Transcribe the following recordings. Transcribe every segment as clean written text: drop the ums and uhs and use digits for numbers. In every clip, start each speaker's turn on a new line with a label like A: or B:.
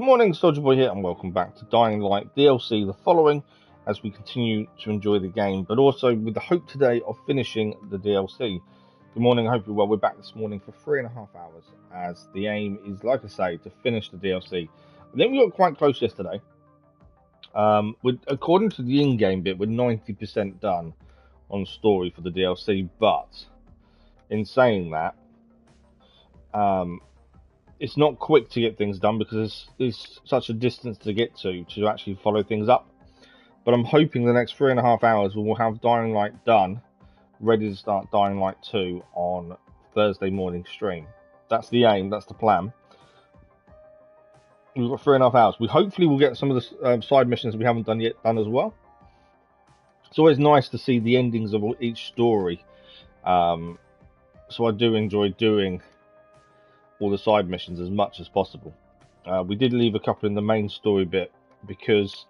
A: Good morning, Soldier Boy here, and welcome back to Dying Light DLC, the following, as we continue to enjoy the game, but also with the hope today of finishing the DLC. Good morning, I hope you're well. We're back this morning for 3.5 hours, as the aim is, like I say, to finish the DLC. And then we got quite close yesterday. According to the in-game bit, we're 90% done on story for the DLC, but in saying that, it's not quick to get things done because there's such a distance to get to actually follow things up. But I'm hoping the next 3.5 hours we will have Dying Light done, ready to start Dying Light 2 on Thursday morning stream. That's the aim, that's the plan. We've got 3.5 hours. We hopefully will get some of the side missions we haven't done yet done as well. It's always nice to see the endings of each story. So I do enjoy doing all the side missions as much as possible. We did leave a couple in the main story bit because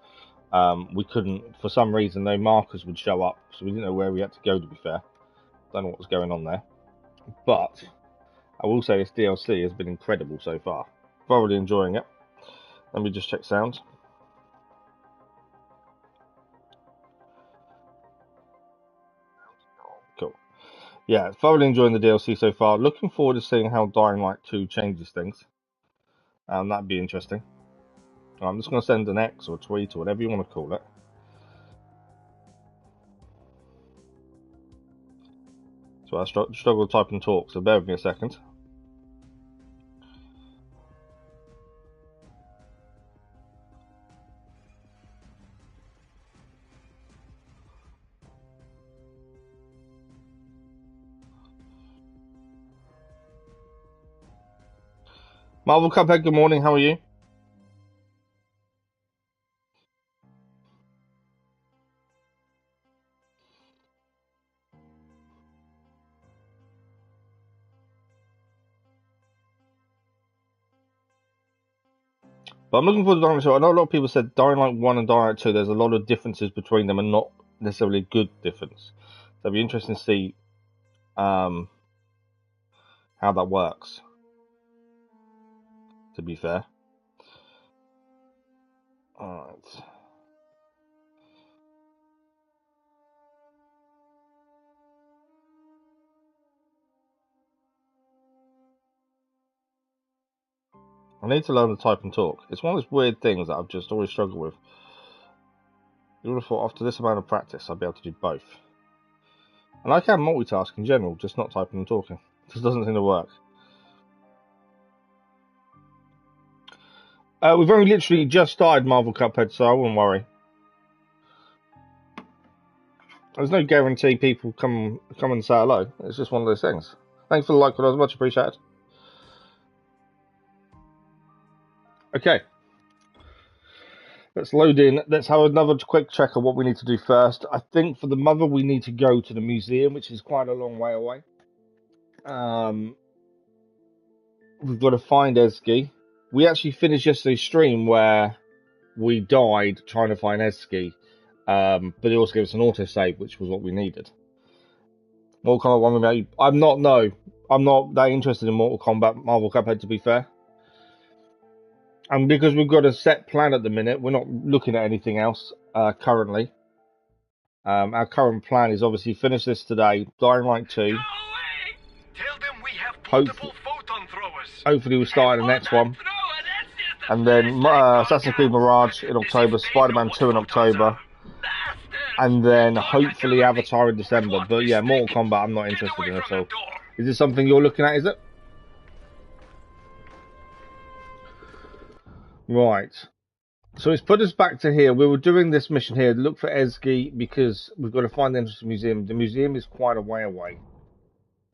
A: we couldn't, for some reason, no markers would show up, so we didn't know where we had to go, to be fair. Don't know what was going on there. But I will say this DLC has been incredible so far. Thoroughly enjoying it. Let me just check sound. Cool. Yeah, thoroughly enjoying the DLC so far. Looking forward to seeing how Dying Light 2 changes things. That'd be interesting. I'm just going to send an X or a tweet or whatever you want to call it. So I struggle to type and talk, so bear with me a second. Marvel Cuphead, good morning, how are you? But I'm looking forward to Dying Light 2. I know a lot of people said Dying Light 1 and Dying Light 2, there's a lot of differences between them and not necessarily a good difference. So it'll be interesting to see how that works, to be fair. Alright. I need to learn to type and talk. It's one of those weird things that I've just always struggled with. You would have thought after this amount of practice I'd be able to do both. And I can multitask in general, just not typing and talking. It just doesn't seem to work. We've only literally just started Marvel Cuphead, so I wouldn't worry. There's no guarantee people come and say hello. It's just one of those things. Thanks for the like, guys. Much appreciated. Okay. Let's load in. Let's have another quick check of what we need to do first. I think for the mother, we need to go to the museum, which is quite a long way away. We've got to find Ezgi. We actually finished yesterday's stream where we died trying to find Ezgi. But it also gave us an autosave, which was what we needed. Mortal Kombat 1 remake. I'm not that interested in Mortal Kombat Marvel Cuphead, to be fair. And because we've got a set plan at the minute, we're not looking at anything else currently. Our current plan is obviously finish this today, Dying Light 2.
B: Tell them we have portable photon throwers.
A: Hopefully we'll start the next one. And then Assassin's Creed Mirage in October, Spider-Man 2 in October. And then hopefully Avatar in December. But yeah, Mortal Kombat I'm not interested in at all. Is this something you're looking at, is it? Right. So it's put us back to here. We were doing this mission here. Look for Ezgi because we've got to find the entrance to the museum. The museum is quite a way away.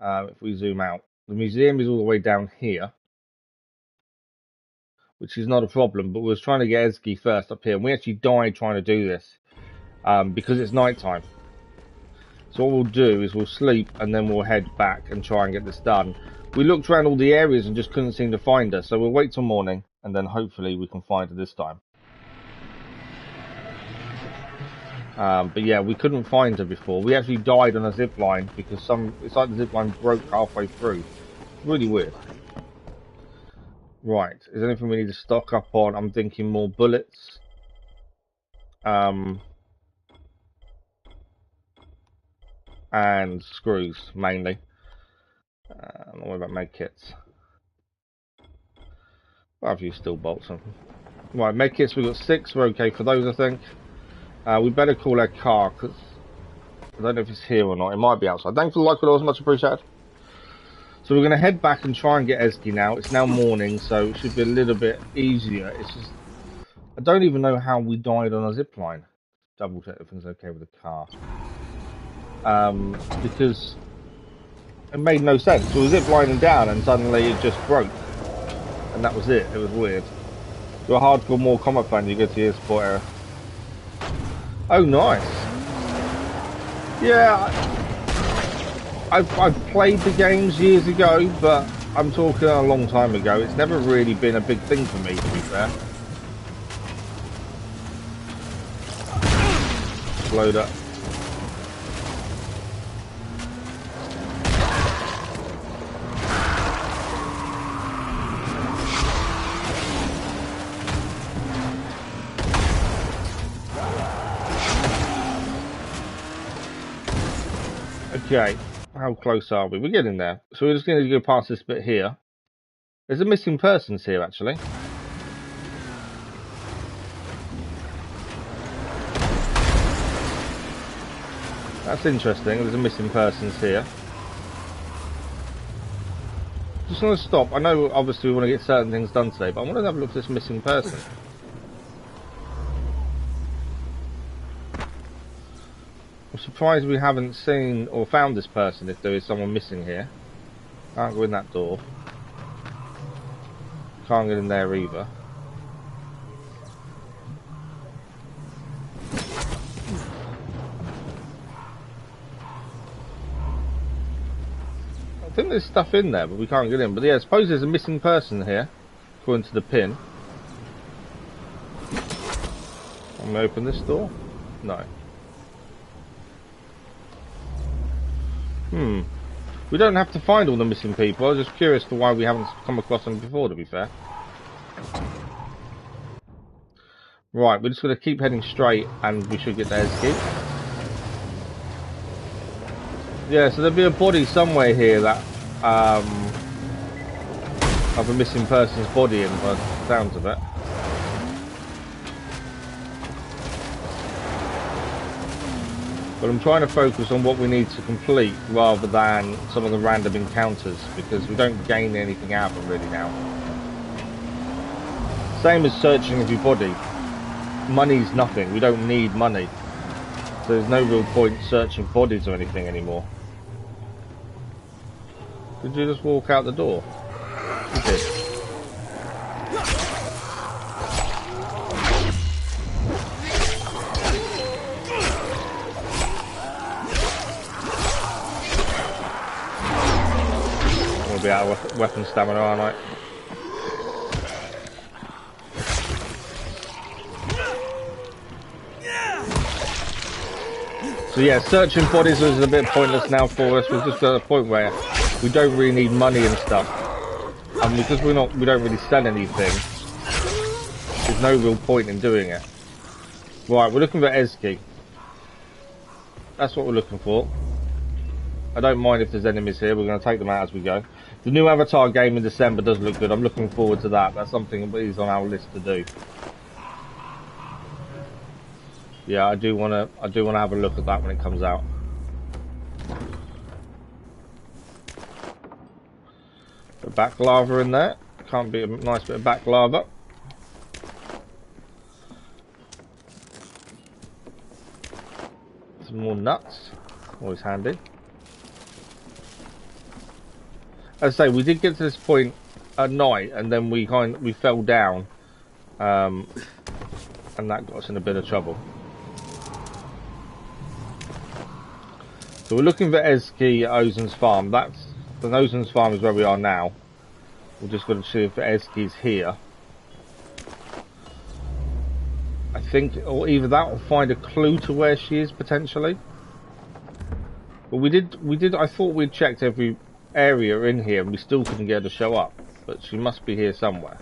A: If we zoom out. The museum is all the way down here. Which is not a problem. But we was trying to get Ezgi first up here. And we actually died trying to do this. Because it's night time. So what we'll do is we'll sleep and then we'll head back and try and get this done. We looked around all the areas and just couldn't seem to find her. So we'll wait till morning and then hopefully we can find her this time. But yeah, we couldn't find her before. We actually died on a zip line because it's like the zip line broke halfway through. Really weird. Right, is there anything we need to stock up on? I'm thinking more bullets. And screws, mainly. I'm not worried about med kits. I'll have you steel bolts. Right, med kits, we've got 6. We're okay for those, I think. We better call our car, because I don't know if it's here or not. It might be outside. Thanks for the like, but much appreciated. So we're going to head back and try and get Ezgi now. It's now morning, so it should be a little bit easier. It's just, I don't even know how we died on a zipline. Double check everything's okay with the car. Because it made no sense. We were ziplining down and suddenly it just broke. And that was it. It was weird. You're a hardcore Mortal Kombat fan, you go to your support area. Oh, nice. Yeah, I've played the games years ago, but I'm talking a long time ago. It's never really been a big thing for me, to be fair. Load up. Okay, how close are we? We're getting there. So we're just going to go past this bit here. There's a missing persons here, actually. That's interesting. There's a missing persons here. Just want to stop. I know, obviously, we want to get certain things done today, but I want to have a look at this missing person. I'm surprised we haven't seen or found this person if there is someone missing here. Can't go in that door. Can't get in there either. I think there's stuff in there, but we can't get in. But yeah, I suppose there's a missing person here, according to the pin. I'm going to open this door. No. We don't have to find all the missing people. I was just curious to why we haven't come across them before, to be fair. Right, we're just going to keep heading straight and we should get the Ezgi. Yeah, so there'll be a body somewhere here that, of a missing person's body in, by the sounds of it. But I'm trying to focus on what we need to complete rather than some of the random encounters, because we don't gain anything out of them really now. Same as searching everybody. Money's nothing. We don't need money. So there's no real point searching bodies or anything anymore. Did you just walk out the door? You did. We'll be out of weapon stamina, aren't I? So yeah, searching bodies is a bit pointless now for us. We've just got a point where we don't really need money and stuff, and because we don't really sell anything, there's no real point in doing it. Right, we're looking for Ezgi. That's what we're looking for. I don't mind if there's enemies here. We're going to take them out as we go. The new Avatar game in December does look good. I'm looking forward to that. That's something that is on our list to do. Yeah, I do want to have a look at that when it comes out. Bit of back lava in there. Can't be a nice bit of back lava. Some more nuts. Always handy. As I say, we did get to this point at night, and then we fell down, and that got us in a bit of trouble. So we're looking for Ezgi at Ozen's farm. The Ozen's farm is where we are now. We're just going to see if Ezgi's here. I think, or either that or find a clue to where she is potentially. But we did. I thought we'd checked every area in here, and we still couldn't get her to show up. but she must be here somewhere.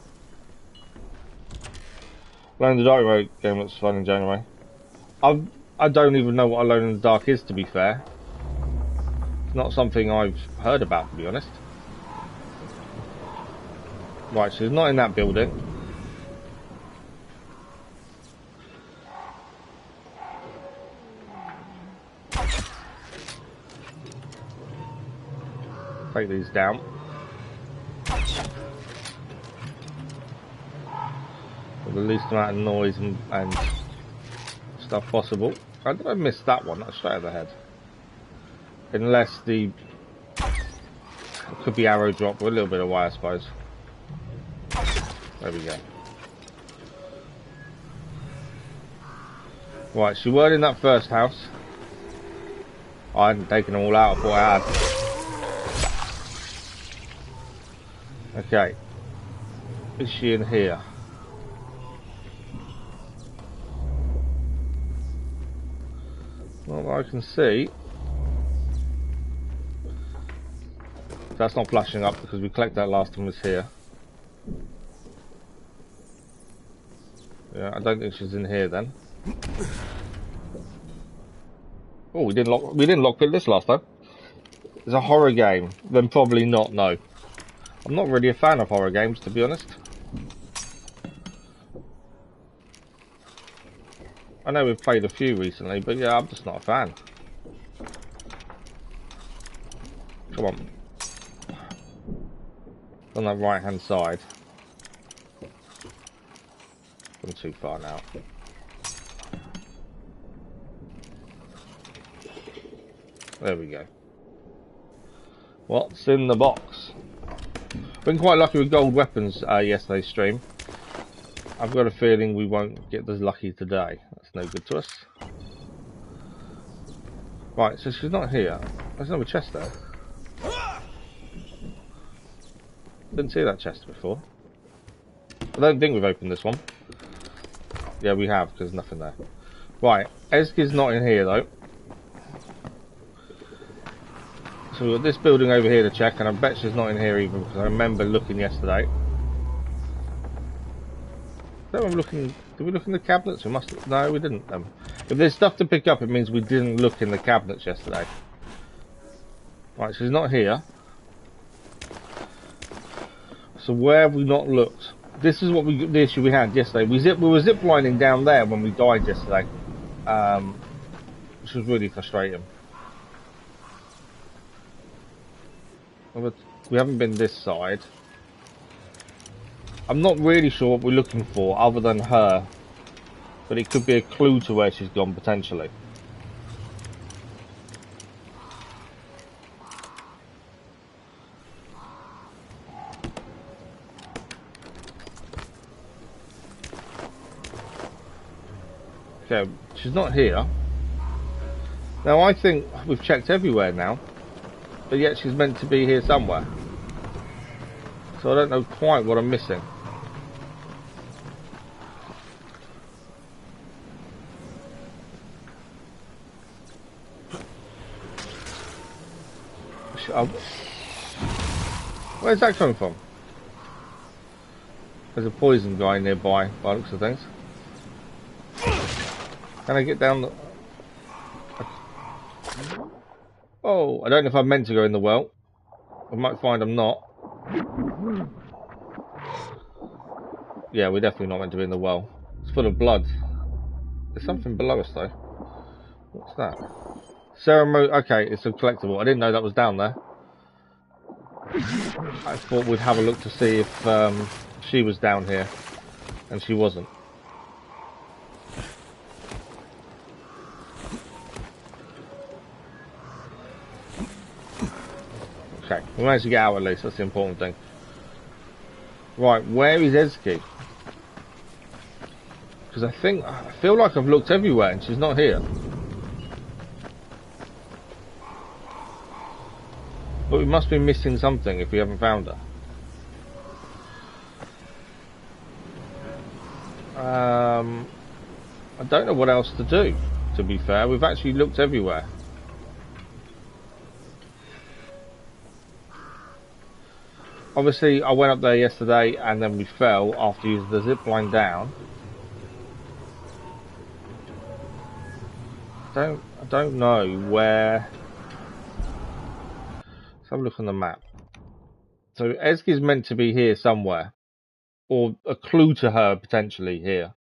A: Alone in the Dark Road game looks fun in January. I don't even know what Alone in the Dark is, to be fair. It's not something I've heard about, to be honest. Right, she's not in that building. Take these down. With the least amount of noise and stuff possible. How did I miss that one? That's straight over the head. Unless the... It could be arrow drop with a little bit of wire, I suppose. There we go. Right, she weren't in that first house. I hadn't taken them all out, I thought I had. Okay. Is she in here? Well, I can see. That's not flashing up because we collected that last time it was here. Yeah, I don't think she's in here then. Oh, we didn't lockpick this last time. It's a horror game. Then probably not, no. I'm not really a fan of horror games, to be honest. I know we've played a few recently, but yeah, I'm just not a fan. Come on. On that right hand side. I'm too far now. There we go. What's in the box? Been quite lucky with gold weapons yesterday's stream. I've got a feeling we won't get as lucky today. That's no good to us. Right, so she's not here. There's another chest there. Didn't see that chest before. I don't think we've opened this one. Yeah, we have, because there's nothing there. Right, Ezgi's not in here though. So we've got this building over here to check, and I bet she's not in here either, because I remember looking yesterday. I don't remember looking... Did we look in the cabinets? We must have, no, we didn't. If there's stuff to pick up, it means we didn't look in the cabinets yesterday. Right, she's not here. So where have we not looked? This is what the issue we had yesterday. We were ziplining down there when we died yesterday, which was really frustrating. We haven't been this side. I'm not really sure what we're looking for other than her, but it could be a clue to where she's gone potentially. Okay, she's not here. Now I think we've checked everywhere now, but yet she's meant to be here somewhere. So I don't know quite what I'm missing. Where's that coming from? There's a poison guy nearby, by the looks of things. Can I get down the... Oh, I don't know if I'm meant to go in the well. I might find I'm not. Yeah, we're definitely not meant to be in the well. It's full of blood. There's something below us though. What's that? Ceremony. Okay, it's a collectible. I didn't know that was down there. I thought we'd have a look to see if she was down here, and she wasn't. Okay, we managed to get out at least. That's the important thing. Right, where is Ezgi? Because I feel like I've looked everywhere and she's not here. But we must be missing something if we haven't found her. I don't know what else to do, to be fair. We've actually looked everywhere. Obviously, I went up there yesterday and then we fell after using the zip line down. I don't know where. Let's have a look on the map. So Ezgi's meant to be here somewhere, or a clue to her potentially here.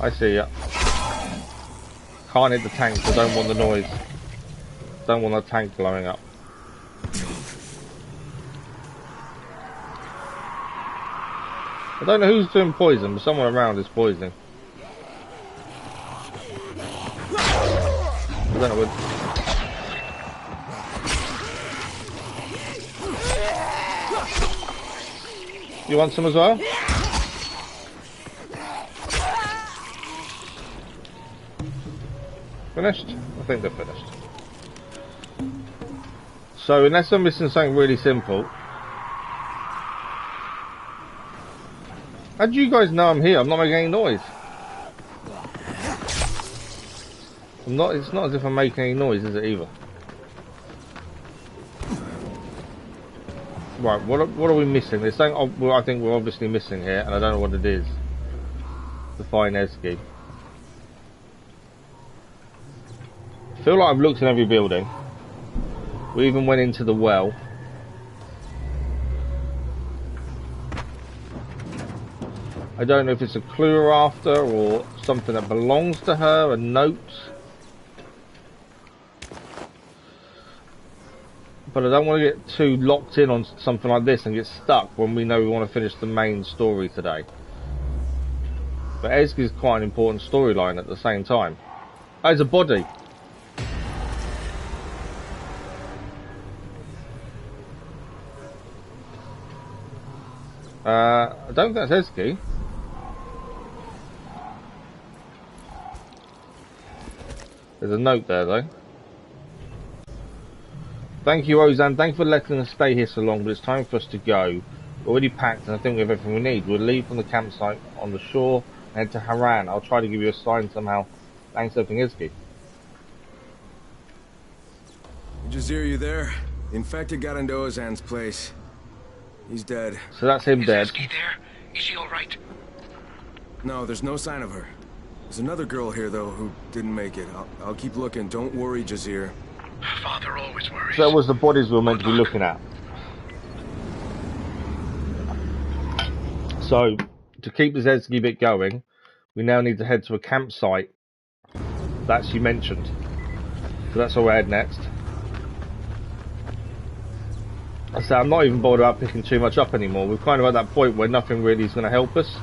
A: I see ya. Can't hit the tanks. I don't want the noise. Don't want the tank blowing up. I don't know who's doing poison, but someone around is poisoning. I don't know what. You want some as well? Finished? I think they're finished. So unless I'm missing something really simple. How do you guys know I'm here? I'm not making any noise. It's not as if I'm making any noise, is it either? Right, what are we missing? There's something I think we're obviously missing here, and I don't know what it is. To find Ezgi. I feel like I've looked in every building. We even went into the well. I don't know if it's a clue we're after or something that belongs to her, a note. But I don't want to get too locked in on something like this and get stuck when we know we want to finish the main story today. But Ezgi is quite an important storyline at the same time. Oh, there's a body. I don't think that's Ezgi. There's a note there though. Thank you, Ozan. Thanks for letting us stay here so long, but it's time for us to go. We're already packed and I think we have everything we need. We'll leave from the campsite on the shore and head to Haran. I'll try to give you a sign somehow. Thanks for everything, Ezgi.
C: Jazir, you there? The infected got into Ozan's place. He's dead.
A: So that's him dead.
B: Is Ezgi there? Is she alright?
C: No, there's no sign of her. There's another girl here, though, who didn't make it. I'll keep looking. Don't worry, Jazir.
B: Father always worries.
A: So that was the bodies we were meant to be looking at. So, to keep this Ezgi bit going, we now need to head to a campsite that she mentioned. So that's where we're heading next. So I'm not even bothered about picking too much up anymore. We're kind of at that point where nothing really is going to help us.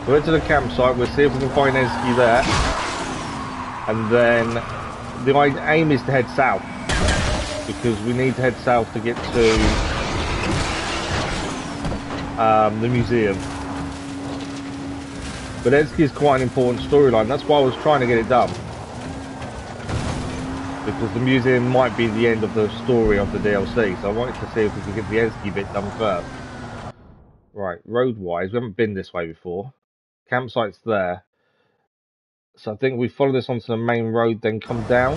A: We'll head to the campsite, we'll see if we can find Ezgi there. And then the aim is to head south. Because we need to head south to get to the museum. But Ezgi is quite an important storyline, that's why I was trying to get it done. Because the museum might be the end of the story of the DLC, so I wanted to see if we could get the Ezgi bit done first. Right, road-wise, we haven't been this way before. Campsite's there. So I think we follow this onto the main road, then come down.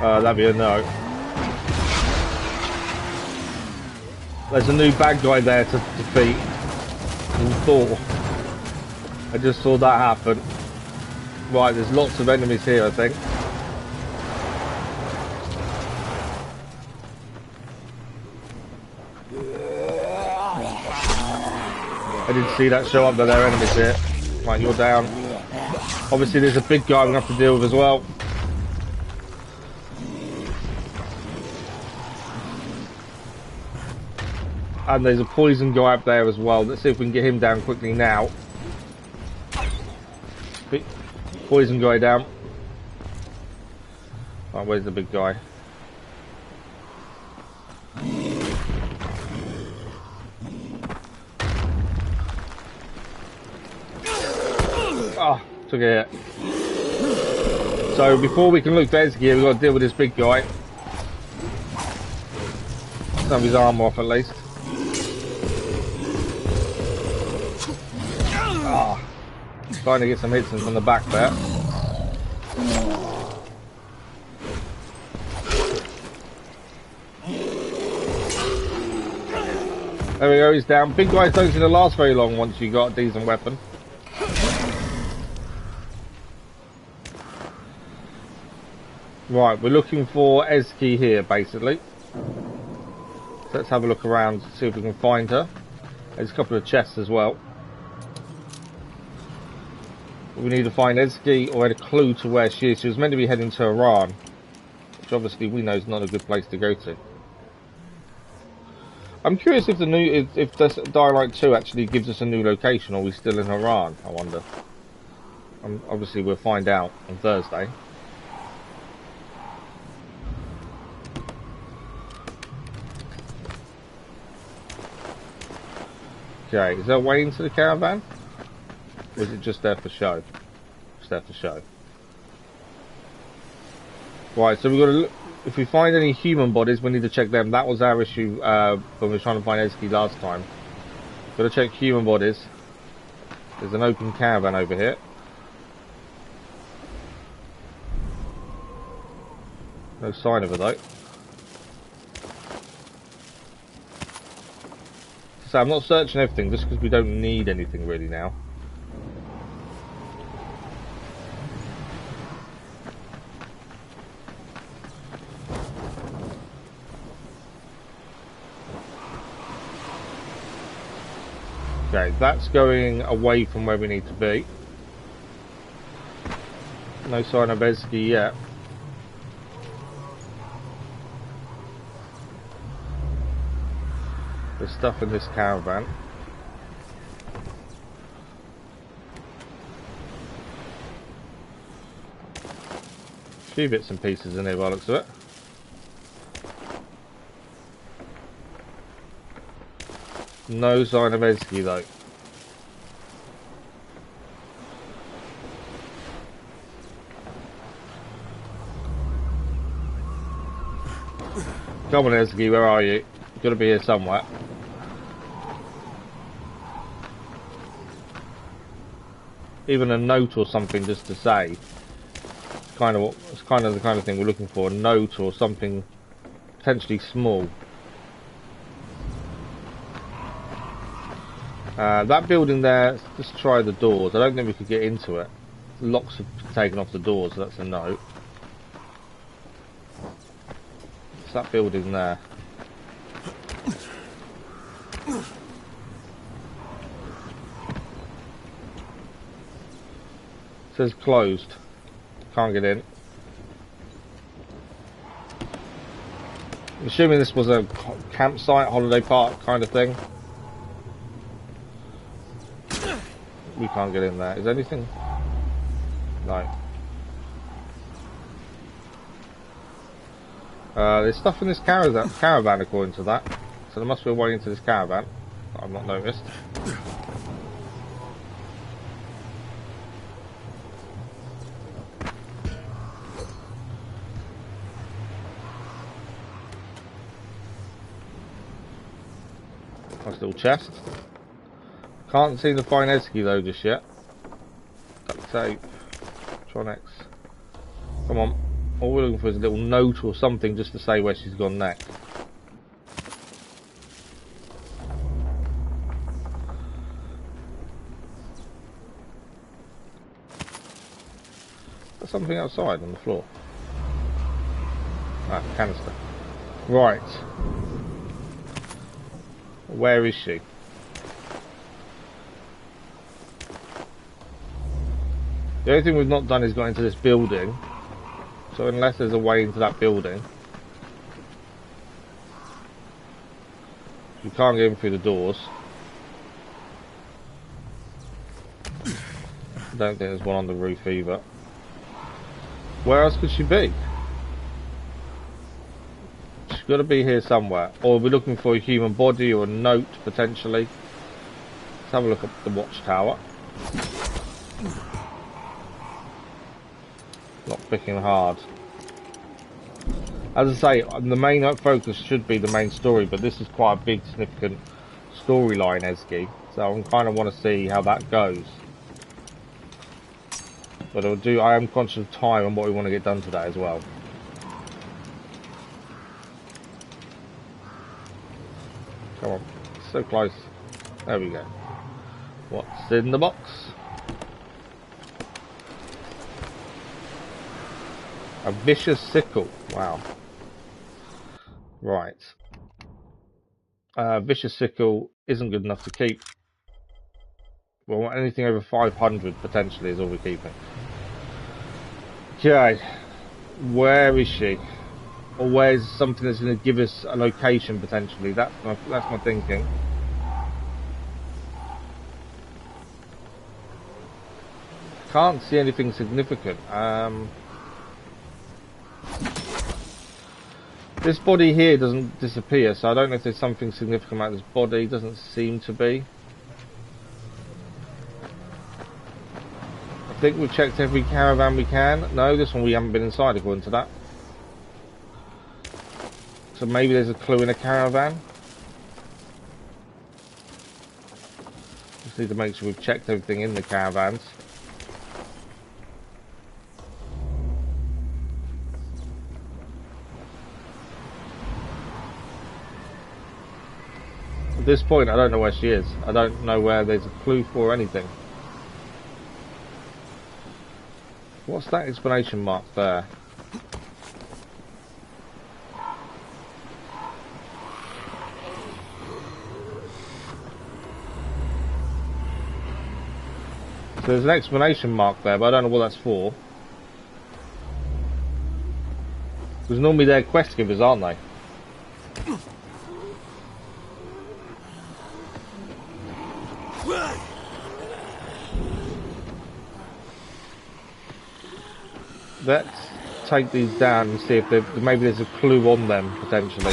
A: That'd be a no. There's a new bad guy there to defeat. I just saw that happen. Right, there's lots of enemies here, I think. I didn't see that show up, but there are enemies here. Right, you're down. Obviously there's a big guy we're going to have to deal with as well. And there's a poison guy up there as well. Let's see if we can get him down quickly now. Poison guy down. Right, where's the big guy? Oh, took a hit. So before we can look for Ezgi, we've got to deal with this big guy. Some of his armor off at least. Ah, trying to get some hits in from the back there. There we go, he's down. Big guys don't seem to last very long once you got a decent weapon. Right, we're looking for Ezgi here, basically. So let's have a look around, see if we can find her. There's a couple of chests as well. We need to find Ezgi or get a clue to where she is. She was meant to be heading to Iran, which obviously we know is not a good place to go to. I'm curious if if this Dying Light 2 actually gives us a new location, or are we still in Iran? I wonder. Obviously, we'll find out on Thursday. Okay, is there a way into the caravan? Or is it just there for show? Just there for show. Right, so we've got to look. If we find any human bodies, we need to check them. That was our issue when we were trying to find Ezgi last time. Got to check human bodies. There's an open caravan over here. No sign of her though. So I'm not searching everything just because we don't need anything really now. Okay, that's going away from where we need to be. No sign of Ezgi yet. There's stuff in this caravan. A few bits and pieces in here by the looks of it. No sign of Ezgi though. Come on Ezgi, where are you? You've got to be here somewhere. Even a note or something just to say. It's kind of the kind of thing we're looking for. A note or something potentially small. That building there, let's try the doors. I don't think we could get into it. Locks have taken off the doors, so that's a no. It's that building there. It says closed. Can't get in. I'm assuming this was a campsite, holiday park kind of thing. We can't get in there. Is there anything? No. There's stuff in this caravan according to that. So there must be a way into this caravan that I've not noticed. Nice little chest. Can't seem to find Ezgi though just yet. Duct tape. Tronics. Come on. All we're looking for is a little note or something just to say where she's gone next. There's something outside on the floor. Ah, canister. Right. Where is she? The only thing we've not done is got into this building. So unless there's a way into that building, we can't get in through the doors. I don't think there's one on the roof either. Where else could she be? She's got to be here somewhere. Or we're looking for a human body or a note, potentially. Let's have a look at the watchtower. not picking hard. As I say, the main focus should be the main story, but this is quite a big, significant storyline, Esky. So I kind of want to see how that goes. But I am conscious of time and what we want to get done today as well. Come on, so close. There we go. What's in the box? A vicious sickle. Wow. Right. Vicious sickle isn't good enough to keep. Well, anything over 500 potentially is all we're keeping. Okay. Where is she? Or where's something that's going to give us a location potentially? That's my thinking. Can't see anything significant. This body here doesn't disappear, so I don't know if there's something significant about this body. Doesn't seem to be. I think we've checked every caravan we can. No, this one we haven't been inside according to that. So maybe there's a clue in a caravan. Just need to make sure we've checked everything in the caravans. At this point, I don't know where she is. I don't know where there's a clue for anything. What's that explanation mark there? So there's an exclamation mark there, but I don't know what that's for. Because normally they're quest givers, aren't they? Let's take these down and see if maybe there's a clue on them, potentially.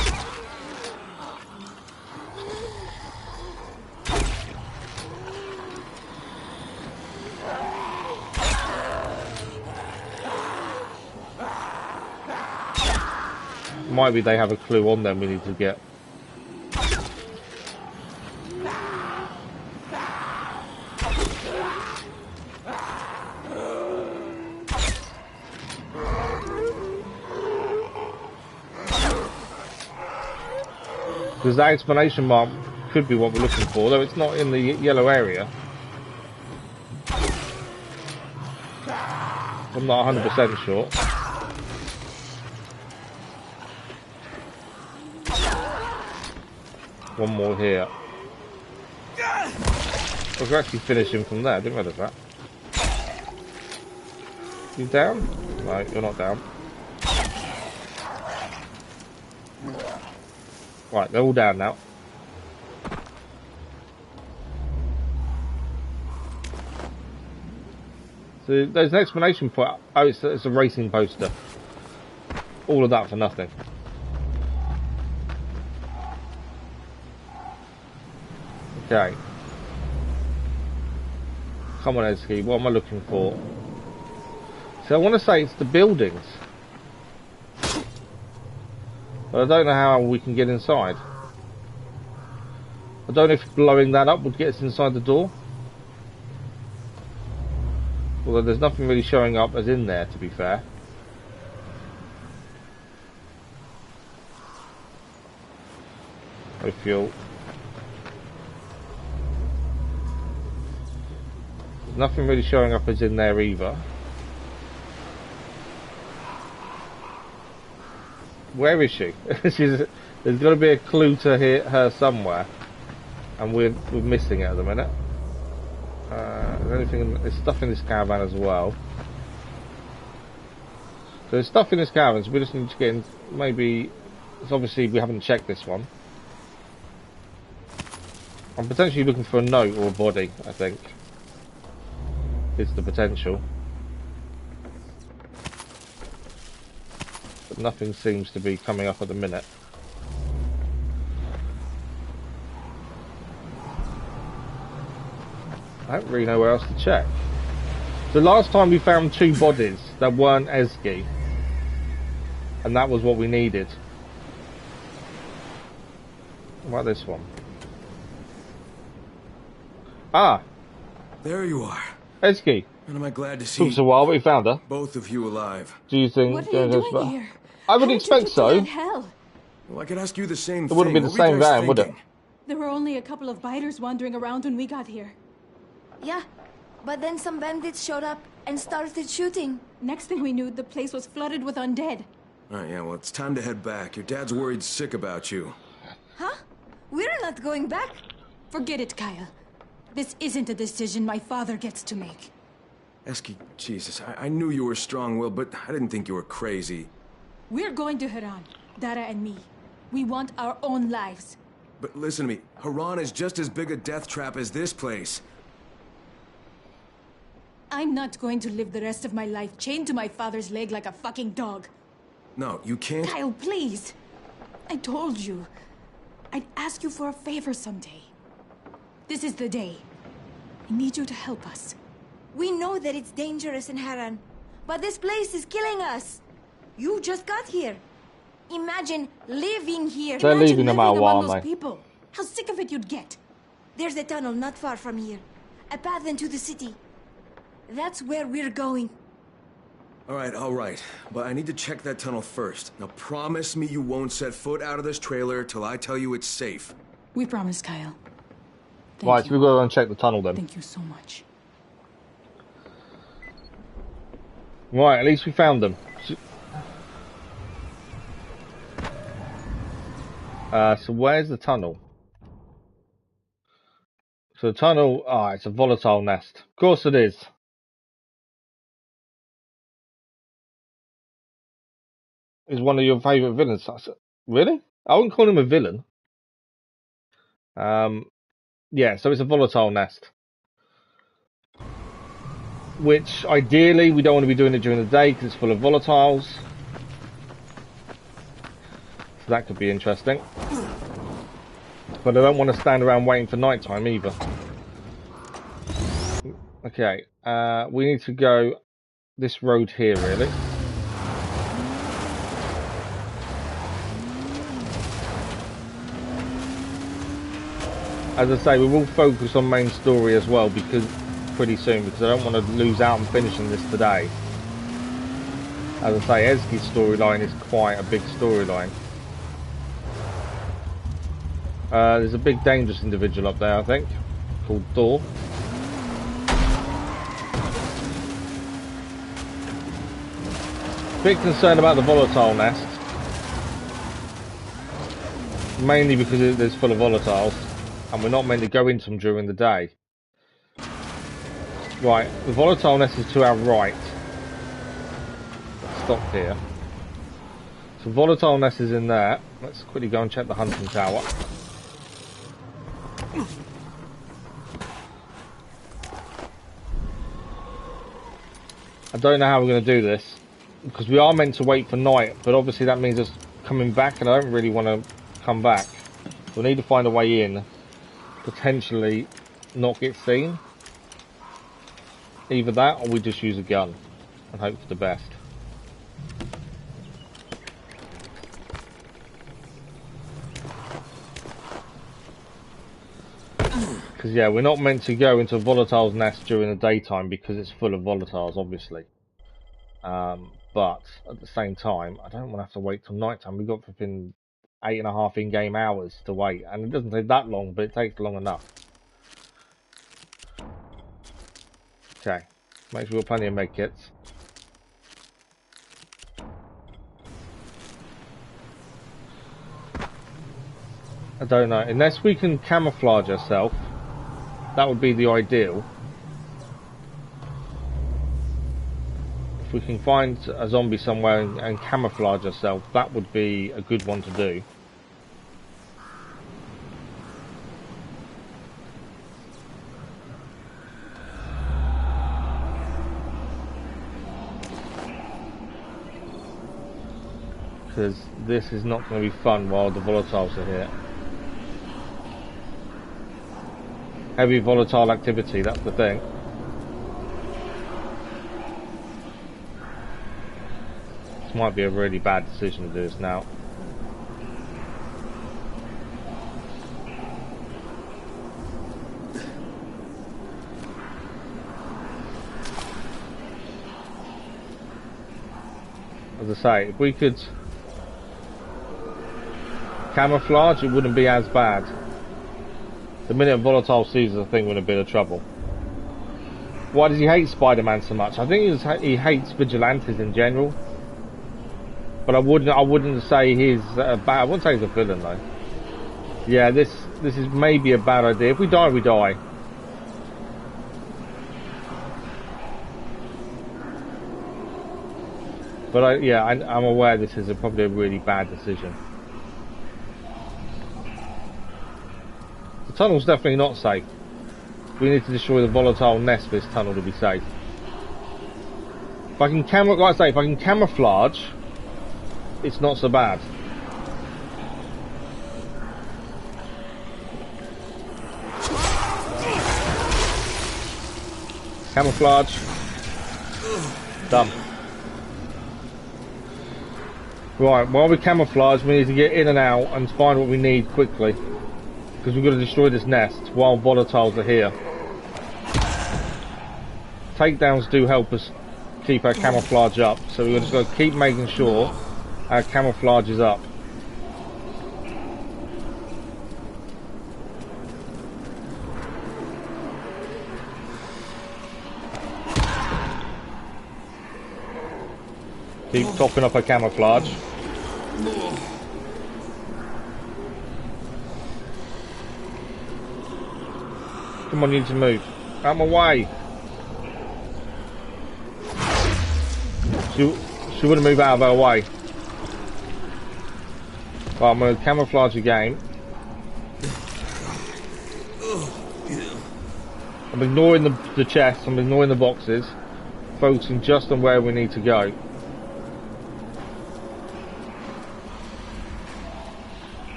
A: Might be they have a clue on them we need to get. Because that explanation mark could be what we're looking for, though it's not in the yellow area. I'm not 100% sure. One more here. I was actually finishing from there, didn't realize that. You down? No, you're not down. Right, they're all down now. So there's an explanation for it. Oh, it's a racing poster. All of that for nothing. Okay. Come on, Edsky, what am I looking for? So I want to say it's the buildings. But I don't know how we can get inside. I don't know if blowing that up would get us inside the door. Although there's nothing really showing up as in there, to be fair. No fuel. There's nothing really showing up as in there either. Where is she? There's got to be a clue to her somewhere, and we're missing it at the minute. There's stuff in this caravan as well. So there's stuff in this caravan, so we just need to get in. Maybe it's obviously we haven't checked this one. I'm potentially looking for a note or a body. I think is the potential. But nothing seems to be coming up at the minute. I don't really know where else to check. The last time we found 2 bodies, that weren't Ezgi. And that was what we needed. What about this one? Ah!
C: There you are.
A: Ezgi.
C: And am I glad to see
A: Took us a while, but we found her.
C: both of you alive.
A: Do you think...
D: What are you doing here?
A: I would expect so.
D: Hell?
C: Well, I could ask you the same
A: It
C: thing.
A: wouldn't be the
C: What were you
A: same
C: guys
A: van, would it?
C: thinking?
D: There were only a couple of biters wandering around when we got here.
E: Yeah, but then some bandits showed up and started shooting.
D: Next thing we knew, the place was flooded with undead.
C: Alright, yeah, well, it's time to head back. Your dad's worried sick about you.
E: Huh? We're not going back.
D: Forget it, Kyle. This isn't a decision my father gets to make.
C: Eski, Jesus, I knew you were strong-willed, but I didn't think you were crazy.
D: We're going to Haran, Dara and me. We want our own lives.
C: But listen to me, Haran is just as big a death trap as this place.
D: I'm not going to live the rest of my life chained to my father's leg like a fucking dog.
C: No, you can't...
D: Kyle, please. I told you. I'd ask you for a favor someday. This is the day. I need you to help us.
E: We know that it's dangerous in Haran, but this place is killing us. You just got here. Imagine living here.
A: They're
D: Imagine
A: leaving no
D: living
A: matter what,
D: among those
A: aren't they?
D: people. How sick of it you'd get.
E: There's a tunnel not far from here. A path into the city. That's where we're going.
C: Alright, but I need to check that tunnel first. Now promise me you won't set foot out of this trailer till I tell you it's safe.
D: We promise, Kyle. Thank
A: Right,
D: you.
A: so we've got to go and check the tunnel then.
D: Thank you so much.
A: Right, at least we found them. So where's the tunnel? So the tunnel, it's a volatile nest. Of course it is. Is one of your favourite villains. Really? I wouldn't call him a villain. Yeah, so it's a volatile nest. Which, ideally, we don't want to be doing it during the day because it's full of volatiles. So that could be interesting. But I don't want to stand around waiting for night time either. Okay, we need to go this road here, really. As I say, we will focus on main story as well because pretty soon, because I don't want to lose out on finishing this today. As I say, Ezgi's storyline is quite a big storyline. There's a big dangerous individual up there, I think, called Thor. Bit concerned about the volatile nest, mainly because it's full of volatiles, and we're not meant to go into them during the day. Right, the volatile nest is to our right. Stop here. So volatile nest is in there. Let's quickly go and check the hunting tower. I don't know how we're going to do this, because we are meant to wait for night, but obviously that means us coming back, and I don't really want to come back. We'll need to find a way in, potentially not get seen. Either that, or we just use a gun and hope for the best. Because yeah, we're not meant to go into a volatile's nest during the daytime because it's full of volatiles, obviously. But at the same time, I don't want to have to wait till night time. We've got flipping 8.5 in-game hours to wait, and it doesn't take that long, but it takes long enough. Okay, make sure we've got plenty of med kits. I don't know, unless we can camouflage ourselves, that would be the ideal. If we can find a zombie somewhere and camouflage ourselves, that would be a good one to do. Because this is not going to be fun while the volatiles are here. Heavy volatile activity, that's the thing. This might be a really bad decision to do this now. As I say, if we could camouflage, it wouldn't be as bad. The minute Volatile sees us, I think we're in a bit of trouble. Why does he hate Spider-Man so much? I think he hates vigilantes in general. But I wouldn't say he's bad. I wouldn't say he's a villain though. Yeah, this is maybe a bad idea. If we die, we die. But I'm aware this is probably a really bad decision. The tunnel's definitely not safe. We need to destroy the volatile nest for this tunnel to be safe. If I can like I say, if I can camouflage, it's not so bad. Camouflage. Done. Right, while we camouflage, we need to get in and out and find what we need quickly. Because we've got to destroy this nest while volatiles are here. Takedowns do help us keep our camouflage up, so we've just got to keep making sure our camouflage is up. Keep topping up our camouflage. Come on, you need to move. Out of my way. She wouldn't move out of her way. Right, I'm going to camouflage again. I'm ignoring the chest, I'm ignoring the boxes, focusing just on where we need to go.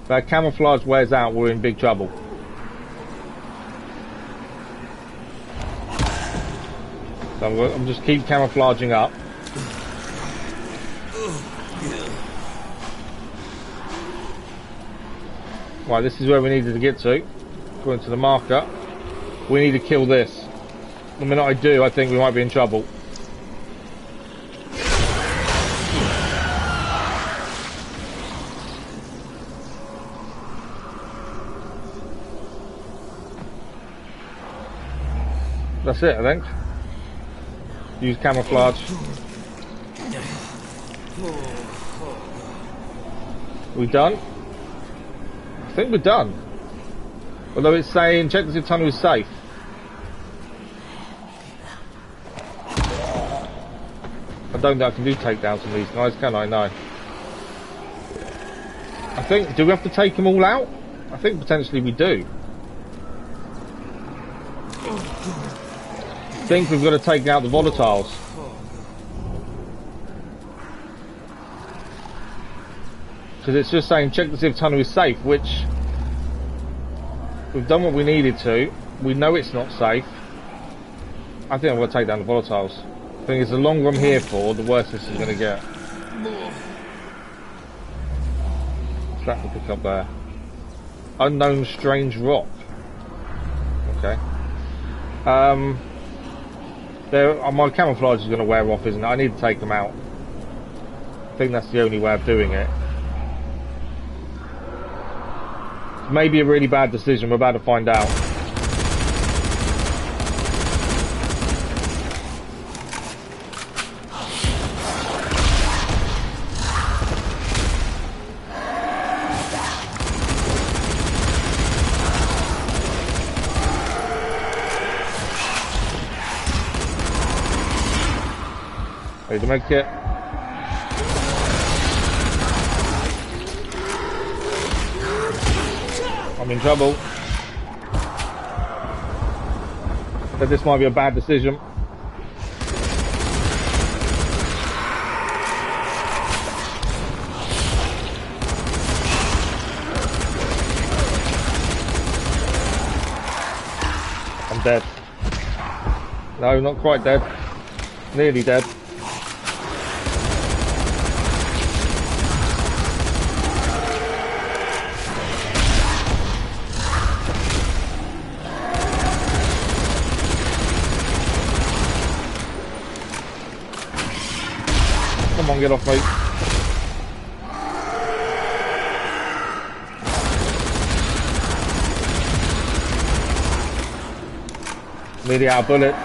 A: If our camouflage wears out, we're in big trouble. So I'm just keep camouflaging up. Right, this is where we needed to get to. According to the marker. We need to kill this. The minute I do, I think we might be in trouble. That's it, I think. Use camouflage. We done? I think we're done. Although it's saying check to see if the tunnel is safe. I don't think I can do takedowns from these guys, can I? No. I think, do we have to take them all out? I think potentially we do. I think we've got to take out the volatiles. Because it's just saying check to see if the tunnel is safe, which we've done what we needed to. We know it's not safe. I think I'm going to take down the volatiles. I think it's the longer I'm here for, the worse this is going to get. What's that to pick up there? Unknown strange rock. Okay. My camouflage is going to wear off, isn't it? I need to take them out. I think that's the only way of doing it. Maybe a really bad decision, we're about to find out. Ready to make it. I'm in trouble. So this might be a bad decision. I'm dead. No, not quite dead. Nearly dead. Come on, get off me. Nearly out of bullets.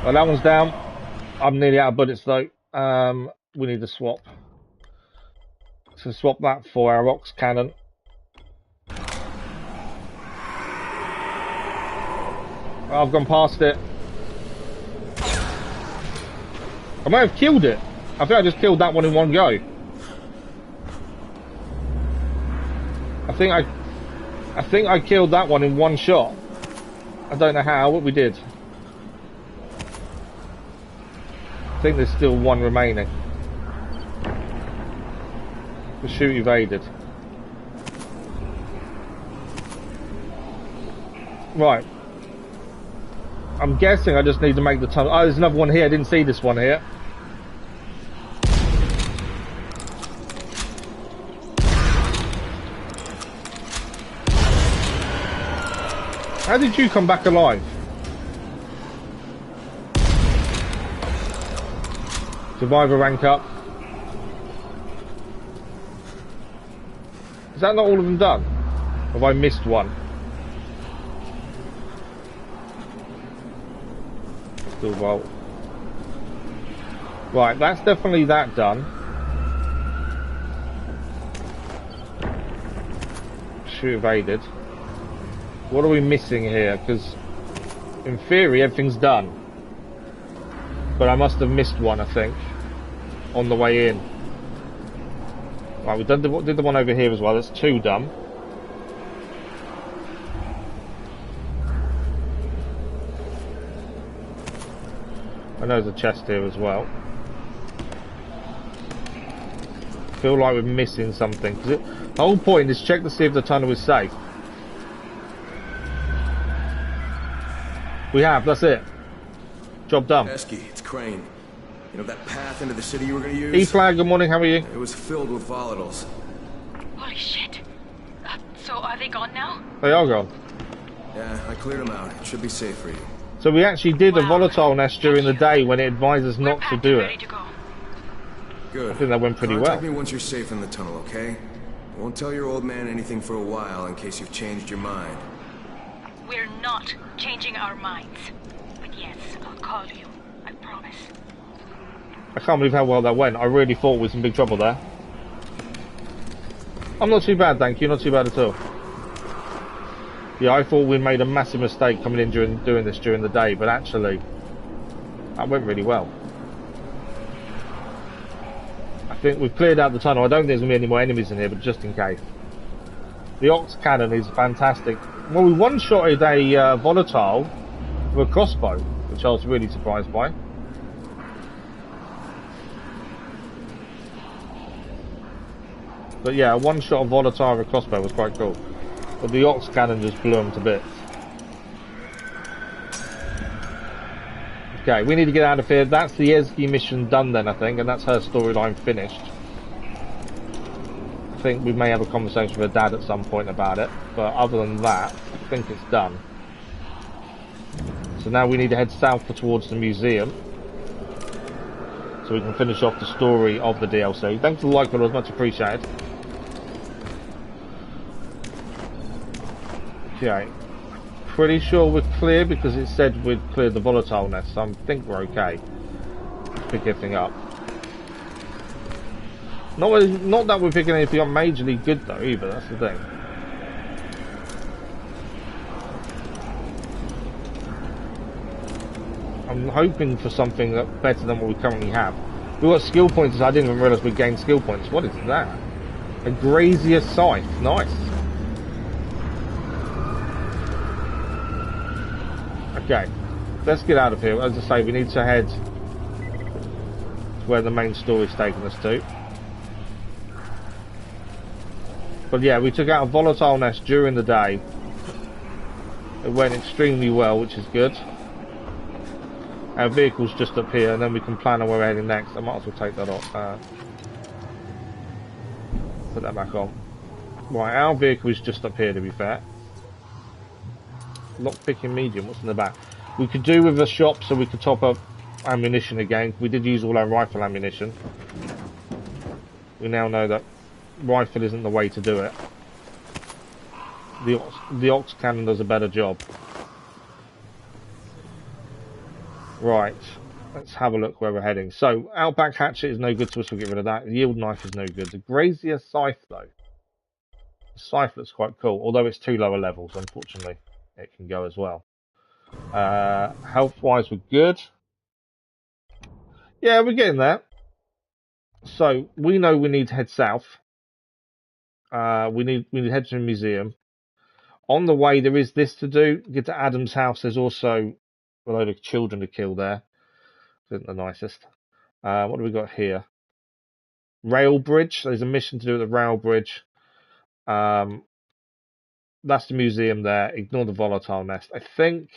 A: Well, that one's down. I'm nearly out of bullets though. We need to swap. So swap that for our Ox cannon. I've gone past it. I may have killed it. I think I just killed that one in one go. I think I killed that one in one shot. I don't know how, but we did. I think there's still one remaining. The shoot evaded. Right. I'm guessing I just need to make the tunnel. Oh, there's another one here. I didn't see this one here. How did you come back alive? Survivor rank up. Is that not all of them done? Or have I missed one? Still vault. Right, that's definitely that done. Shoot evaded. What are we missing here? Because in theory everything's done. But I must have missed one, I think, on the way in. Right, we did the one over here as well. That's two done. I know there's a chest here as well. I feel like we're missing something. The whole point is check to see if the tunnel is safe. We have, that's it. Job done.
C: Esky, it's Crane. You know that path into the city you were going to use?
A: E-Flag, good morning, how are you?
C: It was filled with volatiles.
D: Holy shit. So are they gone now?
A: They are gone.
C: Yeah, I cleared them out. It should be safe for you.
A: So we actually did a volatile nest during the day when it advised us not to do it.
C: Good.
A: I think that went pretty well.
C: Contact me once you're safe in the tunnel, okay? I won't tell your old man anything for a while in case you've changed your mind.
D: We're not changing our minds. But yes, I'll call you. I promise.
A: I can't believe how well that went. I really thought we was in big trouble there. I'm not too bad, thank you. Not too bad at all. Yeah, I thought we made a massive mistake coming in doing this during the day, but actually, that went really well. I think we've cleared out the tunnel. I don't think there's going to be any more enemies in here, but just in case. The Ox cannon is fantastic. Well, we one-shotted a volatile with a crossbow, which I was really surprised by. But yeah, a one-shot of volatile with a crossbow was quite cool. But the Ox cannon just blew them to bits. Okay, we need to get out of here. That's the Esky mission done then, I think, and that's her storyline finished. I think we may have a conversation with her dad at some point about it, but other than that, I think it's done. So now we need to head south towards the museum, so we can finish off the story of the DLC. Thanks for the like, it was much appreciated. Okay, pretty sure we're clear because it said we'd cleared the volatile nest, so I think we're okay. Let's pick everything up. Not that we're picking anything up majorly good though either, that's the thing. I'm hoping for something that's better than what we currently have. We've got skill points, I didn't even realise we gained skill points. What is that? A Grazier Scythe, nice. Okay, let's get out of here. As I say, we need to head to where the main story's taking us to. But yeah, we took out a volatile nest during the day. It went extremely well, which is good. Our vehicle's just up here, and then we can plan on where we're heading next. I might as well take that off. Put that back on. Right, our vehicle is just up here, to be fair. Lock picking medium, what's in the back? We could do with a shop so we could top up ammunition again. We did use all our rifle ammunition. We now know that rifle isn't the way to do it. The ox cannon does a better job. Right, let's have a look where we're heading. So, Outback Hatchet is no good to us, we'll get rid of that. The Yield Knife is no good. The Grazier Scythe, though. The Scythe looks quite cool, although it's 2 lower levels, unfortunately. It can go as well. Health-wise, we're good. Yeah, we're getting there. So, we know we need to head south. We need to head to the museum. On the way, there is this to do. Get to Adam's house. There's also a load of children to kill there. Isn't the nicest. What do we got here? Rail bridge. There's a mission to do at the rail bridge. That's the museum there. Ignore the volatile nest. I think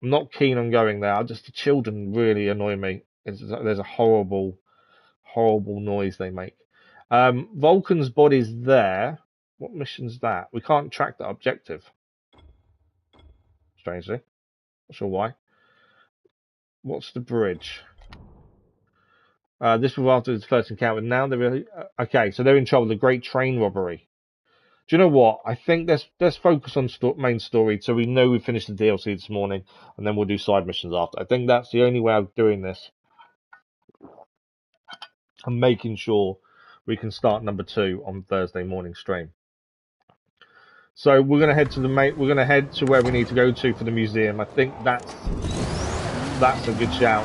A: I'm not keen on going there. The children really annoy me. There's a horrible noise they make. Vulcan's body's there. What mission's that? We can't track that objective. Strangely. Not sure why. What's the bridge? This was after his first encounter. Now they're really... okay, so they're in trouble. The Great Train Robbery. Do you know what? I think let's focus on main story so we know we finished the DLC this morning, and then we'll do side missions after. I think that's the only way of doing this. And making sure we can start number 2 on Thursday morning stream. So we're gonna head to we're gonna head to where we need to go to for the museum. I think that's a good shout.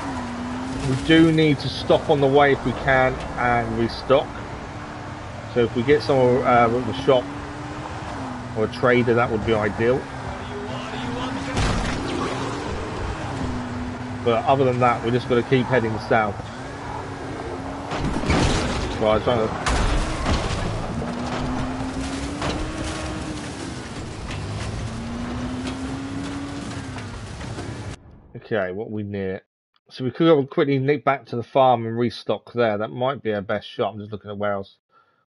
A: We do need to stop on the way if we can and restock. So if we get somewhere with a shop or a trader, that would be ideal. But other than that, we're just going to keep heading south. Well, I'm trying to... Okay, what we near? So we could go quickly nick back to the farm and restock there. That might be our best shot. I'm just looking at where else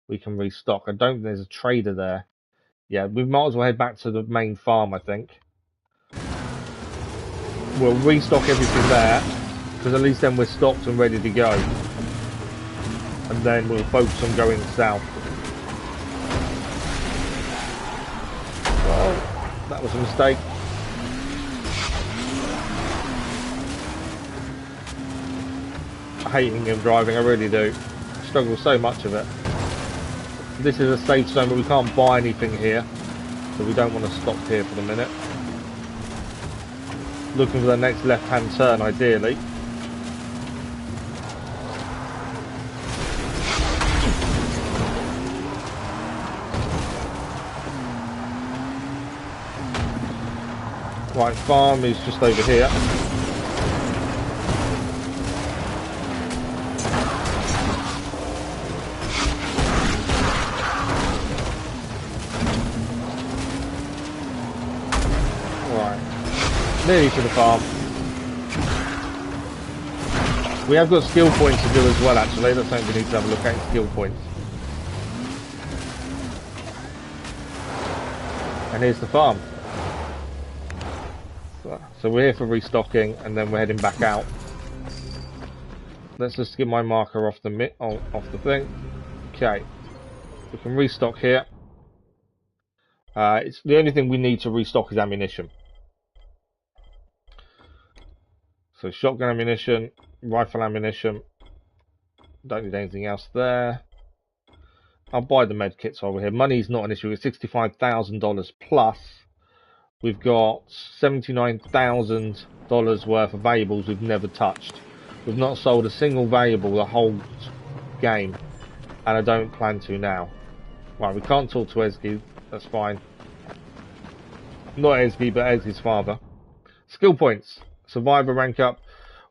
A: we can restock. I don't think there's a trader there. Yeah, we might as well head back to the main farm, I think. We'll restock everything there, because at least then we're stocked and ready to go. And then we'll focus on going south. Well, that was a mistake. I hate him driving, I really do. I struggle with so much of it. This is a safe zone, but we can't buy anything here, so we don't want to stop here for the minute. Looking for the next left-hand turn, ideally. Right, farm is just over here. Nearly to the farm. We have got skill points to do as well, actually. That's something we need to have a look at, skill points. And here's the farm. So we're here for restocking, and then we're heading back out. Let's just get my marker off the thing. Okay. We can restock here. It's the only thing we need to restock is ammunition. So shotgun ammunition, rifle ammunition. Don't need anything else there. I'll buy the med kits over here. Money's not an issue. It's $65,000 plus. We've got $79,000 worth of valuables we've never touched. We've not sold a single valuable the whole game, and I don't plan to now. Right, we can't talk to Ezgi. That's fine. Not Ezgi, but Ezgi's father. Skill points. Survivor rank up.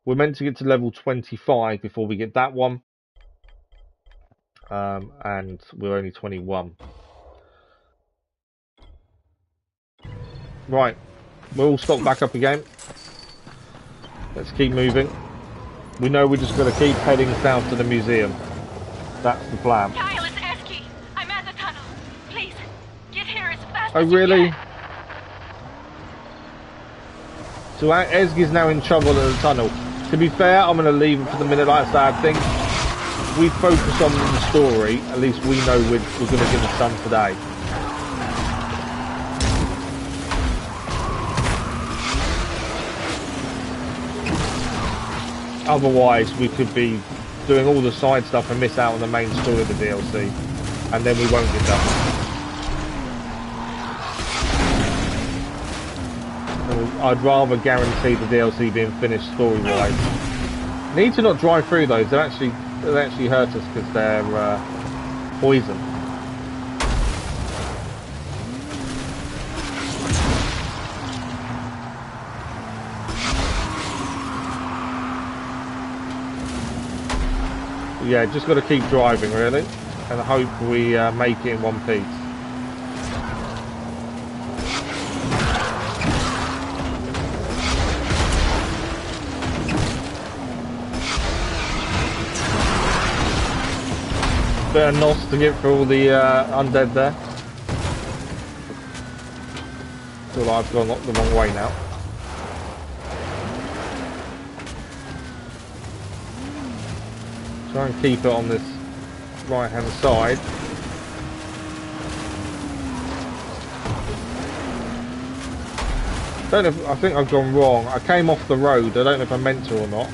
A: We're meant to get to level 25 before we get that one. And we're only 21. Right. We're all stocked back up again. Let's keep moving. We know we're just going to keep heading south to the museum. That's the plan.
F: Kyle, it's Eski. I'm at the tunnel. Please, get here as fast
A: Oh,
F: as you
A: really?
F: can.
A: So Ezgi's now in trouble in the tunnel. To be fair, I'm going to leave him for the minute. Like I said, I think we focus on the story. At least we know we're going to get the sun today. Otherwise, we could be doing all the side stuff and miss out on the main story of the DLC. And then we won't get done. I'd rather guarantee the DLC being finished story-wise. Need to not drive through those. They actually hurt us because they're poison. Yeah, just got to keep driving really, and hope we make it in one piece. Bit of nos to get through all the undead there. Feel like I've gone the wrong way now. Try and keep it on this right hand side. Don't know if, I think I've gone wrong. I came off the road. I don't know if I meant to or not.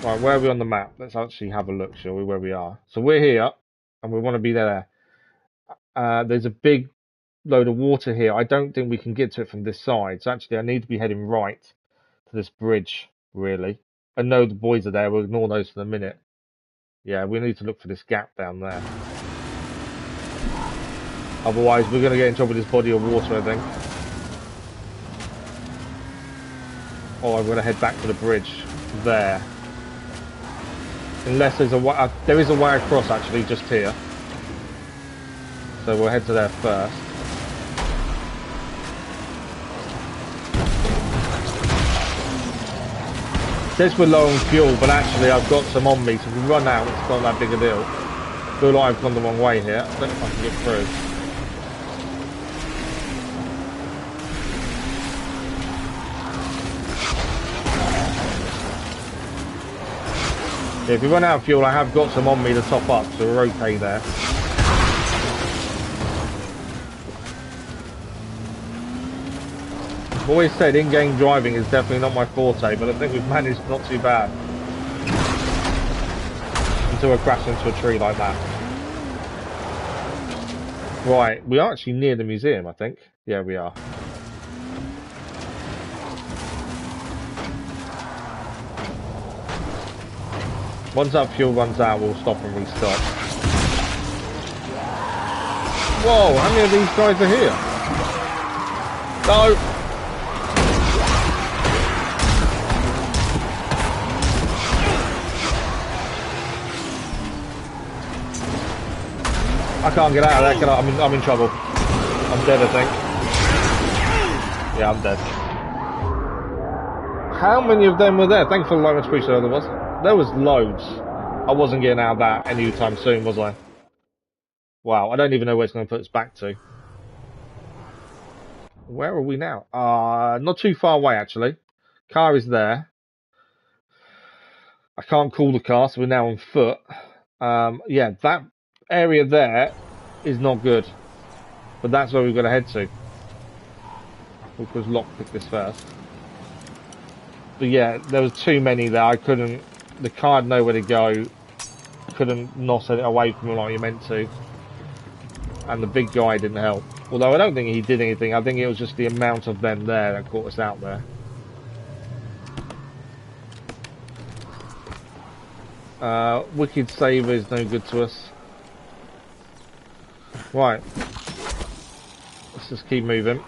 A: Right, where are we on the map? Let's actually have a look, shall we, where we are. So we're here, and we want to be there. There's a big load of water here. I don't think we can get to it from this side. So actually, I need to be heading right to this bridge, really. I know the boys are there. We'll ignore those for the minute. Yeah, we need to look for this gap down there. Otherwise, we're going to get in trouble with this body of water, I think. Oh, I'm going to head back to the bridge there. Unless there's a way, there is a way across actually, just here. So we'll head to there first. It says we're low on fuel, but actually I've got some on me, so if we run out, it's not that big a deal. I feel like I've gone the wrong way here. I don't know if I can get through. Yeah, if we run out of fuel, I have got some on me to top up, so we're okay there. I've always said in-game driving is definitely not my forte, but I think we've managed not too bad. Until I crash into a tree like that. Right, we are actually near the museum, I think. Yeah, we are. Once that fuel runs out, we'll stop and restock. Whoa, how many of these guys are here? No! I can't get out of there, can I? I'm in trouble. I'm dead, I think. Yeah, I'm dead. How many of them were there? Thanks for the light, much appreciated, there was. There was loads. I wasn't getting out of that anytime soon, was I? Wow, I don't even know where it's going to put us back to. Where are we now? Not too far away, actually. Car is there. I can't call the car, so we're now on foot. Yeah, that area there is not good. But that's where we've got to head to. Because lockpick this first. But yeah, there was too many there. I couldn't... The car had nowhere to go. Couldn't nos it away from him like you meant to. And the big guy didn't help. Although I don't think he did anything. I think it was just the amount of them there that caught us out there. Wicked Saver is no good to us. Right. Let's just keep moving.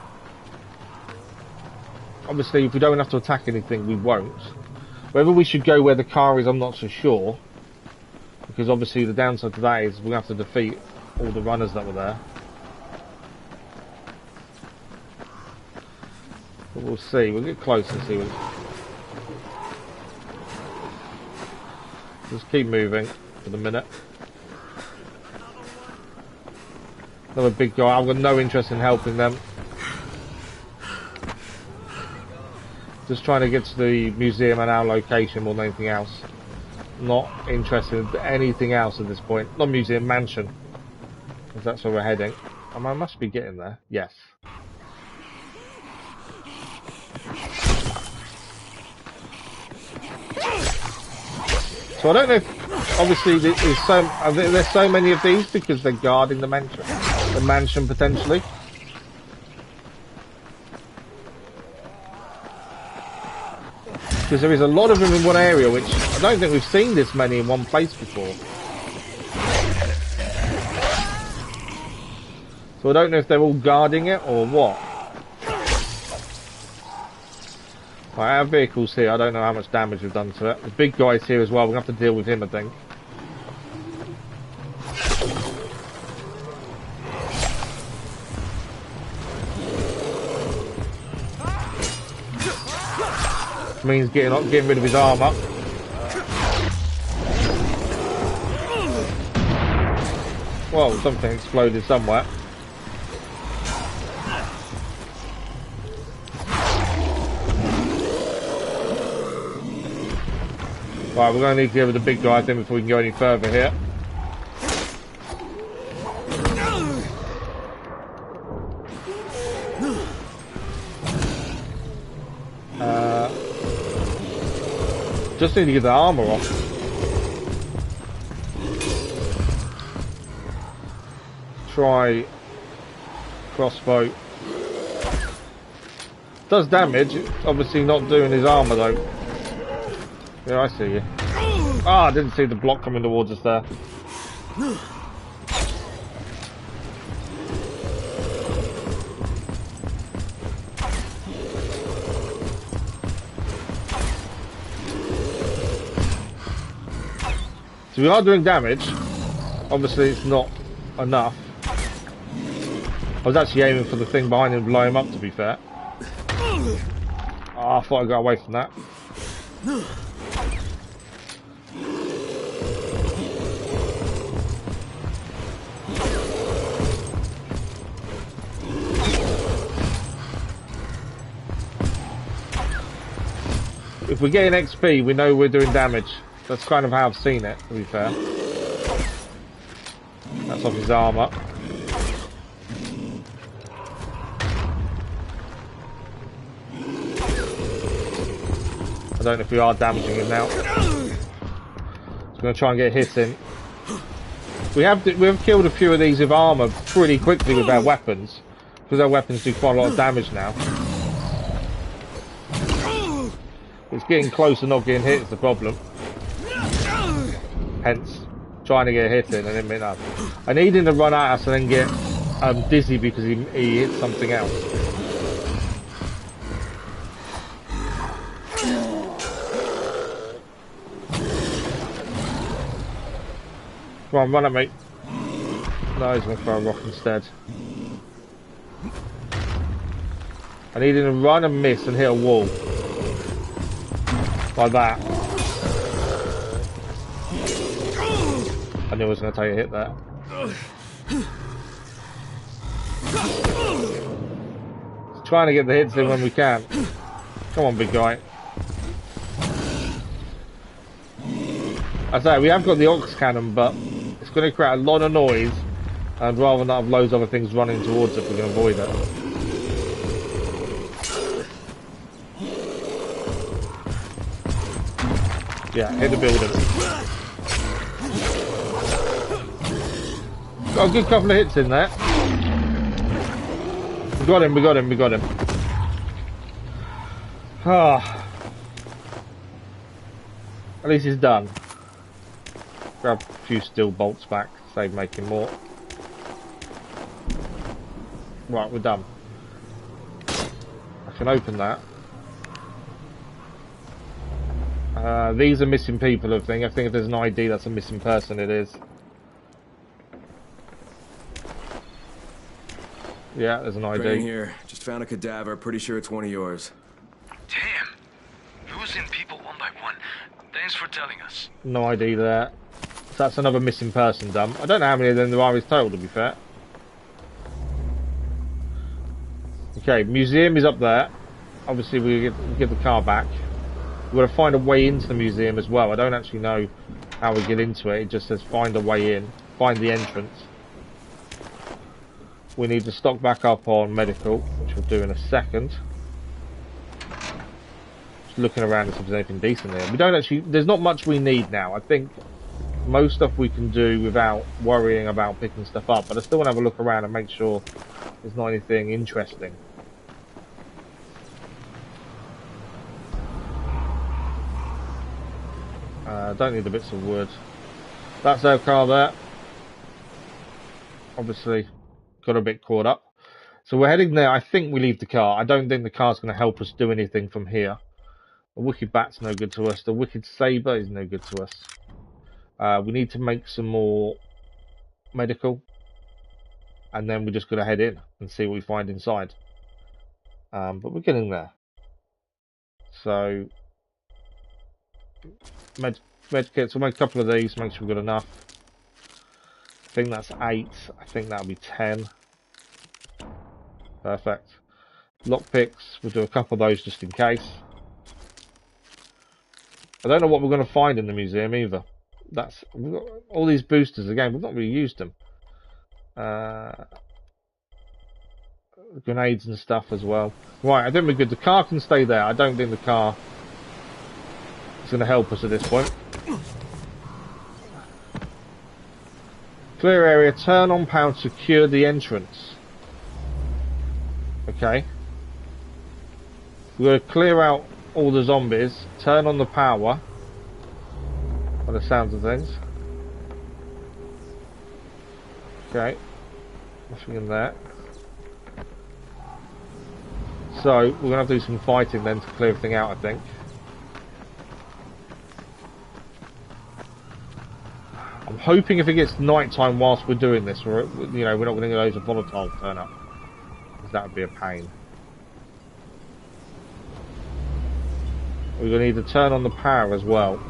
A: Obviously, if we don't have to attack anything, we won't. Whether we should go where the car is, I'm not so sure. Because obviously the downside to that is we're going to have to defeat all the runners that were there. But we'll see. We'll get close and see what... Just keep moving for the minute. Another big guy. I've got no interest in helping them. Just trying to get to the museum and our location more than anything else. Not interested in anything else at this point. Not museum, mansion. Because that's where we're heading. I must be getting there. Yes. So I don't know if, obviously, there's so many of these because they're guarding the mansion potentially. Because there is a lot of them in one area, which I don't think we've seen this many in one place before. So I don't know if they're all guarding it or what. Right, our vehicle's here. I don't know how much damage we've done to it. The big guy's here as well. We're going to have to deal with him, I think. Means getting rid of his armor. Well, something exploded somewhere. Right, we're going to need to get rid of the big guy, I think, before we can go any further here. Just need to get the armor off. Try crossbow. Does damage, obviously not doing his armor though. Yeah, I see you. Ah, I didn't see the block coming towards us there. So we are doing damage. Obviously it's not enough. I was actually aiming for the thing behind him to blow him up, to be fair. Oh, I thought I got away from that. If we're getting XP, we know we're doing damage. That's kind of how I've seen it, to be fair. That's off his armour. I don't know if we are damaging him now. So I'm going to try and get hits in. We have killed a few of these with armour pretty quickly with our weapons. Because our weapons do quite a lot of damage now. It's getting close and not getting hit is the problem. Hence, trying to get a hit in and then being up. I need him to run at us and then get dizzy because he hits something else. Come on, run at me. No, he's going to throw a rock instead. I need him to run and miss and hit a wall. Like that. I knew I was going to take a hit there. Just trying to get the hits in when we can. Come on, big guy. I say, we have got the ox cannon, but it's going to create a lot of noise. And rather not have loads of other things running towards it, we can avoid it. Yeah, hit the building. Got a good couple of hits in there. We got him, we got him, we got him. Ah. At least he's done. Grab a few steel bolts back, save making more. Right, we're done. I can open that. These are missing people, I think. I think if there's an ID, that's a missing person, it is. Yeah, there's an ID.
C: Right here. Just found a cadaver. Pretty sure it's one of yours.
B: Damn. Losing people one by one. Thanks for telling us.
A: No ID there. So that's another missing person done. I don't know how many of them there are is total, to be fair. Okay, museum is up there. obviously we get the car back. We've got to find a way into the museum as well. I don't actually know how we get into it. It just says find a way in, find the entrance. We need to stock back up on medical, which we'll do in a second. Just looking around to see if there's anything decent there. We don't actually, there's not much we need now. I think most stuff we can do without worrying about picking stuff up, but I still want to have a look around and make sure there's not anything interesting. Don't need the bits of wood. That's our car there. Obviously got a bit caught up. So we're heading there. I think we leave the car. I don't think the car's going to help us do anything from here. The wicked bat's no good to us. The wicked saber is no good to us. We need to make some more medical. And then we're just going to head in and see what we find inside. But we're getting there. So med kits, we'll make a couple of these, make sure we've got enough. I think that's 8. I think that'll be 10. Perfect. Lockpicks, we'll do a couple of those just in case. I don't know what we're going to find in the museum either. We've got all these boosters again, we've not really used them. Grenades and stuff as well. Right, I think we're good. The car can stay there. I don't think the car is going to help us at this point. Clear area, turn on power to secure the entrance. Okay. We're going to clear out all the zombies, turn on the power, by the sounds of things. Okay. Nothing in there. So, we're going to have to do some fighting then to clear everything out, I think. I'm hoping if it gets night time whilst we're doing this, we're not going to get loads of volatile turn up. Because that would be a pain. We're going to need to turn on the power as well.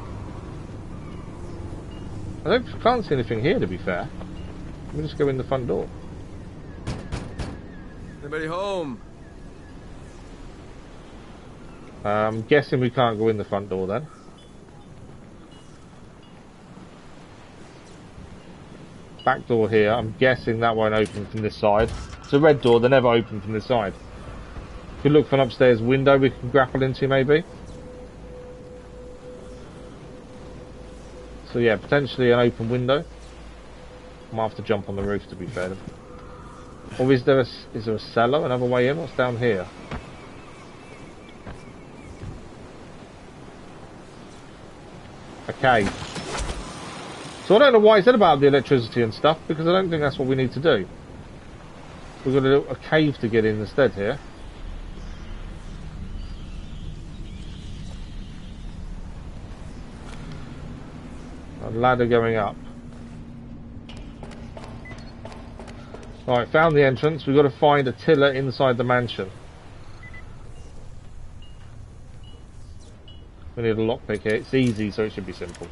A: I can't see anything here, to be fair. Let me just go in the front door.
C: Anybody home?
A: I'm guessing we can't go in the front door then. Back door here, I'm guessing that won't open from this side. It's a red door, they never open from this side. Could look for an upstairs window we can grapple into maybe. So yeah, potentially an open window. Might have to jump on the roof to be fair. Or is there a cellar, another way in? What's down here? Okay. So I don't know why he said about the electricity and stuff, because I don't think that's what we need to do. We've got to do a cave to get in instead here. A ladder going up. Right, found the entrance. We've got to find a tiller inside the mansion. We need a lockpick here. It's easy, so it should be simple.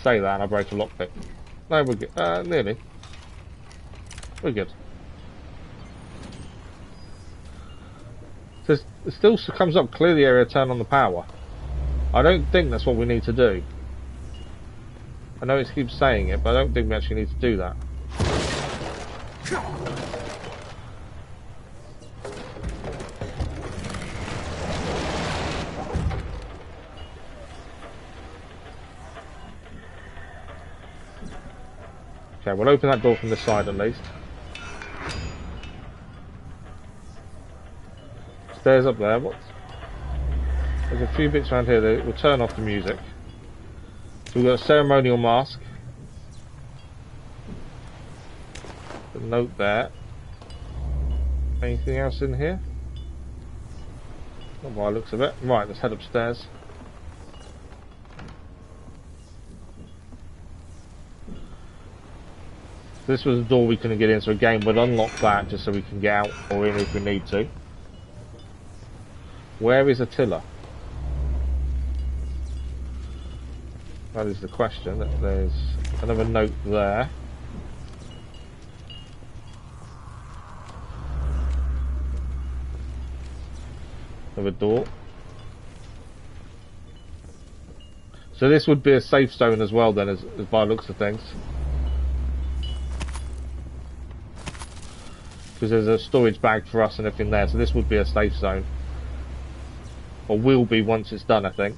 A: Say that and I break a lockpick. No, we're good. Nearly. We're good. So it still comes up, clear the area, turn on the power. I don't think that's what we need to do. I know it keeps saying it, but I don't think we actually need to do that. Okay, we'll open that door from this side at least. Stairs up there. There's a few bits around here that will turn off the music. So we've got a ceremonial mask. A note there. Anything else in here? Not by the looks of it. Right, let's head upstairs. This was a door we couldn't get in, so again we'll unlock that just so we can get out or in if we need to. Where is a tiller? That is the question. There's another note there. Of a door. So this would be a safe zone as well then, as by the looks of things. Because there's a storage bag for us and everything there, so this would be a safe zone. Or will be once it's done, I think.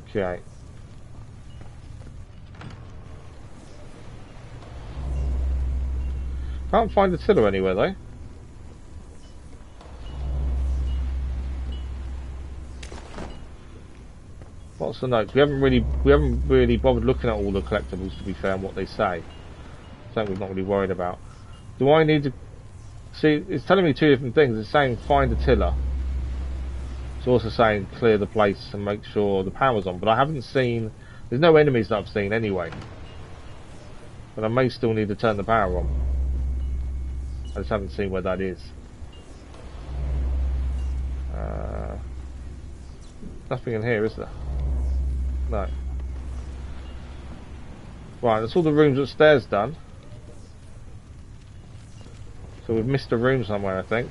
A: Okay. Can't find the tiller anywhere though. What's the notes? We haven't really bothered looking at all the collectibles, to be fair, and what they say. Something we're not really worried about. Do I need to see? It's telling me two different things. It's saying find the tiller. It's also saying clear the place and make sure the power's on. But I haven't seen. There's no enemies that I've seen anyway. But I may still need to turn the power on. I just haven't seen where that is. Nothing in here, is there? No. Right, that's all the rooms upstairs done. So we've missed a room somewhere, I think.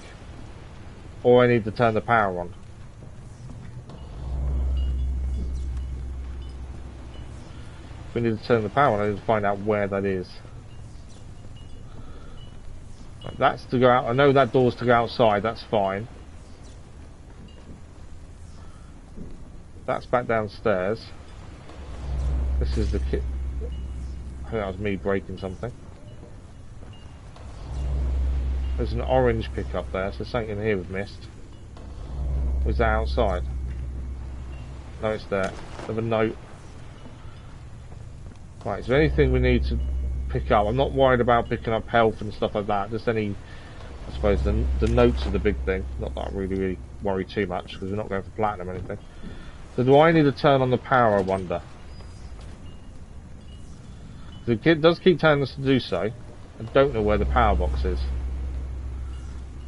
A: Or I need to turn the power on. If we need to turn the power on, I need to find out where that is. That's to go out. I know that door's to go outside, that's fine. That's back downstairs. This is the kit. I think that was me breaking something. There's an orange pickup there, so something in here we've missed. Was that outside? No, it's there. There's a note. Right, is there anything we need to pick up? I'm not worried about picking up health and stuff like that. Just any, I suppose, the notes are the big thing. Not that I really worry too much, because we're not going for platinum or anything. So do I need to turn on the power, I wonder? The kid does keep telling us to do so. I don't know where the power box is.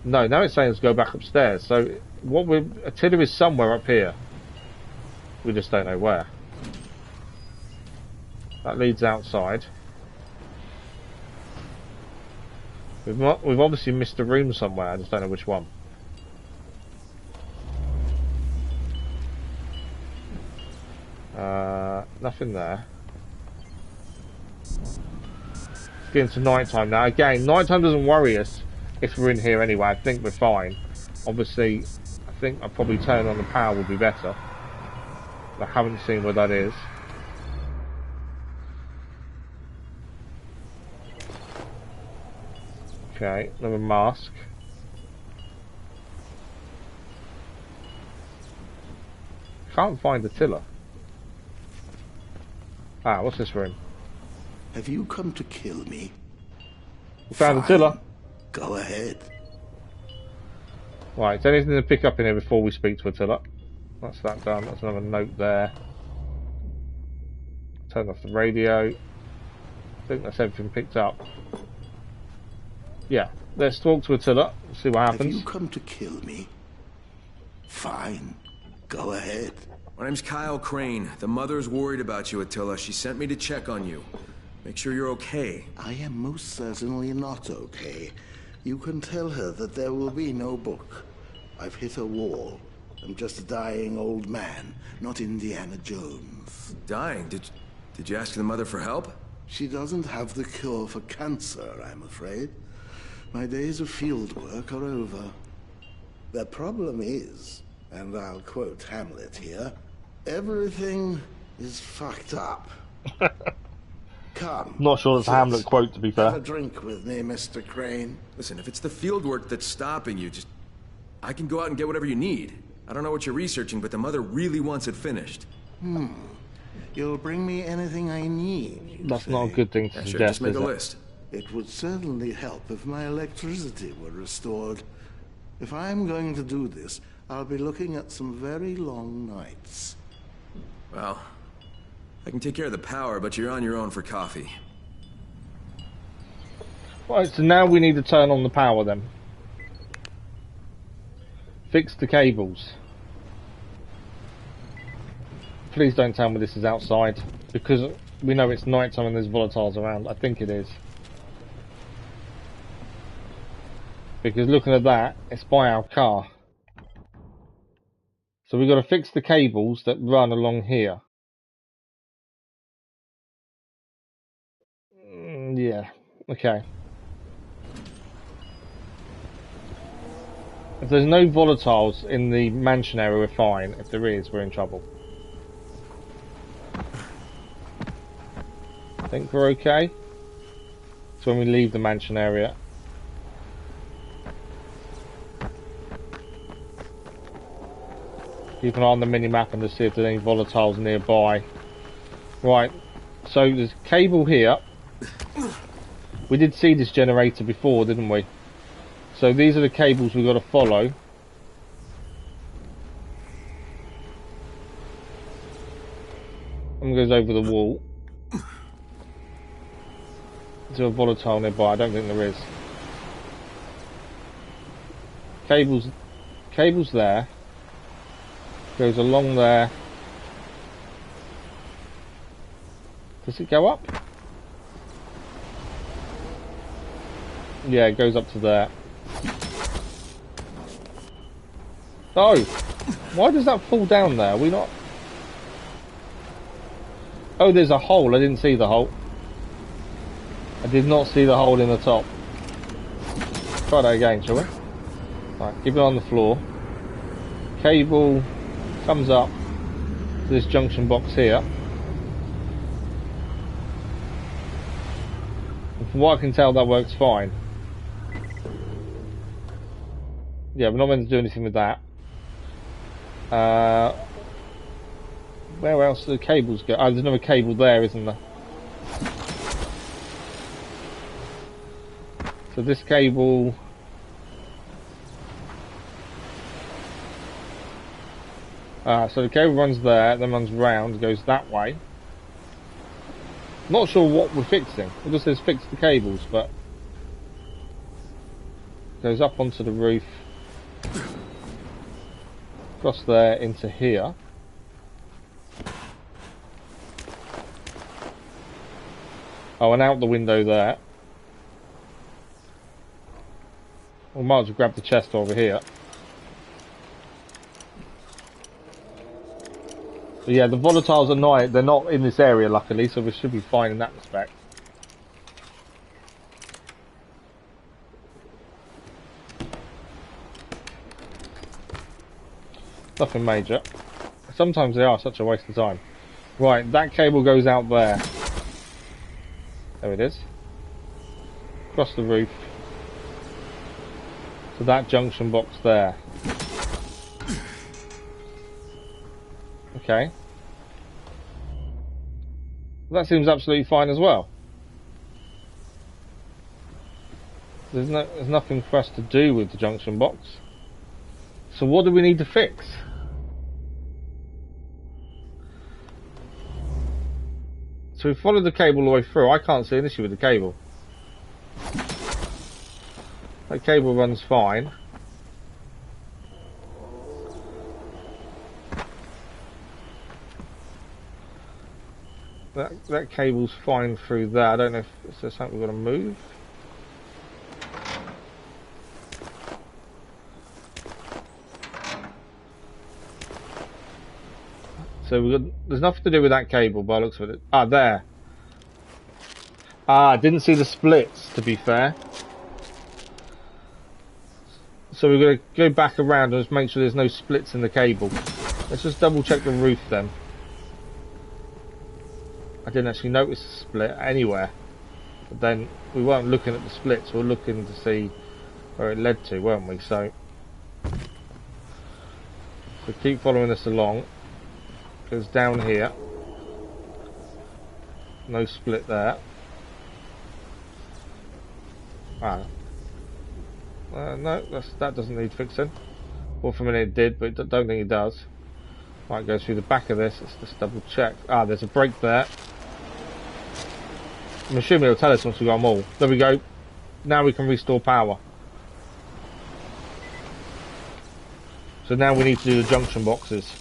A: No, now it's saying let's go back upstairs. So what a tiller is somewhere up here. We just don't know where. That leads outside. We've obviously missed a room somewhere. I just don't know which one. Nothing there. It's getting to night time now. Again, night time doesn't worry us if we're in here anyway. I think we're fine. Obviously, I think I'll probably turn on the power would be better. I haven't seen where that is. Okay, another mask. Can't find the tiller. Ah, what's this room?
G: Have you come to kill me?
A: We found the tiller.
G: Go ahead.
A: Right, is there anything to pick up in here before we speak to a tiller? That's that done. That's another note there. Turn off the radio. I think that's everything picked up. Yeah, let's talk to a tiller. See what happens.
G: Have you come to kill me? Fine. Go ahead.
C: My name's Kyle Crane. The mother's worried about you, Attila. She sent me to check on you. Make sure you're okay.
G: I am most certainly not okay. You can tell her that there will be no book. I've hit a wall. I'm just a dying old man, not Indiana Jones.
C: Dying? Did you ask the mother for help?
G: She doesn't have the cure for cancer, I'm afraid. My days of field work are over. The problem is, and I'll quote Hamlet here, everything is fucked up. Come.
A: Not sure it's a Hamlet quote, to be fair.
G: Have a drink with me, Mr. Crane.
C: Listen, if it's the field work that's stopping you, I can go out and get whatever you need. I don't know what you're researching, but the mother really wants it finished.
G: You'll bring me anything I need.
A: That's not a good thing to
C: Yeah,
A: suggest,
C: sure, just make
A: is
C: a
A: it?
C: list.
G: It would certainly help if my electricity were restored. If I'm going to do this, I'll be looking at some very long nights.
C: Well, I can take care of the power, but you're on your own for coffee.
A: Right, so now we need to turn on the power then. Fix the cables. Please don't tell me this is outside, because we know it's night time and there's volatiles around. I think it is. Because looking at that, it's by our car. So we've got to fix the cables that run along here. Yeah, okay. If there's no volatiles in the mansion area, we're fine. If there is, we're in trouble. I think we're okay. So when we leave the mansion area. Keep an eye on the mini-map and to see if there's any volatiles nearby. Right, so there's a cable here. We did see this generator before, didn't we? So these are the cables we've got to follow. One goes over the wall. Is there a volatile nearby? I don't think there is. Cables there. Goes along there. Does it go up? Yeah, it goes up to there. Oh! Why does that fall down there? Are we not... Oh, there's a hole. I didn't see the hole. I did not see the hole in the top. Try that again, shall we? Right, keep it on the floor. Cable comes up to this junction box here. And from what I can tell, that works fine. Yeah, we're not meant to do anything with that. Where else do the cables go? Oh, there's another cable there, isn't there? So this cable... so the cable runs there, then runs round, goes that way. Not sure what we're fixing. It just says fix the cables, but... Goes up onto the roof. Across there into here. Oh, and out the window there. We might as well grab the chest over here. But yeah, the volatiles are not, they're not in this area luckily, so we should be fine in that respect. Nothing major. Sometimes they are such a waste of time. Right, that cable goes out there. There it is. Across the roof. To that junction box there. Okay. That seems absolutely fine as well. There's nothing for us to do with the junction box. So what do we need to fix? So we followed the cable all the way through. I can't see an issue with the cable. That cable runs fine. That cable's fine through there. I don't know if there's something we've got to move. So there's nothing to do with that cable by the looks of it. Ah, there. Ah, didn't see the splits, to be fair. So we're going to go back around and just make sure there's no splits in the cable. Let's just double check the roof then. I didn't actually notice a split anywhere. But then we weren't looking at the splits, we were looking to see where it led to, weren't we? So keep following this along. Goes down here. No split there. Ah. No, that doesn't need fixing. Well, for a minute it did, but I don't think it does. Right, go through the back of this. Let's just double check. Ah, there's a break there. I'm assuming it'll tell us once we've got them all. There we go. Now we can restore power. So now we need to do the junction boxes.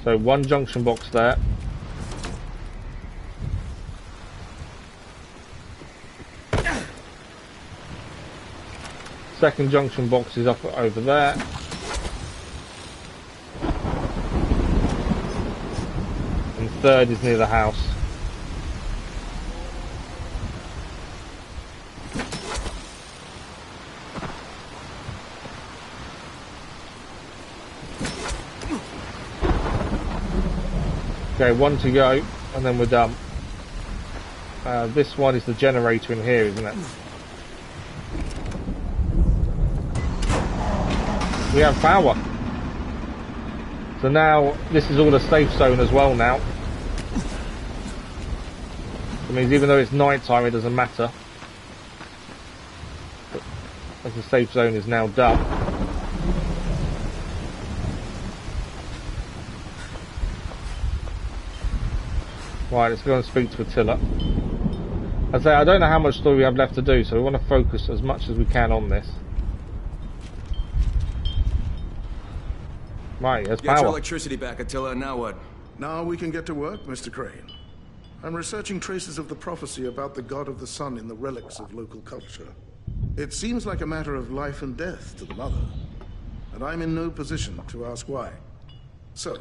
A: So one junction box there. Second junction box is up over there. And third is near the house. Okay, one to go, and then we're done. This one is the generator in here, isn't it? We have power. So now, this is all a safe zone as well now. It means even though it's night time, it doesn't matter. But as the safe zone is now done. Right, let's go and speak to Attila. I say, I don't know how much story we have left to do, so we want to focus as much as we can on this. Right, there's power.
C: Get your electricity back, Attila, and now what?
G: Now we can get to work, Mr. Crane. I'm researching traces of the prophecy about the god of the sun in the relics of local culture. It seems like a matter of life and death to the mother, and I'm in no position to ask why. So,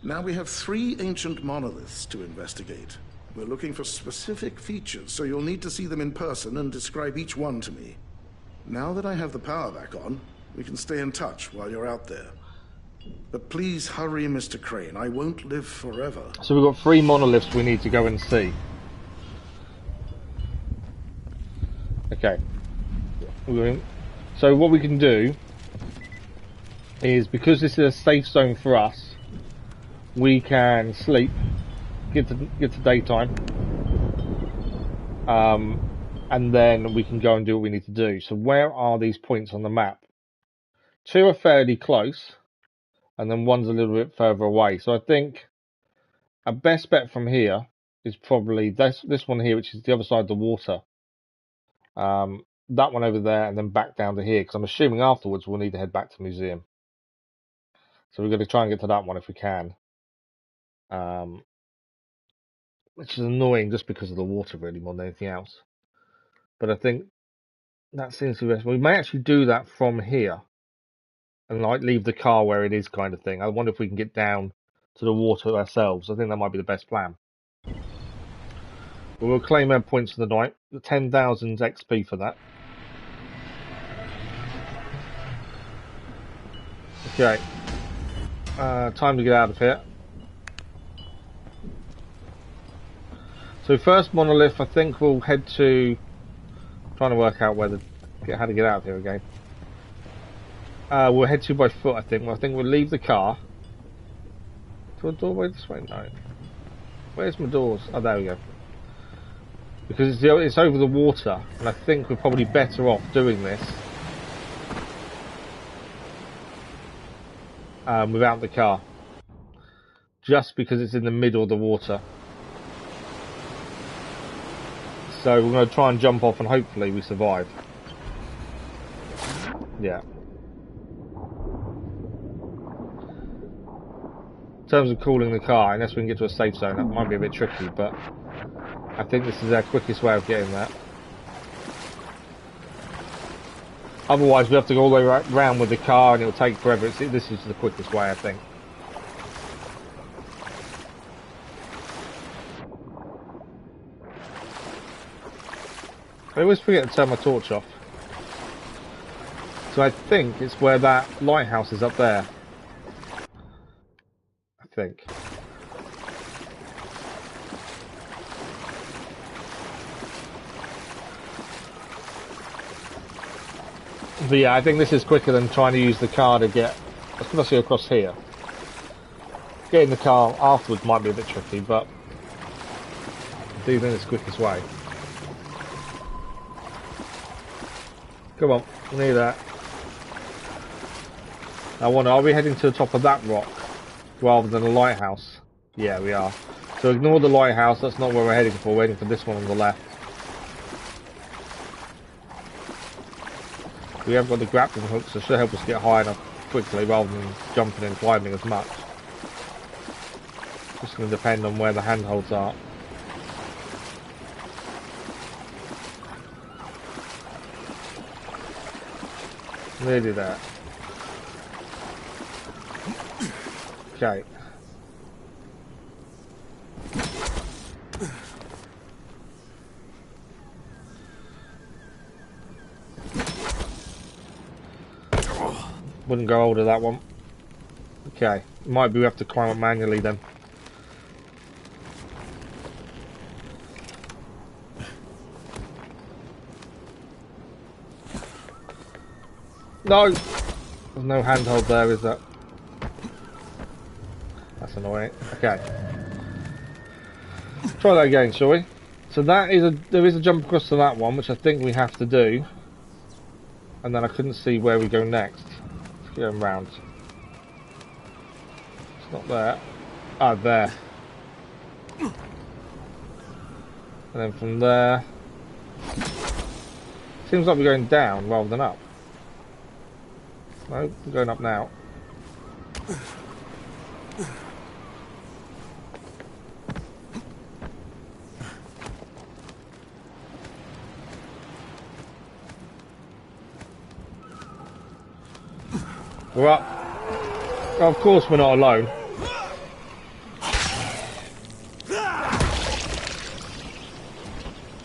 G: now we have 3 ancient monoliths to investigate. We're looking for specific features, so you'll need to see them in person and describe each one to me. Now that I have the power back on, we can stay in touch while you're out there. But please hurry, Mr. Crane. I won't live forever.
A: So we've got 3 monoliths we need to go and see. Okay. So what we can do is, because this is a safe zone for us, we can sleep, get to daytime, and then we can go and do what we need to do. So where are these points on the map? 2 are fairly close, and then one's a little bit further away. So I think our best bet from here is probably this one here, which is the other side of the water. That one over there, and then back down to here, because I'm assuming afterwards we'll need to head back to the museum. So we're going to try and get to that one if we can. Which is annoying just because of the water, really, more than anything else. But I think that seems to be best. We may actually do that from here and like leave the car where it is, kind of thing. I wonder if we can get down to the water ourselves. I think that might be the best plan. But we'll claim our points for the night. 10,000 XP for that. Okay. Time to get out of here. So first monolith, I think we'll head to... trying to work out how to get out of here again. We'll head to by foot, I think. Well, I think we'll leave the car. To a doorway this way? No. Where's my doors? Oh, there we go. Because it's over the water, and I think we're probably better off doing this without the car. Just because it's in the middle of the water. So we're going to try and jump off and hopefully we survive. Yeah. In terms of cooling the car, unless we can get to a safe zone, that might be a bit tricky, but I think this is our quickest way of getting that. Otherwise we have to go all the way around with the car and it'll take forever. This is the quickest way, I think. I always forget to turn my torch off. So I think it's where that lighthouse is up there. I think. But yeah, I think this is quicker than trying to use the car to get... Let's go across here. Getting the car afterwards might be a bit tricky, but I do think it's the quickest way. Come on, we need that. Are we heading to the top of that rock rather than a lighthouse? Yeah, we are. So ignore the lighthouse, that's not where we're heading for. We're heading for this one on the left. We have got the grappling hook, so it should help us get high enough quickly rather than jumping and climbing as much. Just going to depend on where the handholds are. Nearly there. Okay. Wouldn't go hold of that one. Okay. Might be we have to climb up manually then. No! There's no handhold there, is there? That's annoying. Okay. Try that again, shall we? So that is there is a jump across to that one, which I think we have to do. And then I couldn't see where we go next. Let's go round. It's not there. Ah, there. And then from there... Seems like we're going down rather than up. No, we're going up now. We're up. Oh, of course we're not alone.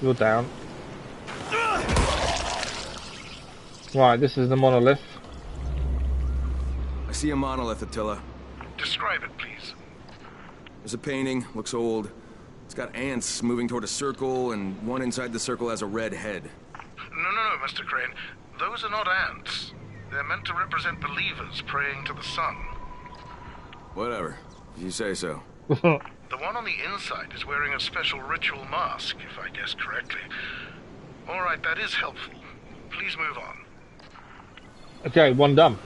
A: You're down. Right, this is the monolith.
C: I see a monolith, Attila.
B: Describe it, please.
C: There's a painting, looks old. It's got ants moving toward a circle, and one inside the circle has a red head.
B: No, Mr. Crane. Those are not ants. They're meant to represent believers praying to the sun.
C: Whatever, if you say so.
B: The one on the inside is wearing a special ritual mask, if I guess correctly. All right, that is helpful. Please move on.
A: Okay, one done.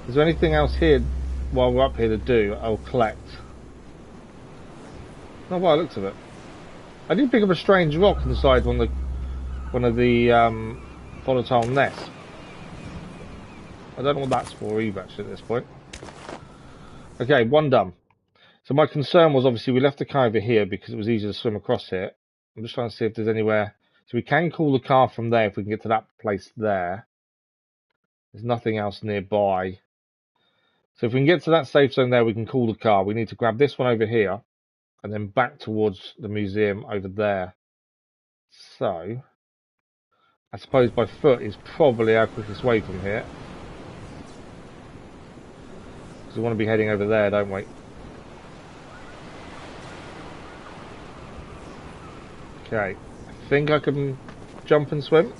A: Is there anything else here while we're up here to do? I'll collect. Not by the looks of it. I did pick up a strange rock inside one of the volatile nests. I don't know what that's for either, actually, at this point. Okay, one done. So my concern was obviously we left the car over here because it was easier to swim across here. I'm just trying to see if there's anywhere. So we can call the car from there if we can get to that place there. There's nothing else nearby. So if we can get to that safe zone there, we can call the car. We need to grab this one over here and then back towards the museum over there. So I suppose by foot is probably our quickest way from here. Because we want to be heading over there, don't we? Okay. I think I can jump and swim.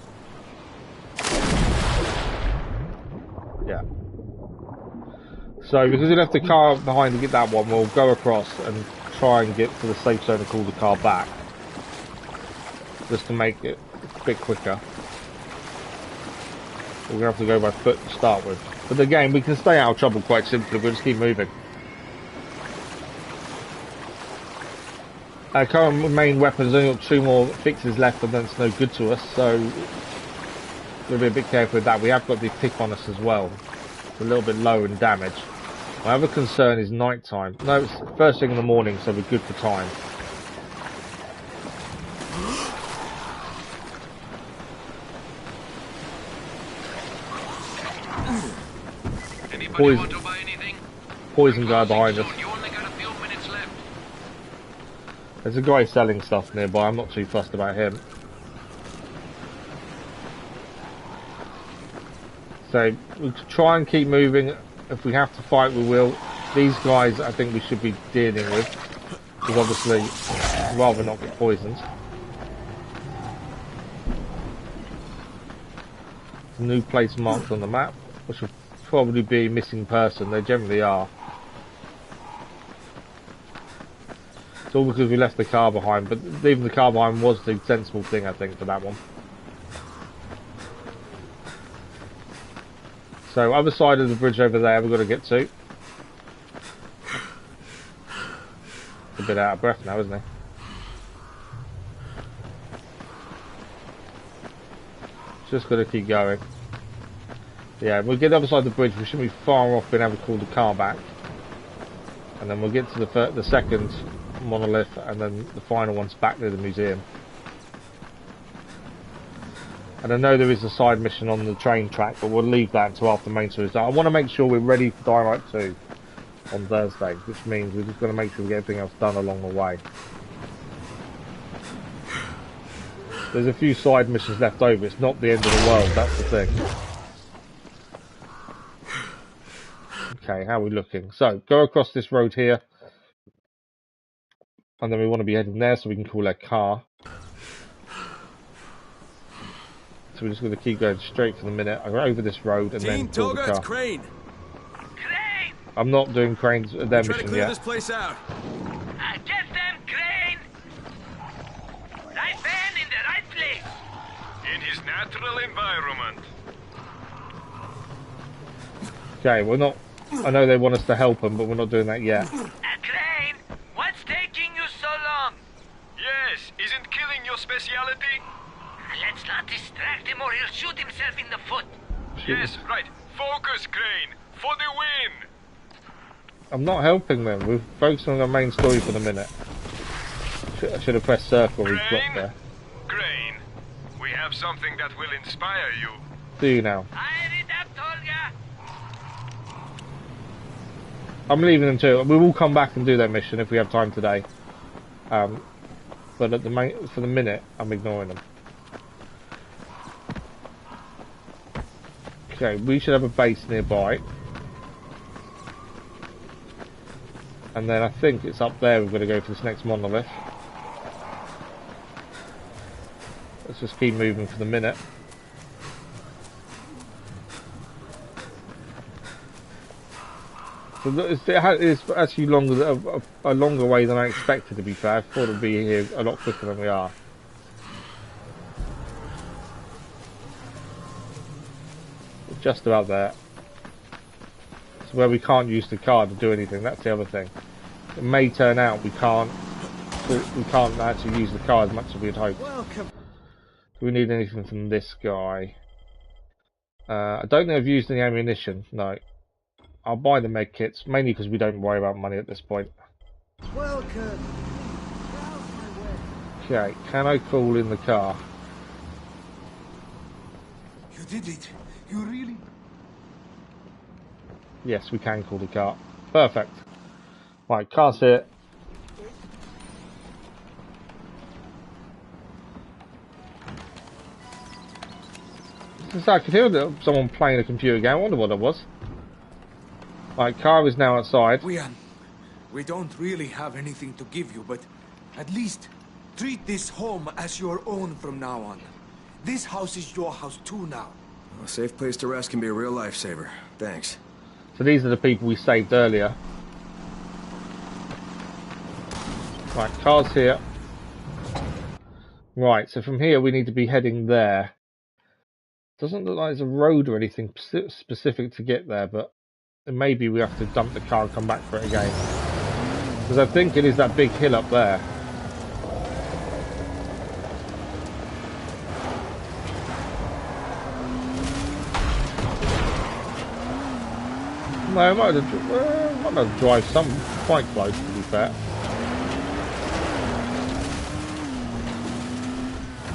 A: Yeah. So because we left the car behind to get that one, we'll go across and try and get to the safe zone and call the car back. Just to make it a bit quicker. We're going to have to go by foot to start with. But again, we can stay out of trouble quite simply. We'll just keep moving. Our current main weapon's only got 2 more fixes left and then it's no good to us. So we'll be a bit careful with that. We have got the pick on us as well. It's a little bit low in damage. My other concern is night time. No, it's first thing in the morning, so we're good for time.
B: Want to buy anything?
A: Poison guy behind us.
B: You only got a few minutes left.
A: There's a guy selling stuff nearby. I'm not too fussed about him. So we'll try and keep moving. If we have to fight, we will. These guys, I think we should be dealing with, because obviously, I'd rather not get poisoned. There's a new place marked on the map, which will probably be a missing person. They generally are. It's all because we left the car behind, but leaving the car behind was the sensible thing, I think, for that one. So, other side of the bridge over there we've got to get to. A bit out of breath now, isn't he? Just got to keep going. Yeah, we'll get the other side of the bridge. We shouldn't be far off being able to call the car back. And then we'll get to the second monolith, and then the final one's back near the museum. And I know there is a side mission on the train track, but we'll leave that until after main series. I want to make sure we're ready for Dying 2 on Thursday, which means we're just going to make sure we get everything else done along the way. There's a few side missions left over. It's not the end of the world, that's the thing. Okay, how are we looking? So, go across this road here. And then we want to be heading there so we can call our car. So we're just going to keep going straight for the minute. I go over this road and then call the car.
C: It's Crane.
F: Crane!
A: I'm not doing Crane's their mission
C: Try to clear
A: yet.
C: this place out.
F: Get them, Crane! Right man in the right place!
B: In his natural environment.
A: Okay, we're not... I know they want us to help them, but we're not doing that yet.
F: Crane, what's taking you so long?
B: Yes, isn't killing your speciality?
F: Let's not distract him or he'll shoot himself in the foot.
B: Yes, right. Focus, Crane. For the win.
A: I'm not helping them. We're focusing on the main story for the minute. I should have pressed circle when we got there.
B: Crane, we have something that will inspire you.
A: Do you now?
F: I read that, Tolga.
A: I'm leaving them too. We will come back and do their mission if we have time today. But at the for the minute, I'm ignoring them. Okay, we should have a base nearby. And then I think it's up there we've got to go for this next monolith. Let's just keep moving for the minute. So it's actually a longer way than I expected, to be fair. I thought it would be here a lot quicker than we are. Just about there. It's where we can't use the car to do anything. That's the other thing. It may turn out we can't actually use the car as much as we'd hoped. Do we need anything from this guy? I don't think I've used any ammunition. No. I'll buy the med kits, mainly because we don't worry about money at this point. Okay, can I call in the car?
H: You did it. You really...
A: Yes, we can call the car. Perfect. Right, car's here. I could hear someone playing a computer game. I wonder what it was. Right, car is now outside.
H: We don't really have anything to give you, but at least treat this home as your own from now on. This house is your house too now.
C: A safe place to rest can be a real lifesaver. Thanks.
A: So these are the people we saved earlier. Right, car's here. Right, so from here we need to be heading there. Doesn't look like there's a road or anything specific to get there, but maybe we have to dump the car and come back for it again. Because I think it is that big hill up there. No, I might have to drive some quite close, to be fair.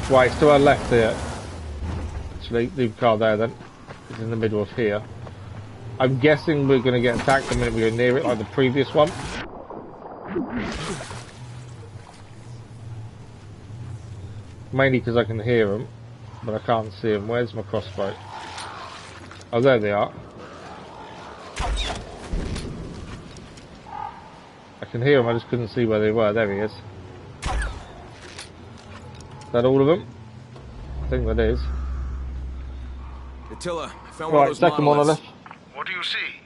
A: Right, it's to our left here. Actually, leave the car there then. It's in the middle of here. I'm guessing we're going to get attacked the minute we go near it, like the previous one. Mainly because I can hear them, but I can't see them. Where's my crossbow? Oh, there they are. I can hear them, I just couldn't see where they were. There he is. Is that all of them? I think that is.
C: Attila, I found one of those
A: second monolith.
B: What do you see?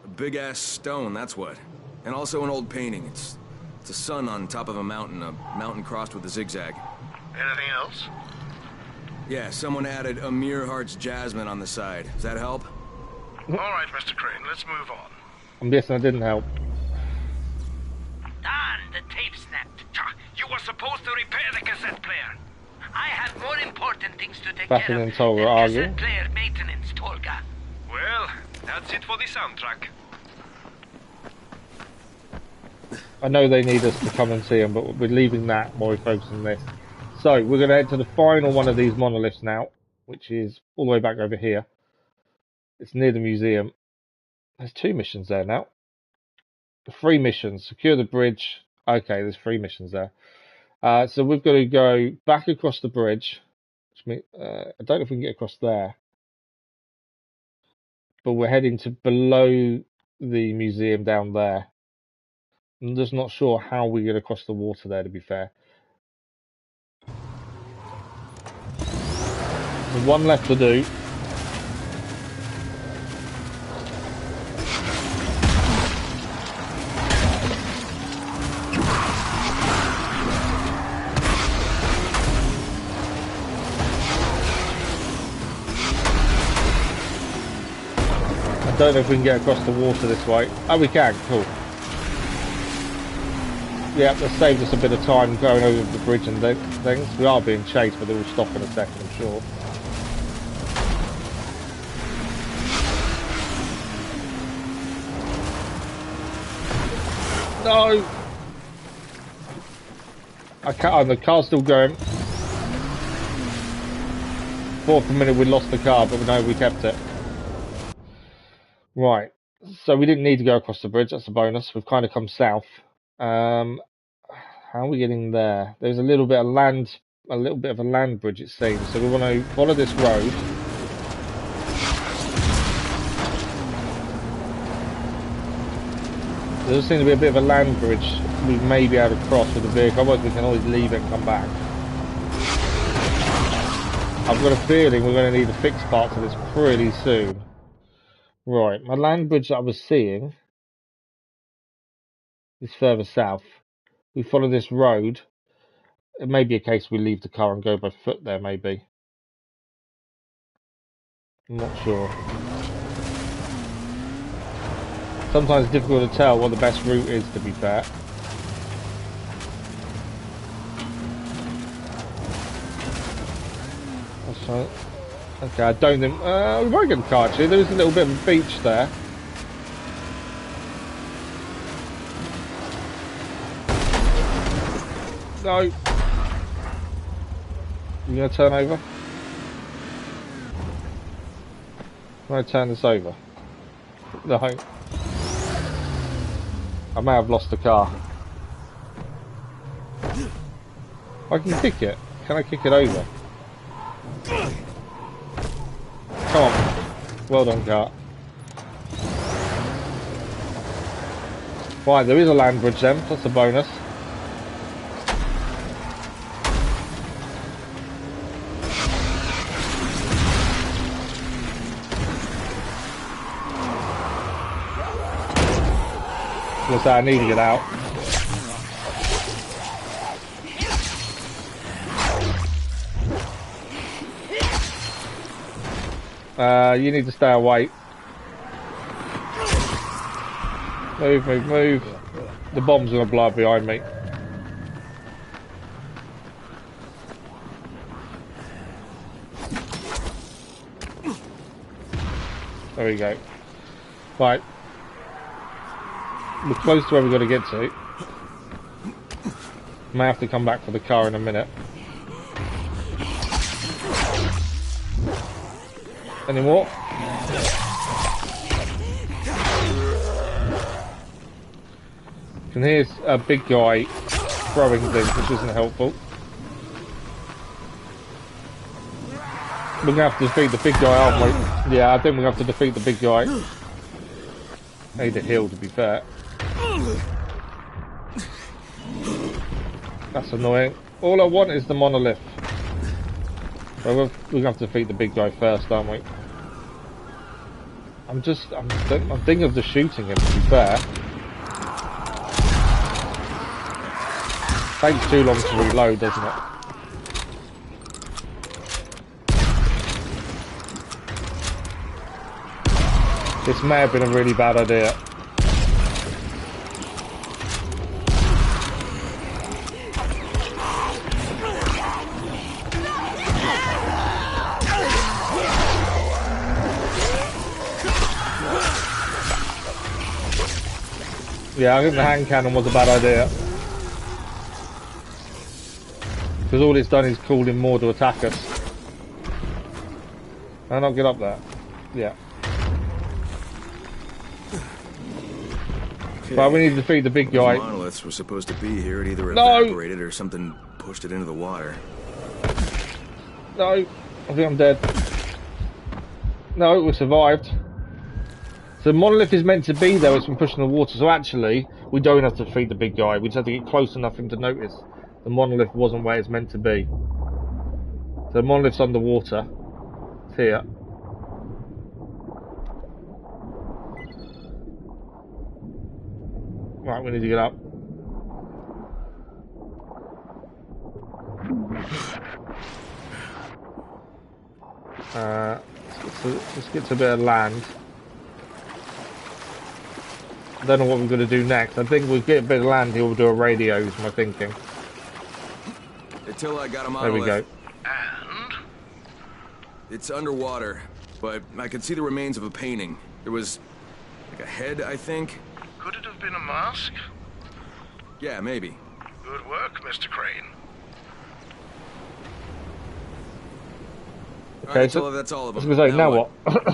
C: A big-ass stone, that's what. And also an old painting. It's a sun on top of a mountain crossed with a zigzag.
B: Anything else?
C: Yeah, someone added Amir Heart's jasmine on the side. Does that help?
B: All right, Mr. Crane, let's move on.
A: I'm guessing that didn't help.
F: Darn, the tape snapped. You were supposed to repair the cassette player. I have more important things to take
A: Back
F: care
A: in
F: of
A: Tolga,
F: than
A: are you?
F: cassette player maintenance, Tolga.
B: Well, that's it for the soundtrack.
A: I know they need us to come and see them, but we're leaving that while we focus on this. So we're going to head to the final one of these monoliths now, which is all the way back over here. It's near the museum. There's 2 missions there now. 3 missions. Secure the bridge. Okay, there's 3 missions there. So we've got to go back across the bridge. Which means, I don't know if we can get across there. But we're heading to below the museum down there. I'm just not sure how we get across the water there, to be fair. There's 1 left to do. I don't know if we can get across the water this way. Oh, we can. Cool. Yeah, that saved us a bit of time going over the bridge and things. We are being chased, but they will stop in a second, I'm sure. No! I can't. Oh, the car's still going. Thought for a minute we lost the car, but no, we kept it. Right. So we didn't need to go across the bridge. That's a bonus. We've kind of come south. How are we getting there? There's a little bit of land, a little bit of a land bridge, it seems. So we want to follow this road. There does seem to be a bit of a land bridge we may be able to cross with the vehicle. Otherwise, we can always leave it and come back. I've got a feeling we're going to need to fix parts of this pretty soon. Right, my land bridge that I was seeing is further south. We follow this road. It may be a case we leave the car and go by foot there, maybe. I'm not sure. Sometimes it's difficult to tell what the best route is, to be fair. That's right. Okay, I don't think... we might get the car, actually. There is a little bit of a beach there. No. You going to turn over? I'm going to turn this over. No. I may have lost the car. I can kick it. Can I kick it over? Come on. Well done, car. Right, there is a land bridge then. That's a bonus. I need to get out. You need to stay away. Move, move, move. The bomb's gonna blow up behind me. There we go. Right. We're close to where we've got to get to. May have to come back for the car in a minute. Any more? Can hear a big guy throwing things, which isn't helpful. We're going to have to defeat the big guy, aren't we? Yeah, I think we're going to have to defeat the big guy. I need a heal, to be fair. That's annoying. All I want is the monolith. Well, we're going to have to defeat the big guy first, aren't we? I'm thinking of just shooting him, to be fair. Takes too long to reload, doesn't it? This may have been a really bad idea. Yeah, I think the hand cannon was a bad idea. Because all it's done is called in more to attack us. And I'll get up there. Yeah.
C: Okay.
A: But we need to defeat the big guy.
C: Those monoliths were supposed to be here. It either evaporated or something pushed it into the water.
A: No, I think I'm dead. No, we survived. So the monolith is meant to be there, it's been pushed in the water, so actually, we don't have to defeat the big guy, we just have to get close enough for him to notice the monolith wasn't where it's meant to be. So the monolith's underwater. It's here. Right, we need to get up. Let's get to a bit of land. I don't know what we're going to do next. I think we'll get a bit of land here, we'll do a radio, is my thinking.
C: Until I got a
A: There we
C: monolith.
A: go.
B: And?
C: It's underwater, but I could see the remains of a painting. There was like a head, I think.
B: Could it have been a mask?
C: Yeah, maybe.
B: Good work, Mr. Crane.
A: Okay,
C: Alright,
A: so
C: that's all of
A: I was
C: them.
A: going to say, now what?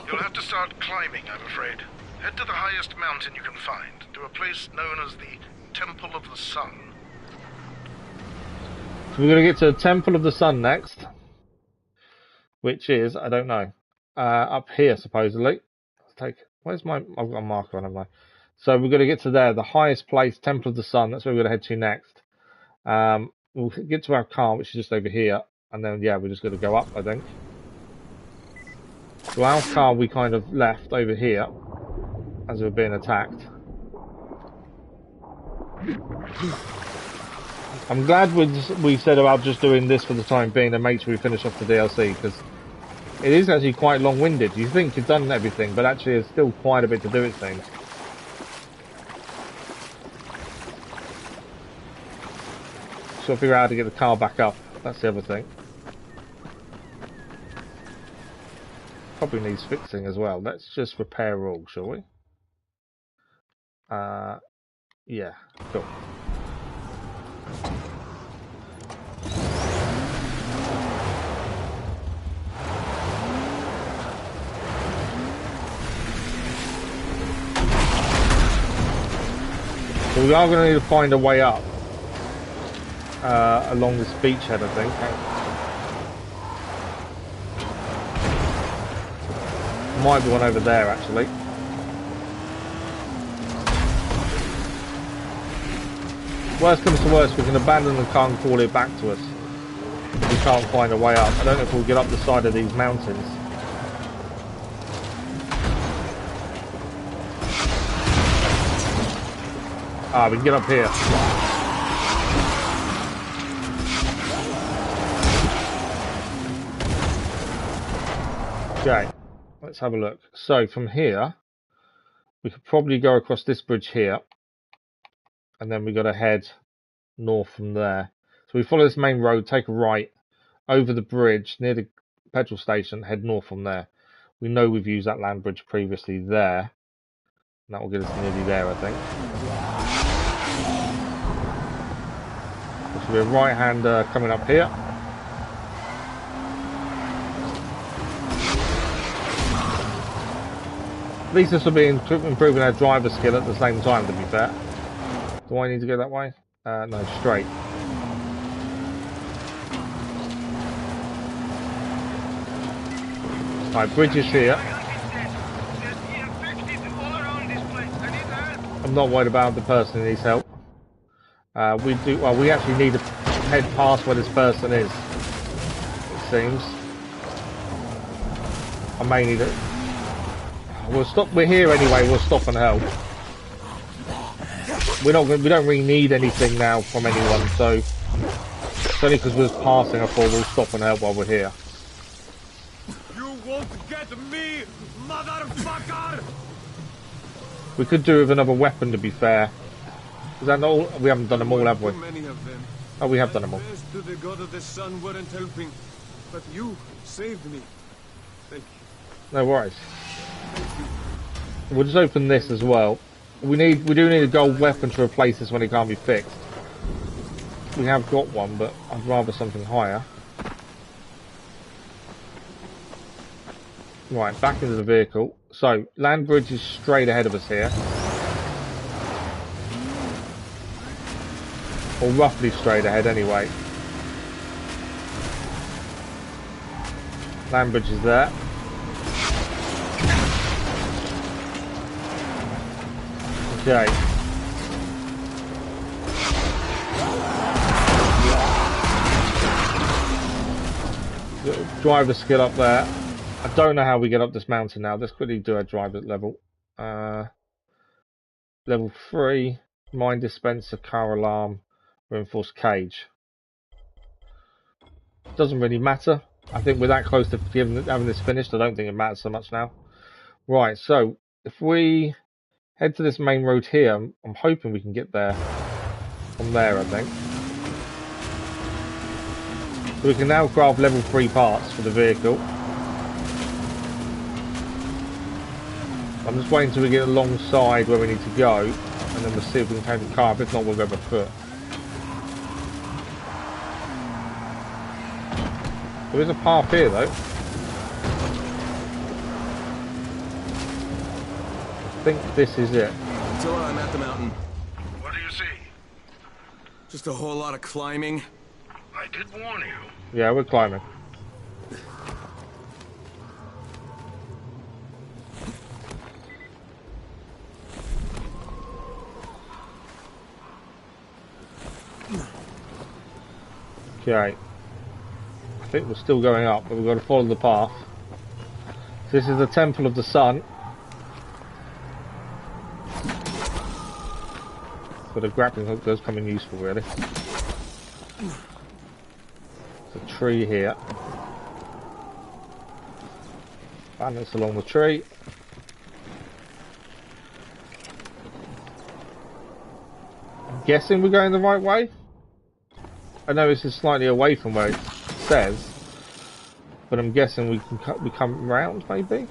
B: You'll have to start climbing, I'm afraid. Head to the highest mountain you can find, to a place known as the Temple of the Sun.
A: So we're going to get to the Temple of the Sun next. Which is, I don't know, up here supposedly. Let's take, where's my, I've got a marker on, haven't I? So we're going to get to there, the highest place, Temple of the Sun. That's where we're going to head to next. We'll get to our car, which is just over here. And then, yeah, we're just going to go up, I think. So our car we kind of left over here as we were being attacked. I'm glad we said about just doing this for the time being and make sure we finish off the DLC, because it is actually quite long-winded. You think you've done everything, but actually there's still quite a bit to do, it seems. So I'll figure out how to get the car back up. That's the other thing. Probably needs fixing as well. Let's just repair all, shall we? Yeah, cool. So we are going to need to find a way up along this beachhead, I think. Might be one over there, actually. Worst comes to worst, we can abandon the car and call it back to us. We can't find a way up. I don't know if we'll get up the side of these mountains. Ah, we can get up here. Okay, let's have a look. So from here, we could probably go across this bridge here, and then we got to head north from there. So we follow this main road, take a right over the bridge near the petrol station, head north from there. We know we've used that land bridge previously there, and that will get us nearly there, I think. There should be a right-hander coming up here. At least this will be improving our driver skill at the same time, to be fair. Do I need to go that way? No, straight. Right, bridge is here. I'm not worried about the person who needs help. We actually need to head past where this person is, it seems. I may need it. We'll stop. We're here anyway. We'll stop and help. We don't really need anything now from anyone, so it's only because we're passing. I thought we'll stop and help while we're here.
H: You won't get me, motherfucker!
A: We could do with another weapon, to be fair. Is that not all? We haven't done them all, have we? Oh, we have done them all.
H: To the god of the sun weren't helping, but you saved me. Thank you.
A: No worries. We'll just open this as well. We do need a gold weapon to replace this when it can't be fixed. we have got one, but I'd rather something higher. Right, back into the vehicle. So, land bridge is straight ahead of us here. Or roughly straight ahead anyway. Land bridge is there. Okay. Driver skill up there. I don't know how we get up this mountain now. Let's quickly do a driver level. Level 3, mine dispenser, car alarm, reinforced cage. Doesn't really matter. I think we're that close to having this finished. I don't think it matters so much now. Right, so if we head to this main road here, I'm hoping we can get there from there, I think. So we can now grab level 3 parts for the vehicle. I'm just waiting till we get alongside where we need to go, and then we'll see if we can take the car. If not, we'll go by foot. There is a path here, though. I think this is it.
C: Attila, I'm at the mountain.
B: What do you see?
C: Just a whole lot of climbing.
B: I did warn you.
A: Yeah, we're climbing. Okay. I think we're still going up, but we've got to follow the path. This is the Temple of the Sun. So the grappling hook does come in useful, really. There's a tree here. Balance along the tree. I'm guessing we're going the right way. I know this is slightly away from where it says, but I'm guessing we come round, maybe?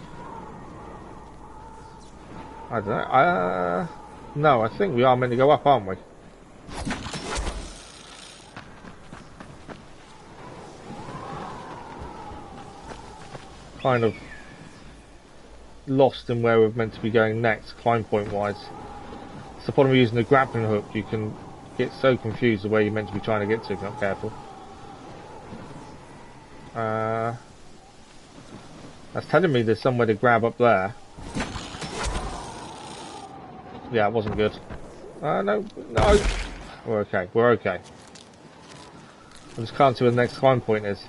A: I don't know. No, I think we are meant to go up, aren't we? Kind of lost in where we're meant to be going next, climb point wise. It's the problem of using the grappling hook. You can get so confused the way you're meant to be trying to get to if you're not careful. That's telling me there's somewhere to grab up there. Yeah, it wasn't good. No. We're okay, we're okay. I just can't see where the next climb point is.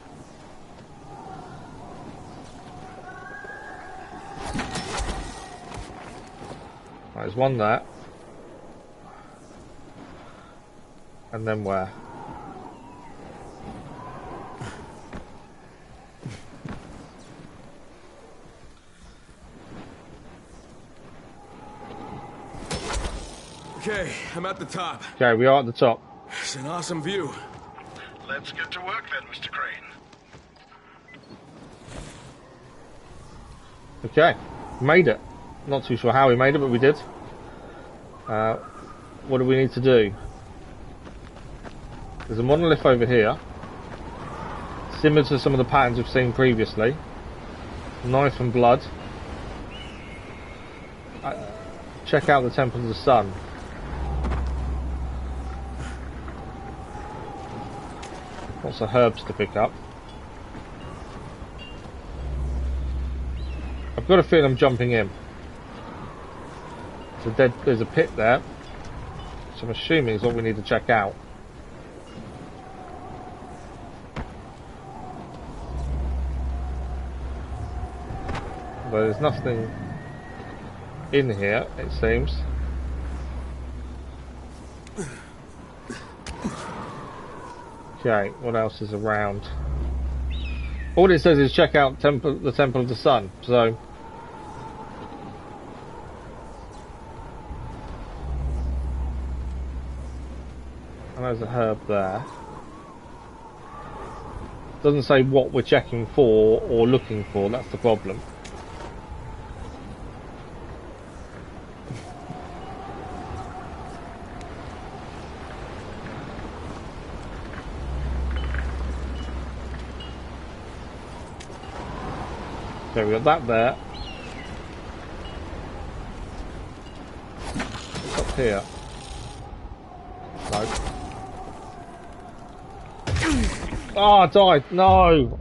A: Right, there's one there. And then where?
C: Okay, I'm at the top.
A: Okay, we are at the top.
C: It's an awesome view.
B: Let's get to work then, Mr. Crane.
A: Okay, made it. Not too sure how we made it, but we did. What do we need to do? There's a monolith over here, similar to some of the patterns we've seen previously. Knife and blood. Check out the Temple of the Sun. Lots of herbs to pick up. I've got a feeling I'm jumping in. There's a pit there, so I'm assuming is what we need to check out. But there's nothing in here, it seems. Okay, what else is around? All it says is check out the Temple of the Sun, so... And there's a herb there. Doesn't say what we're checking for or looking for, that's the problem. Okay, we got that there. What's up here? No. Oh, I died. No.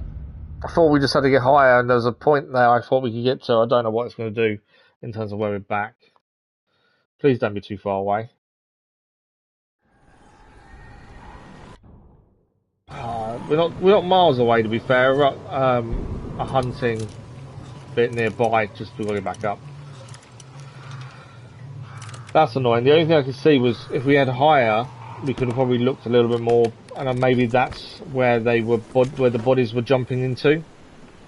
A: I thought we just had to get higher, and there's a point there I thought we could get to. I don't know what it's going to do in terms of where we're back. Please don't be too far away. We're not miles away, to be fair. We're up a hunting bit nearby, just to get back up. That's annoying. The only thing I could see was if we had higher, we could have probably looked a little bit more, and maybe that's where they were, where the bodies were jumping into.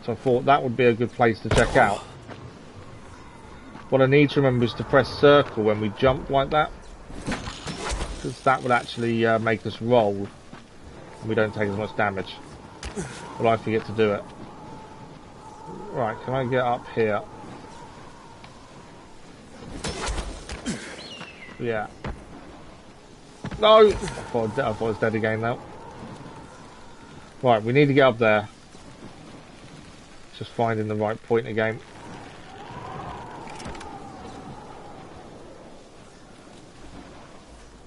A: So I thought that would be a good place to check out. What I need to remember is to press circle when we jump like that, because that would actually make us roll, and we don't take as much damage. But I forget to do it. Right, can I get up here? Yeah. No! I thought I was dead again now. Right, we need to get up there. Just finding the right point again.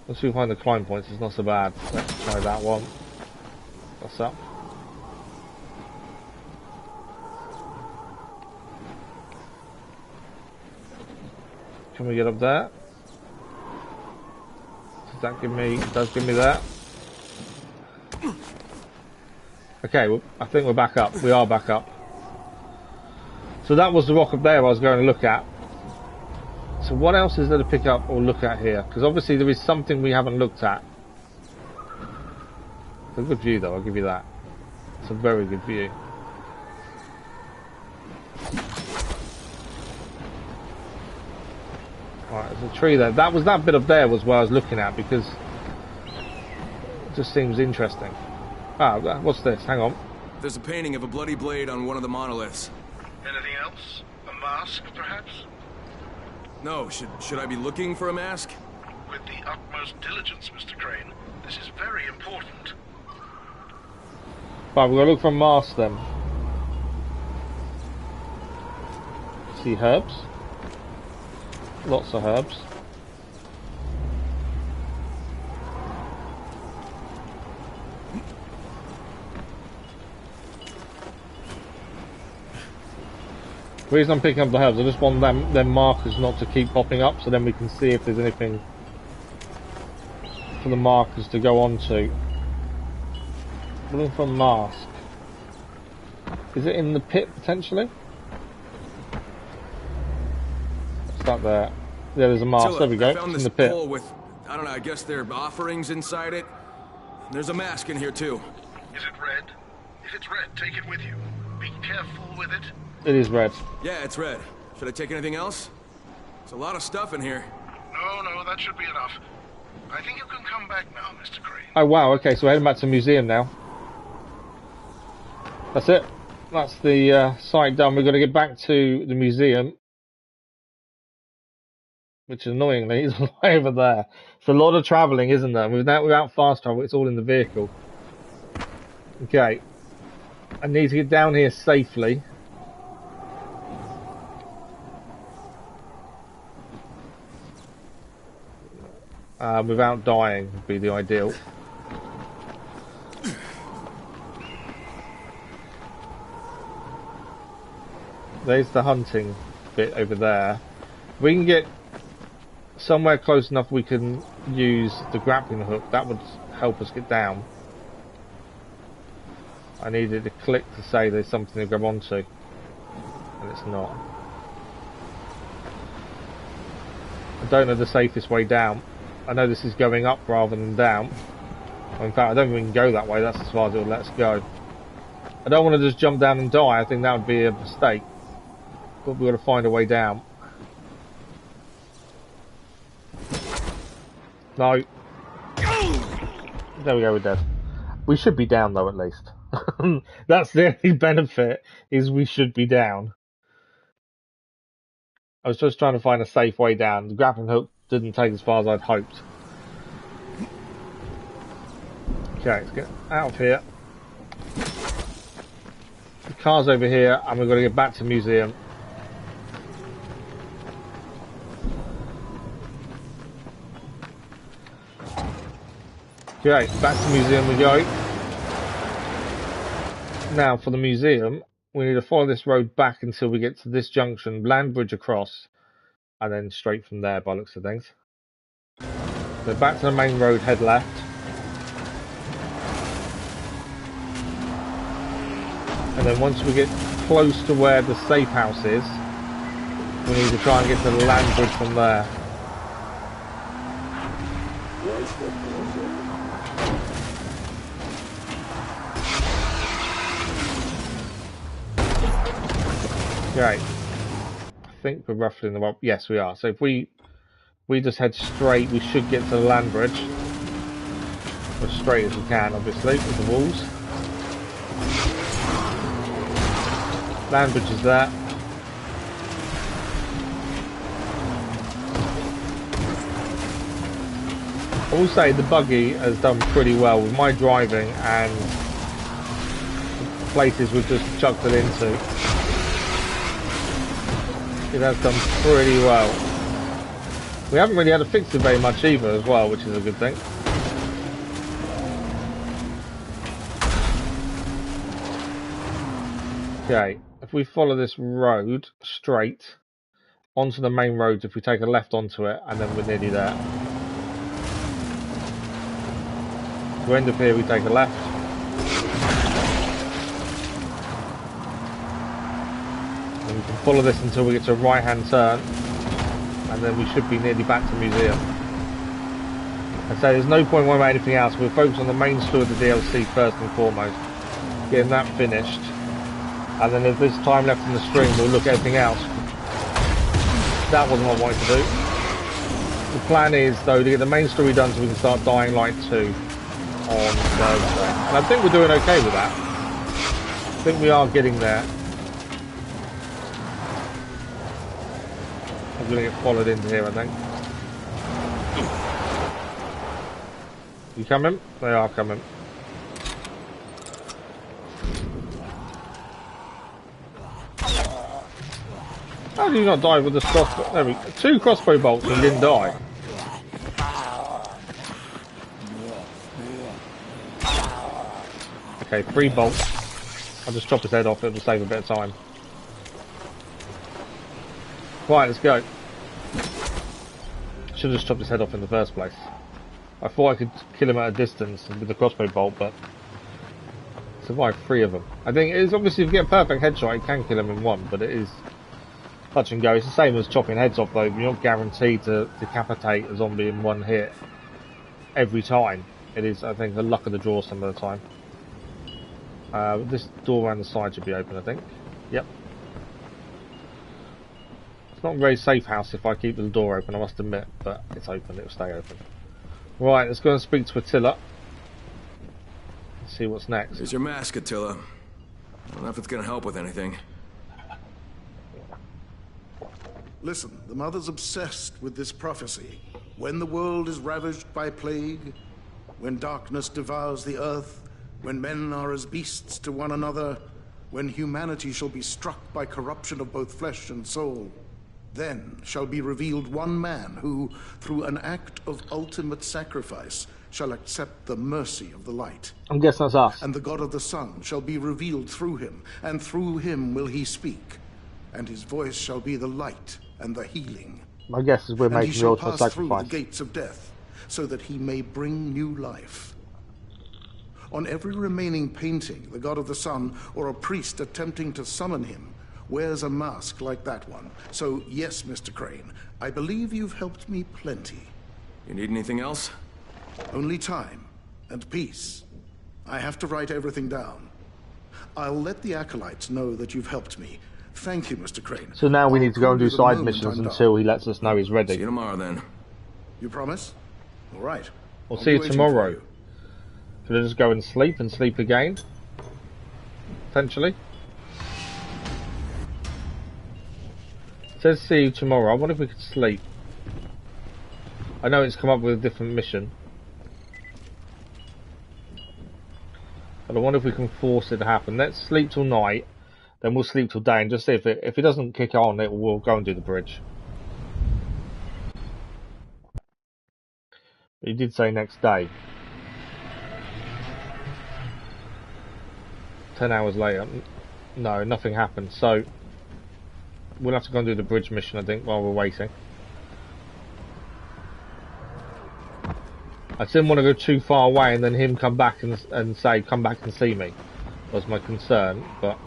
A: Once we find the climb points, it's not so bad. Let's try that one. What's up? Can we get up there? Does that give me? It does give me that. Okay, well, I think we're back up. We are back up. So that was the rock up there I was going to look at. So what else is there to pick up or look at here? Because obviously there is something we haven't looked at. It's a good view though, I'll give you that. It's a very good view. Right, there's a tree there. That bit up there was what I was looking at because it just seems interesting. Ah, what's this? Hang on.
C: There's a painting of a bloody blade on one of the monoliths.
B: Anything else? A mask, perhaps?
C: No, should I be looking for a mask?
B: With the utmost diligence, Mr. Crane. This is very important.
A: Right, we're going to look for a mask then. See herbs. Lots of herbs. The reason I'm picking up the herbs, I just want them markers not to keep popping up, so then we can see if there's anything for the markers to go on to. Looking for a mask. Is it in the pit potentially? What's that there? Yeah, there's a mask. There we go.
C: It's in the pit. With, I don't know, I guess there are offerings inside it. There's a mask in here too.
B: Is it red? If it's red, take it with you. Be careful with it.
A: It is red.
C: Yeah, it's red. Should I take anything else? There's a lot of stuff in here.
B: No, that should be enough. I think you can come back now, Mr. Crane.
A: Oh wow, okay, so we're heading back to the museum now. That's it. That's the site done. We're going to get back to the museum. Which annoyingly is way over there. It's a lot of travelling, isn't there? Without fast travel, it's all in the vehicle. Okay. I need to get down here safely. Without dying would be the ideal. There's the hunting bit over there. We can get somewhere close enough we can use the grappling hook. That would help us get down. I needed to click to say there's something to grab onto. And it's not. I don't know the safest way down. I know this is going up rather than down. In fact, I don't think we can go that way. That's as far as it'll let us go. I don't want to just jump down and die. I think that would be a mistake. But we've got to find a way down. No. There we go, we're dead. We should be down though, at least. That's the only benefit, is we should be down. I was just trying to find a safe way down. The grappling hook didn't take as far as I'd hoped. Okay, let's get out of here. car's over here, and we've got to get back to the museum. Okay, back to the museum we go. Now, for the museum, we need to follow this road back until we get to this junction, land bridge across, and then straight from there by the looks of things. So back to the main road, head left. And then once we get close to where the safe house is, we need to try and get to the land bridge from there. Right. I think we're roughly in the right... Yes, we are. So if we just head straight, we should get to the land bridge. As straight as we can, obviously, with the walls. Land bridge is there. I will say the buggy has done pretty well with my driving and the places we've just chucked it into. It has done pretty well. We haven't really had to fix it very much either as well, which is a good thing. Okay, if we follow this road straight onto the main road, if we take a left onto it, and then we're nearly there. To end up here, we take a left. And we can follow this until we get to a right-hand turn, and then we should be nearly back to the museum. I say there's no point worrying about anything else. We'll focus on the main story of the DLC first and foremost, getting that finished. And then if there's time left in the stream, we'll look at everything else. That wasn't what I wanted to do. The plan is, though, to get the main story done so we can start Dying Light 2 on Thursday. And I think we're doing okay with that. I think we are getting there. I'm going to get followed into here, I think. You coming? They are coming. How do you not die with this crossbow? There we go. 2 crossbow bolts and didn't die. Okay, 3 bolts. I'll just chop his head off, it'll save a bit of time. Right, let's go. Should have just chopped his head off in the first place. I thought I could kill him at a distance with the crossbow bolt, but survived 3 of them. I think it is obviously if you get a perfect headshot, you can kill him in 1, but it is touch and go. It's the same as chopping heads off though. You're not guaranteed to decapitate a zombie in 1 hit every time. It is, I think, the luck of the draw some of the time. This door around the side should be open, I think. Yep. It's not a very safe house if I keep the door open, I must admit, but it's open, it'll stay open. Right, let's go and speak to Attila. Let's see what's next.
C: Here's your mask, Attila. I don't know if it's gonna help with anything.
G: Listen, the Mother's obsessed with this prophecy. When the world is ravaged by plague, when darkness devours the earth, when men are as beasts to one another, when humanity shall be struck by corruption of both flesh and soul, then shall be revealed one man who, through an act of ultimate sacrifice, shall accept the mercy of the light.
A: I'm guessing that's us.
G: And the God of the Sun shall be revealed through him, and through him will he speak. And his voice shall be the light and the healing.
A: My guess is we're making the ultimate sacrifice.
G: Through the gates of death, so that he may bring new life. On every remaining painting, the God of the Sun, or a priest attempting to summon him, wears a mask like that one. So, yes, Mr. Crane, I believe you've helped me plenty.
C: You need anything else?
G: Only time and peace. I have to write everything down. I'll let the acolytes know that you've helped me. Thank you, Mr. Crane.
A: So now we need to go and do side missions until he lets us know he's ready.
C: See you tomorrow, then.
G: You promise? All right.
A: We'll see you tomorrow. Could I just go and sleep again? Potentially. It says see you tomorrow. I wonder if we could sleep. I know it's come up with a different mission. But I wonder if we can force it to happen. Let's sleep till night. then we'll sleep till day and just see if it doesn't kick on, we'll go and do the bridge. But he did say next day. 10 hours later, no, nothing happened. So we'll have to go and do the bridge mission, I think, while we're waiting. I didn't want to go too far away and then him come back and say, come back and see me. Was my concern, but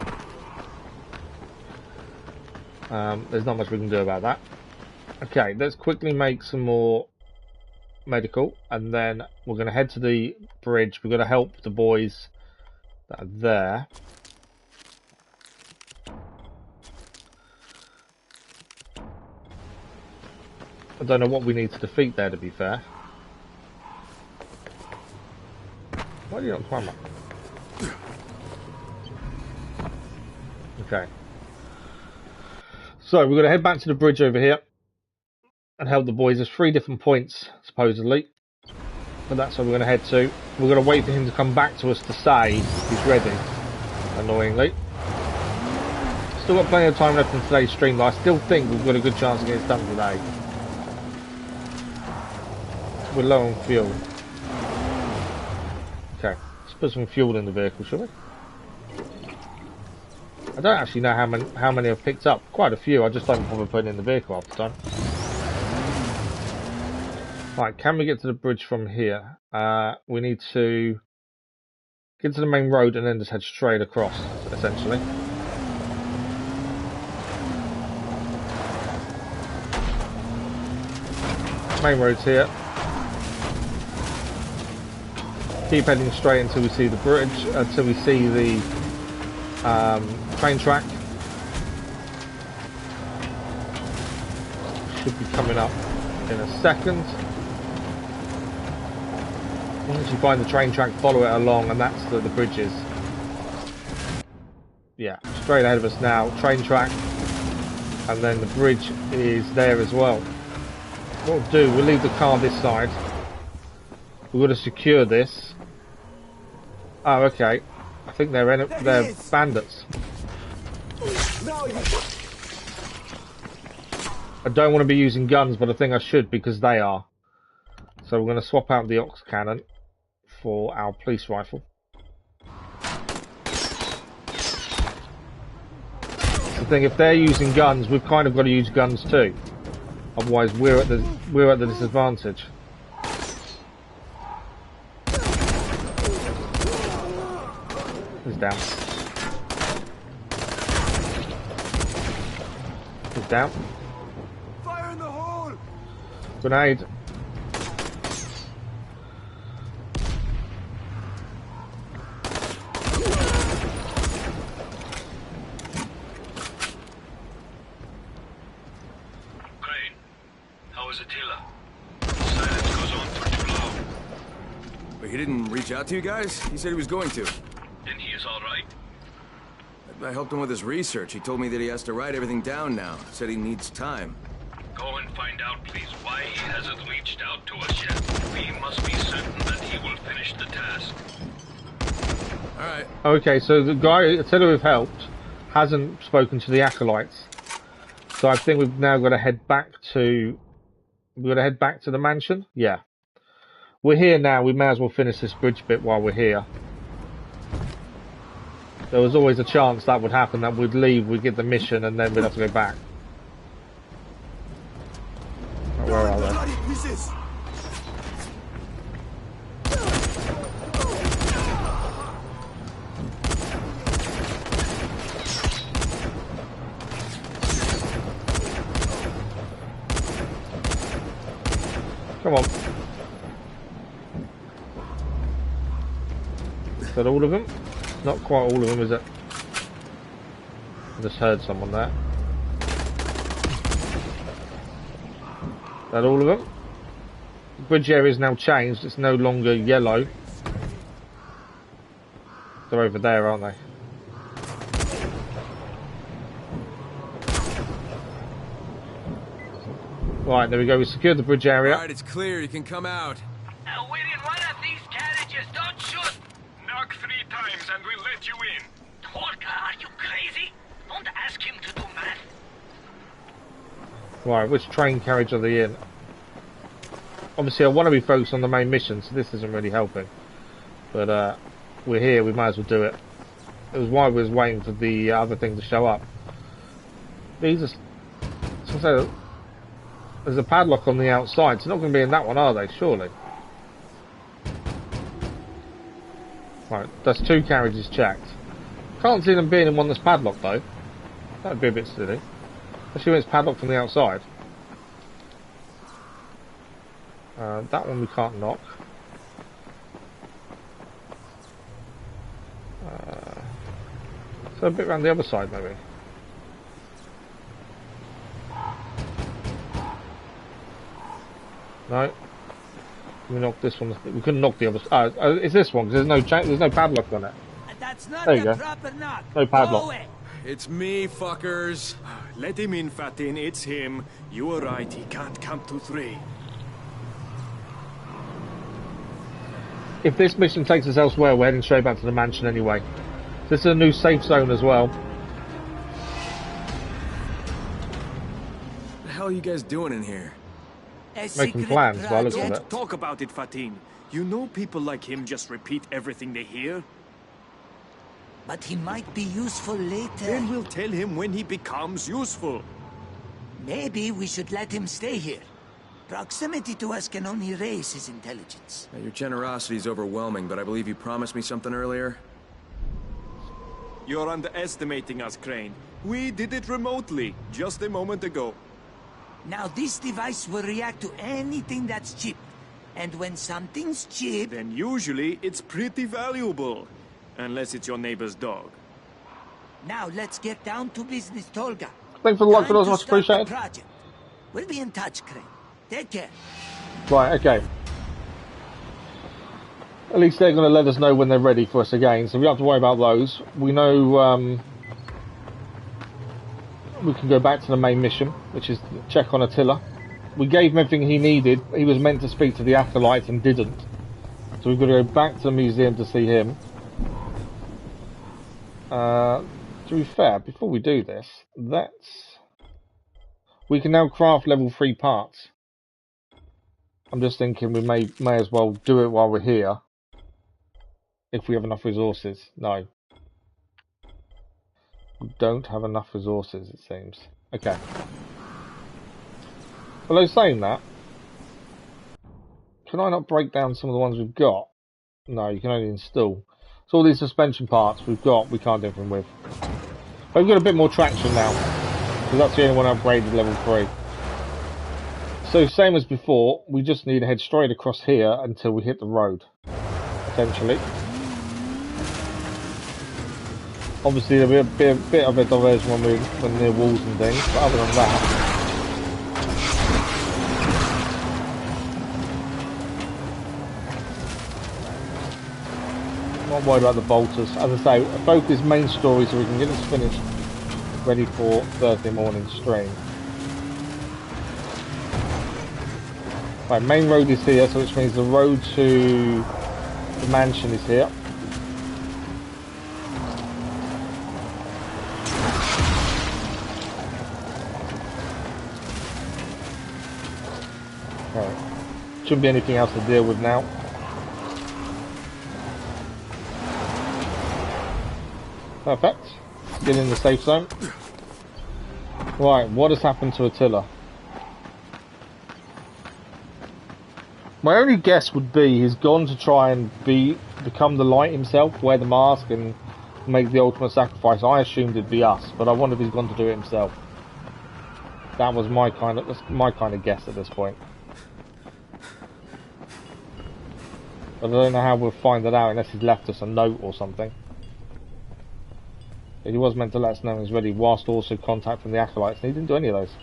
A: there's not much we can do about that. Okay, let's quickly make some more medical, and then we're going to head to the bridge. We're going to help the boys that are there. I don't know what we need to defeat there, to be fair. Why do you not climb up? Okay. So we're going to head back to the bridge over here and help the boys. There's 3 different points, supposedly. But that's where we're going to head to. We're going to wait for him to come back to us to say he's ready, annoyingly. Still got plenty of time left in today's stream, but I still think we've got a good chance to get it done today. We're low on fuel. Okay, let's put some fuel in the vehicle, shall we? I don't actually know how many I've picked up. Quite a few. I just don't bother putting in the vehicle half the time. Right, can we get to the bridge from here? We need to get to the main road and then just head straight across, essentially. Main road's here. Keep heading straight until we see the bridge, until we see the train track. Should be coming up in a second. Once you find the train track, follow it along, and that's the bridge is. Yeah, straight ahead of us now, train track, and then the bridge is there as well. What we'll do, we'll leave the car this side. We've got to secure this. Oh, okay. I think they're bandits. I don't want to be using guns, but I think I should because they are. So we're going to swap out the ox cannon for our police rifle. The thing, if they're using guns, we've kind of got to use guns too. Otherwise, we're at the disadvantage. He's down. He's down.
H: Fire in the hole!
A: Grenade.
B: Crane, how is Attila? Silence goes on for too long.
C: But he didn't reach out to you guys? He said he was going to.
B: Then he is all right.
C: I helped him with his research. He told me that he has to write everything down now. Said he needs time.
B: Go and find out, please, why he hasn't reached out to us yet. We must be certain that he will finish the task.
C: Alright.
A: Okay, so the guy Attila we've helped hasn't spoken to the acolytes. So I think we've now got to head back to the mansion? Yeah. We're here now, we may as well finish this bridge bit while we're here. There was always a chance that would happen, that we'd leave, we'd get the mission, and then we'd have to go back. Oh, where are they? Come on. Is that all of them? Not quite all of them, is it? I just heard someone there. Is that all of them? The bridge area is now changed. It's no longer yellow. They're over there, aren't they? Right, there we go. We secured the bridge area.
C: Alright, it's clear. You can come out.
F: We're in one of these carriages. Don't shoot!
B: Knock 3 times and we'll let you in.
F: Holka, are you crazy? Don't ask him to do math.
A: Right, which train carriage are they in? Obviously, I want to be focused on the main mission, so this isn't really helping. But we're here, we might as well do it. It was why we was waiting for the other thing to show up. These are... So, there's a padlock on the outside, so not going to be in that one, are they? Surely. Right, that's 2 carriages checked. Can't see them being in one that's padlocked, though. That would be a bit silly. Especially when it's padlocked from the outside. That one we can't knock. So a bit around the other side, maybe. No. We knocked this one. We couldn't knock the other. It's this one because there's no padlock on it.
F: That's not
A: there you
F: the
A: go.
F: proper knock.
A: No padlock.
C: It's me, fuckers.
I: Let him in, Fatin. It's him. You were right. He can't count to 3.
A: If this mission takes us elsewhere, we're heading straight back to the mansion anyway. This is a new safe zone as well.
C: What the hell are you guys doing in here?
A: Making plans by the looks of it.
I: Don't talk about it, Fatin. You know people like him just repeat everything they hear?
F: But he might be useful later.
I: Then we'll tell him when he becomes useful.
F: Maybe we should let him stay here. Proximity to us can only raise his intelligence.
C: Your generosity is overwhelming, but I believe you promised me something earlier.
I: You're underestimating us, Crane. We did it remotely, just a moment ago.
F: Now this device will react to anything that's cheap. And when something's cheap...
I: Then usually it's pretty valuable. Unless it's your neighbor's dog.
F: Now let's get down to business, Tolga.
A: Thanks for the like, much appreciated.
F: Project. We'll be in touch, Crane. Take care.
A: Right, okay. At least they're going to let us know when they're ready for us again, so we don't have to worry about those. We know we can go back to the main mission, which is check on Attila. We gave him everything he needed. He was meant to speak to the acolytes and didn't. So we've got to go back to the museum to see him. To be fair, before we do this, we can now craft level 3 parts. I'm just thinking we may as well do it while we're here. If we have enough resources. No. We don't have enough resources, it seems. Okay. Although saying that, can I not break down some of the ones we've got? No, you can only install. So all these suspension parts we've got, we can't do anything with. But we've got a bit more traction now. Because that's the only one upgraded level 3. So same as before, we just need to head straight across here until we hit the road. Essentially. Obviously there'll be a bit of a diversion when we're near walls and things, but other than that... I'm not worried about the bolters. As I say, focus main story so we can get this finished, ready for Thursday morning stream. Right, main road is here, so which means the road to the mansion is here. Right. Shouldn't be anything else to deal with now. Perfect. Get in the safe zone. Right, what has happened to Attila? My only guess would be he's gone to try and become the light himself, wear the mask and make the ultimate sacrifice. I assumed it'd be us, but I wonder if he's gone to do it himself. That was my kind of guess at this point. But I don't know how we'll find that out unless he's left us a note or something. He was meant to let us know he's ready, whilst also contacting the acolytes, and he didn't do any of those.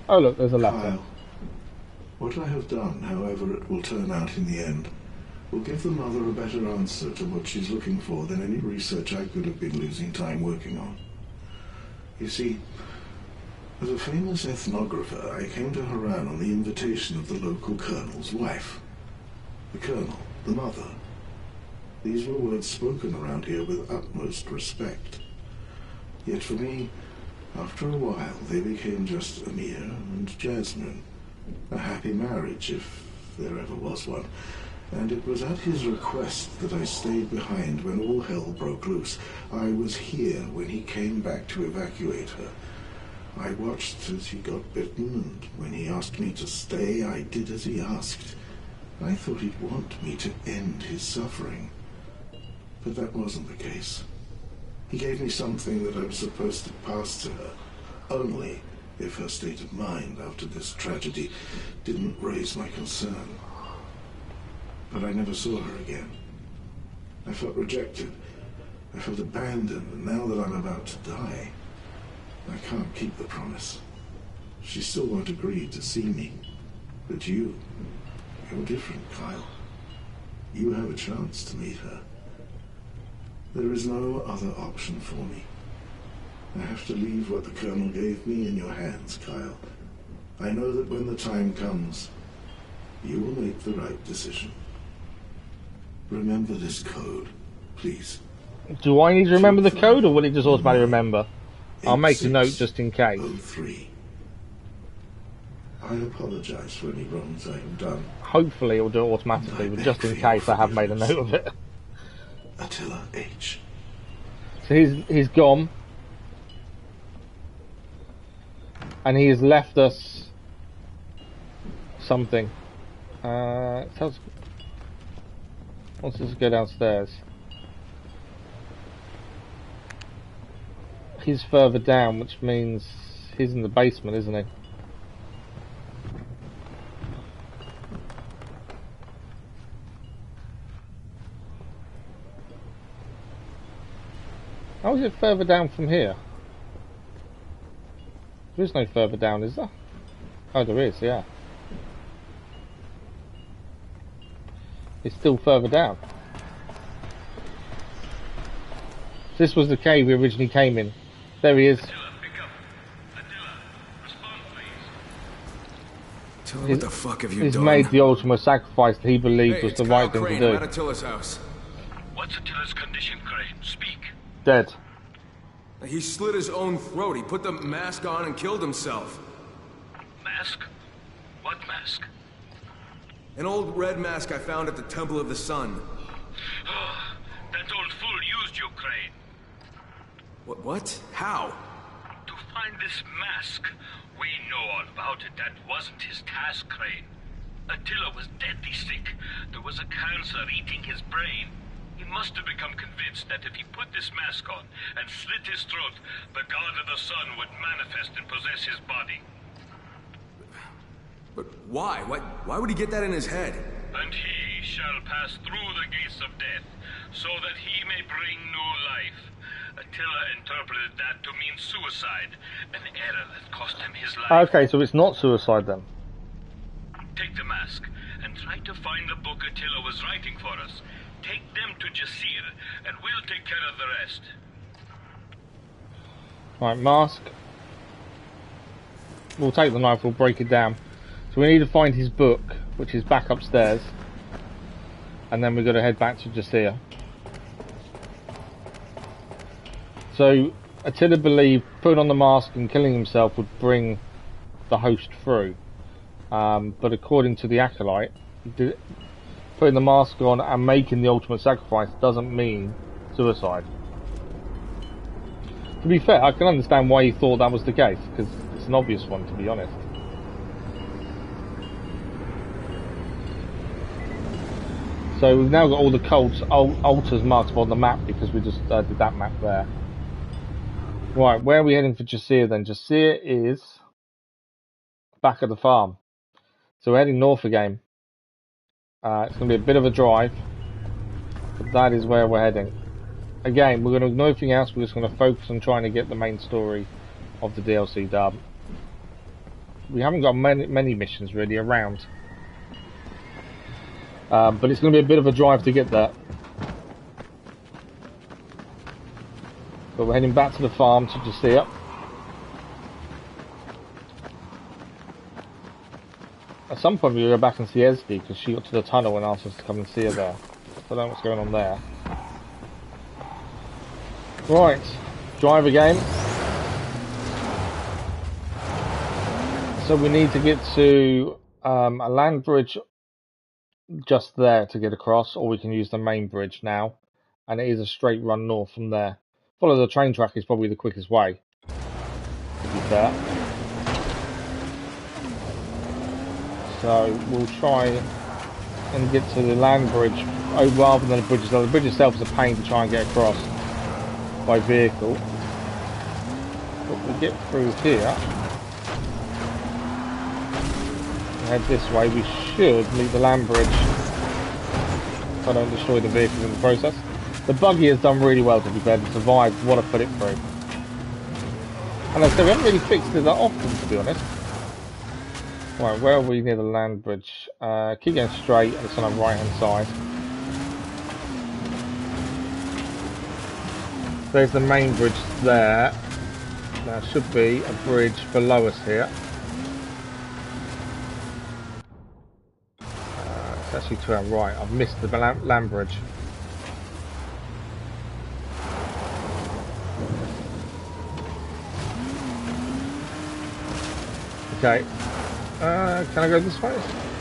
A: Oh look, there's a letter.
G: Kyle, what I have done, however it will turn out in the end, will give the mother a better answer to what she's looking for than any research I could have been losing time working on. You see, as a famous ethnographer, I came to Haran on the invitation of the local colonel's wife. The colonel, the mother. These were words spoken around here with utmost respect. Yet for me, After a while, they became just Amir and Jasmine. A happy marriage, if there ever was one. And it was at his request that I stayed behind when all hell broke loose. I was here when he came back to evacuate her. I watched as he got bitten, and when he asked me to stay, I did as he asked. I thought he'd want me to end his suffering. But that wasn't the case. He gave me something that I was supposed to pass to her, only if her state of mind after this tragedy didn't raise my concern. But I never saw her again. I felt rejected. I felt abandoned, and now that I'm about to die, I can't keep the promise. She still won't agree to see me. But you're different, Kyle. You have a chance to meet her. There is no other option for me. I have to leave what the Colonel gave me in your hands, Kyle. I know that when the time comes, you will make the right decision. Remember this code, please.
A: Do I need to remember the code, or will it just automatically remember? I'll make a note just in case.
G: 03. I apologize for any wrongs I have done.
A: Hopefully it'll do it automatically, but just in case I have made a note of it.
G: Attila H.
A: So he's gone. And he has left us something. Let's just go downstairs. He's further down, which means he's in the basement, isn't he? How is it further down from here? There is no further down, is there? Oh, there is, yeah. It's still further down. This was the cave we originally came in. There he is.
C: What the fuck have you
A: He's
C: done?
A: made the ultimate sacrifice that he believed was the right thing to do.
C: I'm at Attila's house.
F: What's Attila's condition, Crane? Speak.
A: Dead.
C: He slit his own throat. He put the mask on and killed himself.
F: Mask? What mask?
C: An old red mask I found at the Temple of the Sun.
F: That old fool used you, Crane.
C: What? How?
F: To find this mask. We know all about it. That wasn't his task, Crane. Attila was deadly sick. There was a cancer eating his brain. He must have become convinced that if he put this mask on and slit his throat, the God of the Sun would manifest and possess his body.
C: But why? Why would he get that in his head?
F: And he shall pass through the gates of death, so that he may bring new life. Attila interpreted that to mean suicide, an error that cost him his life.
A: Okay, so it's not suicide then.
F: Take the mask, and try to find the book Attila was writing for us. Take them to Jasir, and we'll take care of the rest.
A: Right, mask. We'll take the knife, we'll break it down. So we need to find his book, which is back upstairs. And then we've got to head back to Jasir. So Attila believed putting on the mask and killing himself would bring the host through. But according to the Acolyte, putting the mask on and making the ultimate sacrifice doesn't mean suicide. To be fair, I can understand why he thought that was the case, because it's an obvious one, to be honest. So we've now got all the cults, altars marked on the map, because we just did that map there. Right, where are we heading for Jasir then? Jasir is back at the farm. So we're heading north again. It's going to be a bit of a drive, but that is where we're heading. Again, we're going to ignore everything else, we're just going to focus on trying to get the main story of the DLC done. We haven't got many missions really around. But it's going to be a bit of a drive to get there. But we're heading back to the farm to Jasir. At some point we'll go back and see Esdi, because she got to the tunnel and asked us to come and see her there. I don't know what's going on there. Right, drive again. So we need to get to a land bridge just there to get across, or we can use the main bridge now, and it is a straight run north from there. Follow the train track is probably the quickest way, to be fair. So we'll try and get to the land bridge rather than the bridge itself. The bridge itself is a pain to try and get across by vehicle. But we get through here, head this way, we should meet the land bridge if I don't destroy the vehicles in the process. The buggy has done really well, to be fair, to survive what I put it through. And like I said, we haven't really fixed it that often, to be honest. Right, where are we near the land bridge? Keep going straight, and it's on the right hand side. There's the main bridge there. There should be a bridge below us here. It's actually to our right. I've missed the land bridge. Okay. Can I go this way?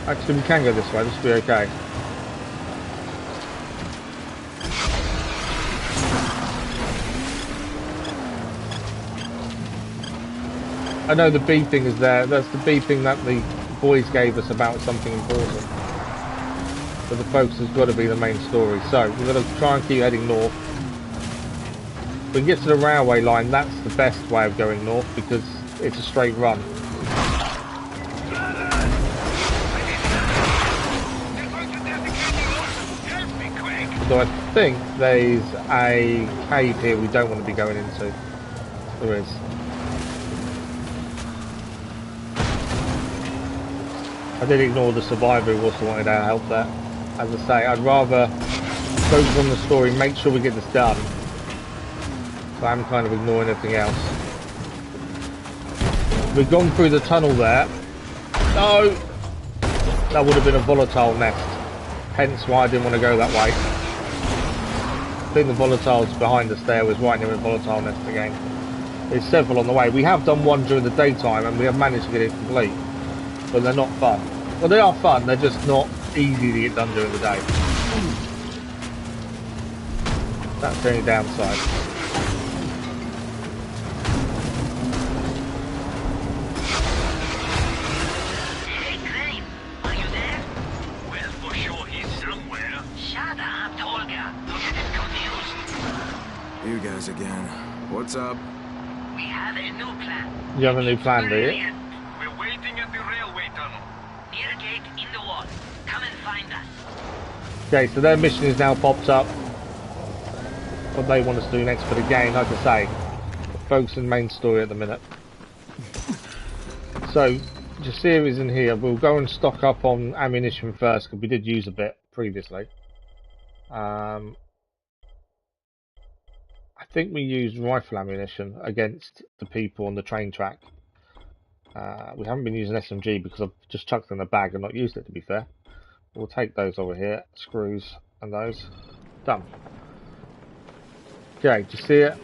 A: Actually, we can go this way. This will be okay. I know the beeping is there. That's the beeping that the boys gave us about something important. But the focus has got to be the main story. So we've got to try and keep heading north. If we can get to the railway line, that's the best way of going north because it's a straight run. So I think there's a cave here we don't want to be going into. There is. I did ignore the survivor who also wanted our help there. As I say, I'd rather focus on the story, make sure we get this done. So I'm kind of ignoring everything else. We've gone through the tunnel there. No! That would have been a volatile nest. Hence why I didn't want to go that way. I think the volatiles behind us there was right near a volatile nest again. There's several on the way. We have done one during the daytime and we have managed to get it complete. But they're not fun. Well, they are fun, they're just not easy to get done during the day. That's the only downside.
F: Hey, Crane, are you there? Well, for sure he's somewhere. Shut up, Tolga. Don't get him confused.
C: You guys again. What's up?
F: We have a new plan.
A: You have a new plan, do you?
F: We're waiting at the railway tunnel. Near a gate in the wall. Come and find us.
A: Okay, so their mission is now popped up. What they want us to do next, but again, like I say, focus on the main story at the minute. So, Jasira's in here. We'll go and stock up on ammunition first, because we did use a bit previously. I think we used rifle ammunition against the people on the train track. We haven't been using SMG because I've just chucked them in a bag and not used it, to be fair. We'll take those over here, screws and those. Done. Okay, Jasir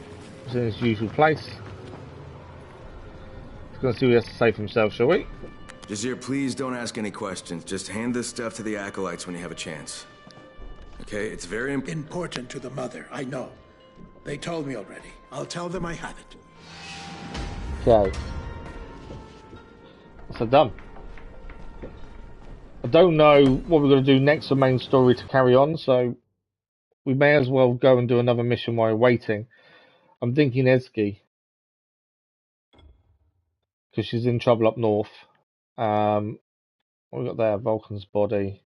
A: is in his usual place. He's going to see what he has to say for himself, shall we?
C: Jasir, please don't ask any questions. Just hand this stuff to the acolytes when you have a chance. Okay, it's very
J: important to the mother, I know. They told me already. I'll tell them I have it.
A: Okay. So done. I don't know what we're going to do next for main story to carry on, so we may as well go and do another mission while we're waiting. I'm thinking Ezgi, because she's in trouble up north. What we got there? Vulcan's body.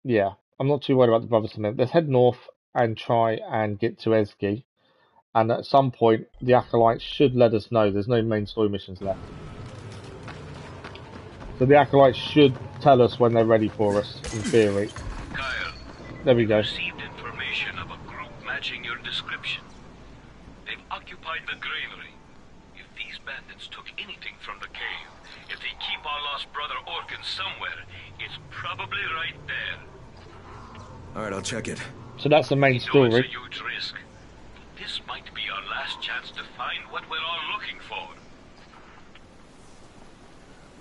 A: Yeah, I'm not too worried about the brothers a minute. Let's head north and try and get to Ezgi. And at some point, the acolytes should let us know there's no main story missions left. So the acolytes should tell us when they're ready for us, in theory.
F: Kyle,
A: there we go.
F: Received information of a group matching your description. They've occupied the granary. If these bandits took anything from the cave, if they keep our lost brother Orkin somewhere, it's probably right there.
C: Alright, I'll check it.
A: So that's the main story.
F: It's a huge risk. This might be our last chance to find what we're all looking for.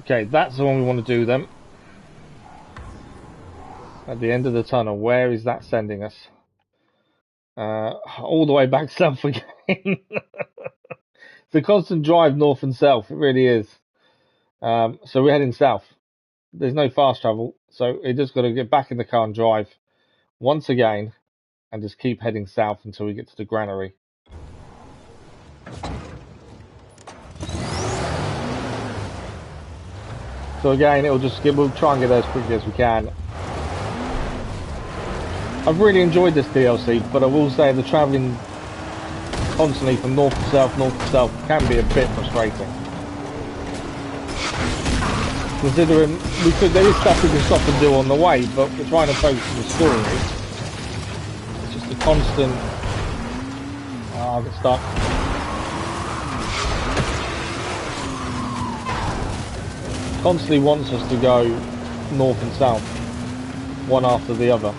A: Okay, that's the one we want to do then. At the end of the tunnel, where is that sending us? All the way back south again. It's a constant drive north and south, it really is. So we're heading south. There's no fast travel, so we just got to get back in the car and drive once again and just keep heading south until we get to the granary. So again, we'll try and get there as quickly as we can. I've really enjoyed this DLC, but I will say the travelling constantly from north to south can be a bit frustrating. Considering there is stuff we can stop and do on the way, but we're trying to focus on the story. It's just a constant. I'll get stuck. Constantly wants us to go north and south, one after the other.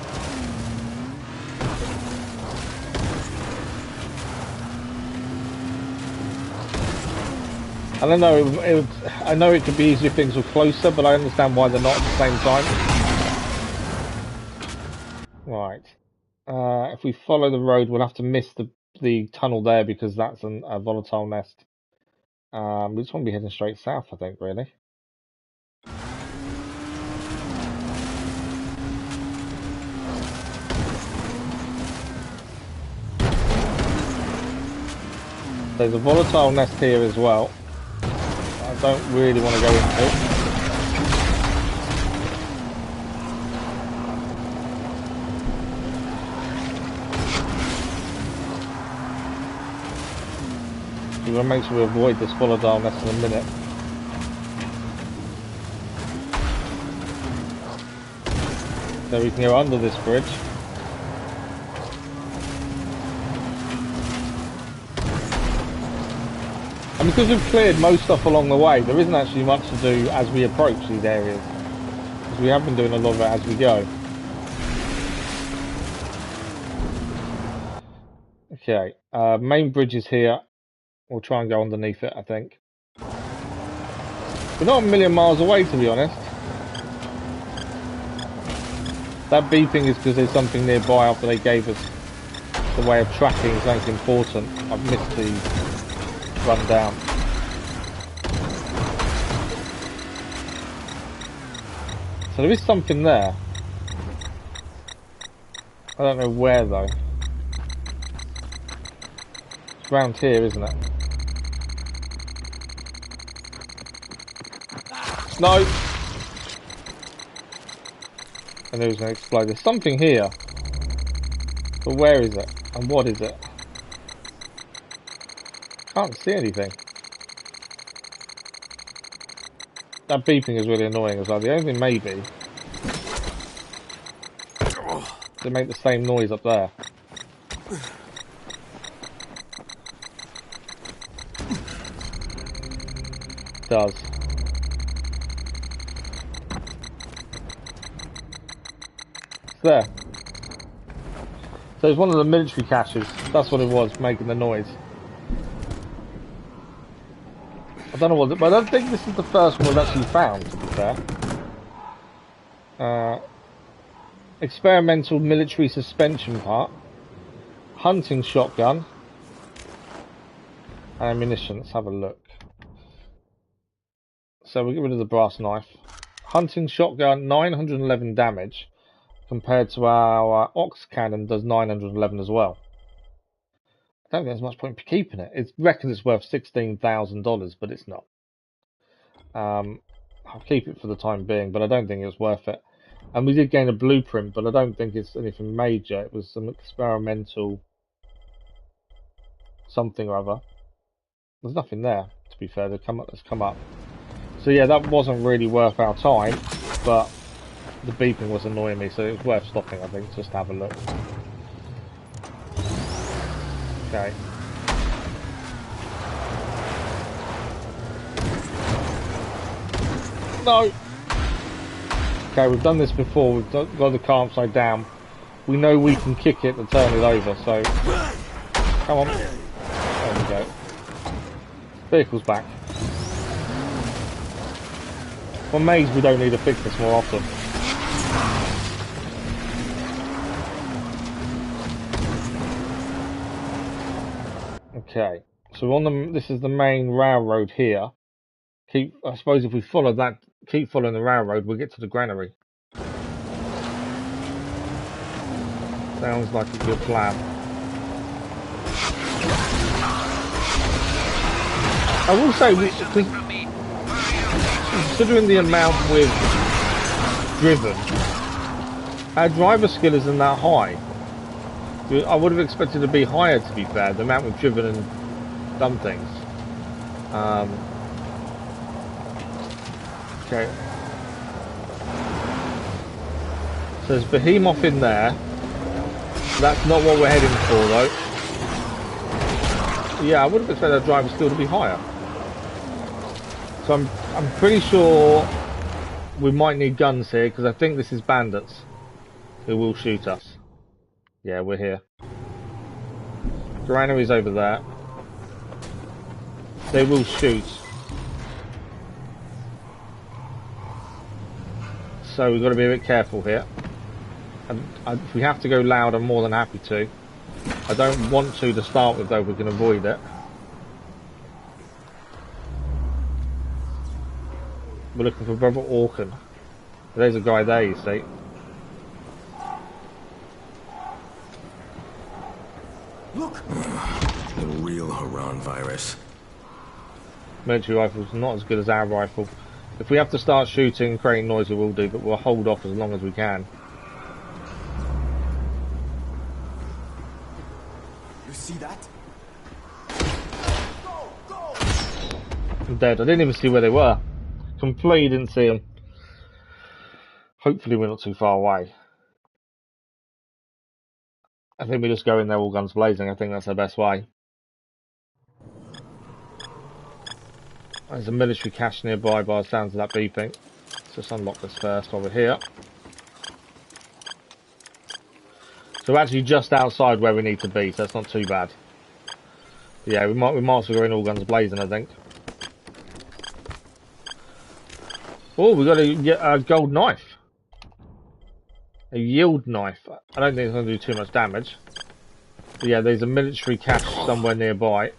A: I don't know, I know it could be easier if things were closer, but I understand why they're not at the same time. Right. If we follow the road, we'll have to miss the tunnel there because that's a volatile nest. We just want to be heading straight south, I think, really. There's a volatile nest here as well. I don't really want to go into it. We're going to make sure we avoid this volatile nest in a minute. So we can go under this bridge. And because we've cleared most stuff along the way, there isn't actually much to do as we approach these areas. Because we have been doing a lot of it as we go. Okay, main bridge is here. We'll try and go underneath it, I think. We're not a million miles away, to be honest. That beeping is because there's something nearby after they gave us the way of tracking something important. I've missed the run down. So there is something there. I don't know where though. It's around here, isn't it? No! I knew it was going to explode. There's something here. But where is it? And what is it? Can't see anything. That beeping is really annoying as well. The only thing may be they make the same noise up there. It does. It's there. So it's one of the military caches. That's what it was, making the noise. I don't know what, but I don't think this is the first one we've actually found, to be fair. Experimental military suspension part, hunting shotgun, and ammunition. Let's have a look. So we get rid of the brass knife. Hunting shotgun, 911 damage, compared to our ox cannon does 911 as well. I don't think there's much point in keeping it. It reckons it's worth $16,000, but it's not. I'll keep it for the time being, but I don't think it's worth it. And we did gain a blueprint, but I don't think it's anything major. It was some experimental something or other. There's nothing there, to be fair. That's come up. So yeah, that wasn't really worth our time, but the beeping was annoying me, so it was worth stopping, I think, just to have a look. Okay. No! Okay, we've done this before. We've got the car upside down. We know we can kick it and turn it over, so... Come on. There we go. Vehicle's back. For amazed we don't need to fix this more often. Okay, so we're on the. This is the main railroad here. I suppose if we follow that, keep following the railroad, we'll get to the granary. Sounds like a good plan. I will say, considering the amount we've driven, our driver skill isn't that high. I would have expected it to be higher, to be fair, the amount we've driven and done things. Okay. So there's Behemoth in there. That's not what we're heading for, though. Yeah, I would have expected our driver skill to be higher. So I'm pretty sure we might need guns here, because I think this is bandits who will shoot us. Yeah, we're here. Granary's over there. They will shoot. So we've got to be a bit careful here. And if we have to go loud, I'm more than happy to. I don't want to start with, though, if we can avoid it. We're looking for Brother Orkin. There's a guy there, you see.
C: Look! The real Haran virus.
A: Military rifle's not as good as our rifle. If we have to start shooting, creating noise, we will do, but we'll hold off as long as we can.
H: You see that? Go, go!
A: I'm dead. I didn't even see where they were. Completely didn't see them. Hopefully we're not too far away. I think we just go in there all guns blazing. I think that's the best way. There's a military cache nearby by the sounds of that beeping. Let's just unlock this first while we're here. So we're actually just outside where we need to be, so that's not too bad. Yeah, we might as well go in all guns blazing, I think. Oh, we got a gold knife. A yield knife. I don't think it's going to do too much damage. But yeah, there's a military cache somewhere nearby.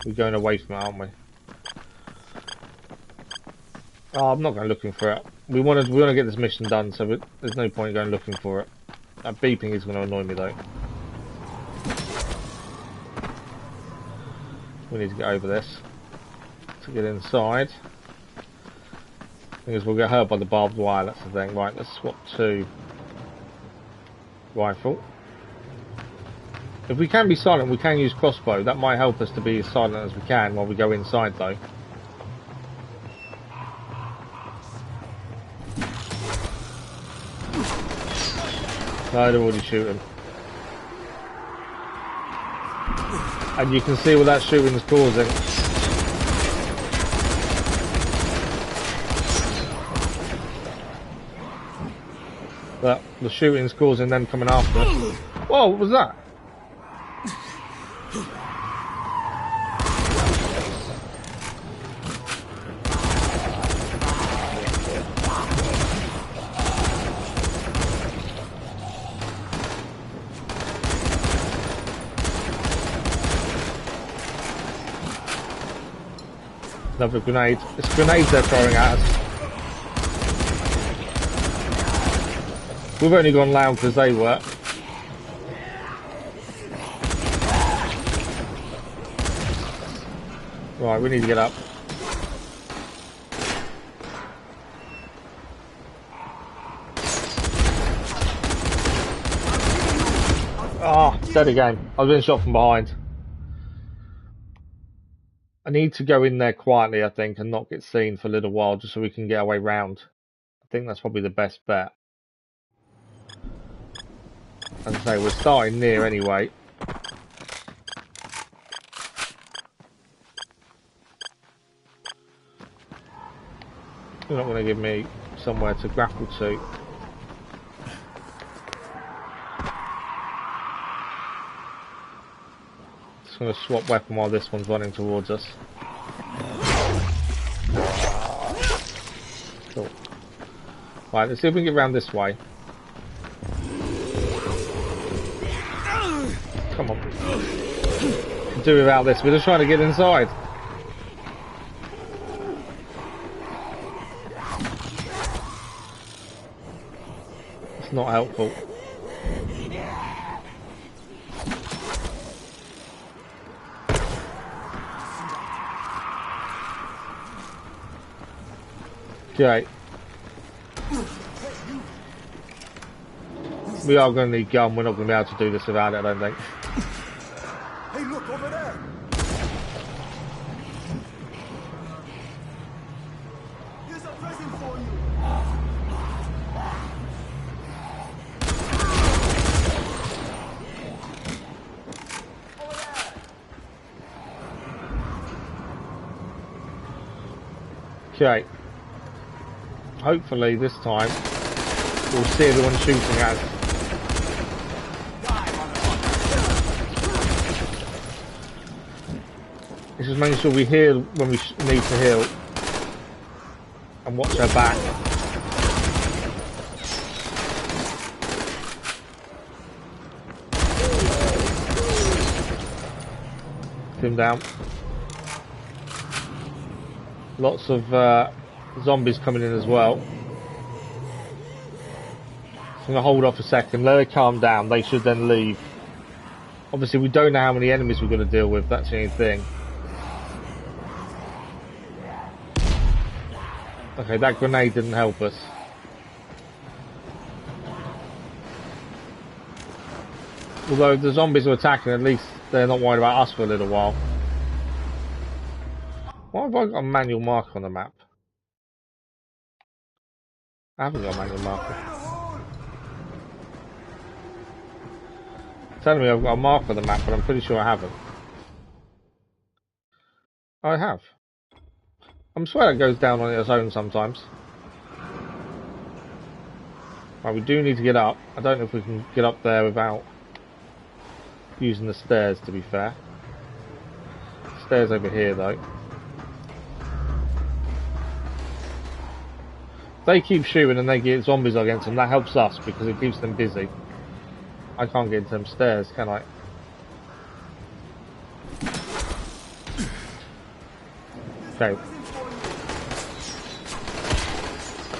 A: We're going away from it, aren't we? Oh, I'm not going looking for it. We want to get this mission done, so there's no point going looking for it. That beeping is going to annoy me, though. We need to get over this to get inside. Because we'll get hurt by the barbed wire, that's the thing. Right, let's swap to rifle. If we can be silent, we can use crossbow. That might help us to be as silent as we can while we go inside, though. No, they're already shooting. And you can see what that shooting is causing. But the shooting's causing them coming after us. Whoa, what was that? Another grenade. It's grenades they're throwing at us. We've only gone loud because they were. Right, we need to get up. Ah, dead again. I've been shot from behind. I need to go in there quietly, I think, and not get seen for a little while, just so we can get our way round. I think that's probably the best bet. As I say, we're starting near anyway. You're not going to give me somewhere to grapple to. Just going to swap weapon while this one's running towards us. Right, let's see if we can get around this way. Come on. Can do without this. We're just trying to get inside. It's not helpful. Okay. We are going to need gun. We're not going to be able to do this without it, I don't think.
H: Hey, look over there. Here's a present for you.
A: Okay. Hopefully this time we'll see everyone shooting at us. It's just making sure we heal when we need to heal and watch our back. Him down. Lots of zombies coming in as well. I'm going to hold off a second, let it calm down, they should then leave. Obviously we don't know how many enemies we're going to deal with, that's the only thing. Okay, that grenade didn't help us. Although if the zombies are attacking, at least they're not worried about us for a little while. Why have I got a manual marker on the map? I haven't got a manual marker. Telling me I've got a marker on the map, but I'm pretty sure I haven't. I have. I swear it goes down on its own sometimes. Right, we do need to get up. I don't know if we can get up there without using the stairs, to be fair. Stairs over here, though. They keep shooting and they get zombies against them. That helps us because it keeps them busy. I can't get into them stairs, can I? Okay.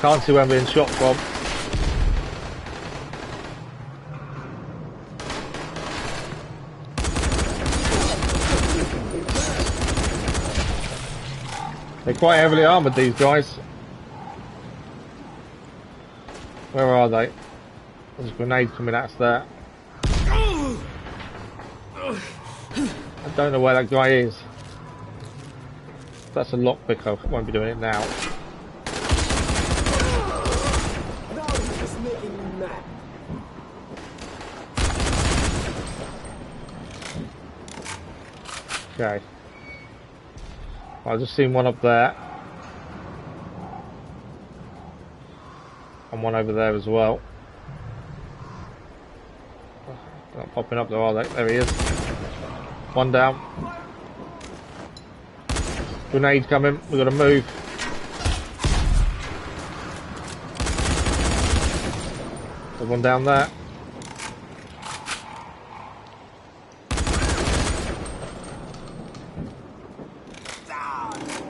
A: Can't see where I'm being shot from. They're quite heavily armoured, these guys. Where are they? There's a grenade coming at us there. I don't know where that guy is. That's a lockpick, I won't be doing it now. Okay. I've just seen one up there. And one over there as well. They're not popping up there, are they? There he is. One down. Grenade coming. We've got to move. There's one down there.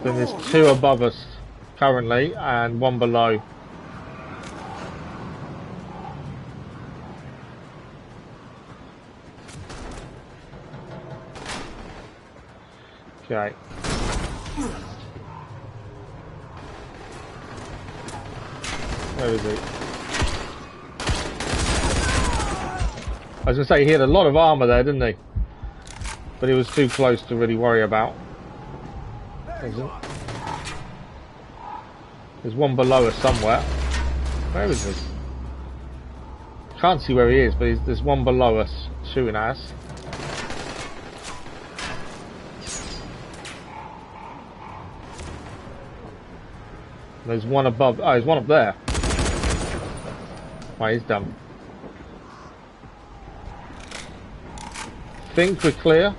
A: Then there's two above us currently and one below. Okay. Where is he? I was going to say he had a lot of armour there, didn't he? But he was too close to really worry about. There's one below us somewhere. Where is he? Can't see where he is, but there's one below us shooting at us. There's one above. Oh, there's one up there. Right, he's done. Think we're clear.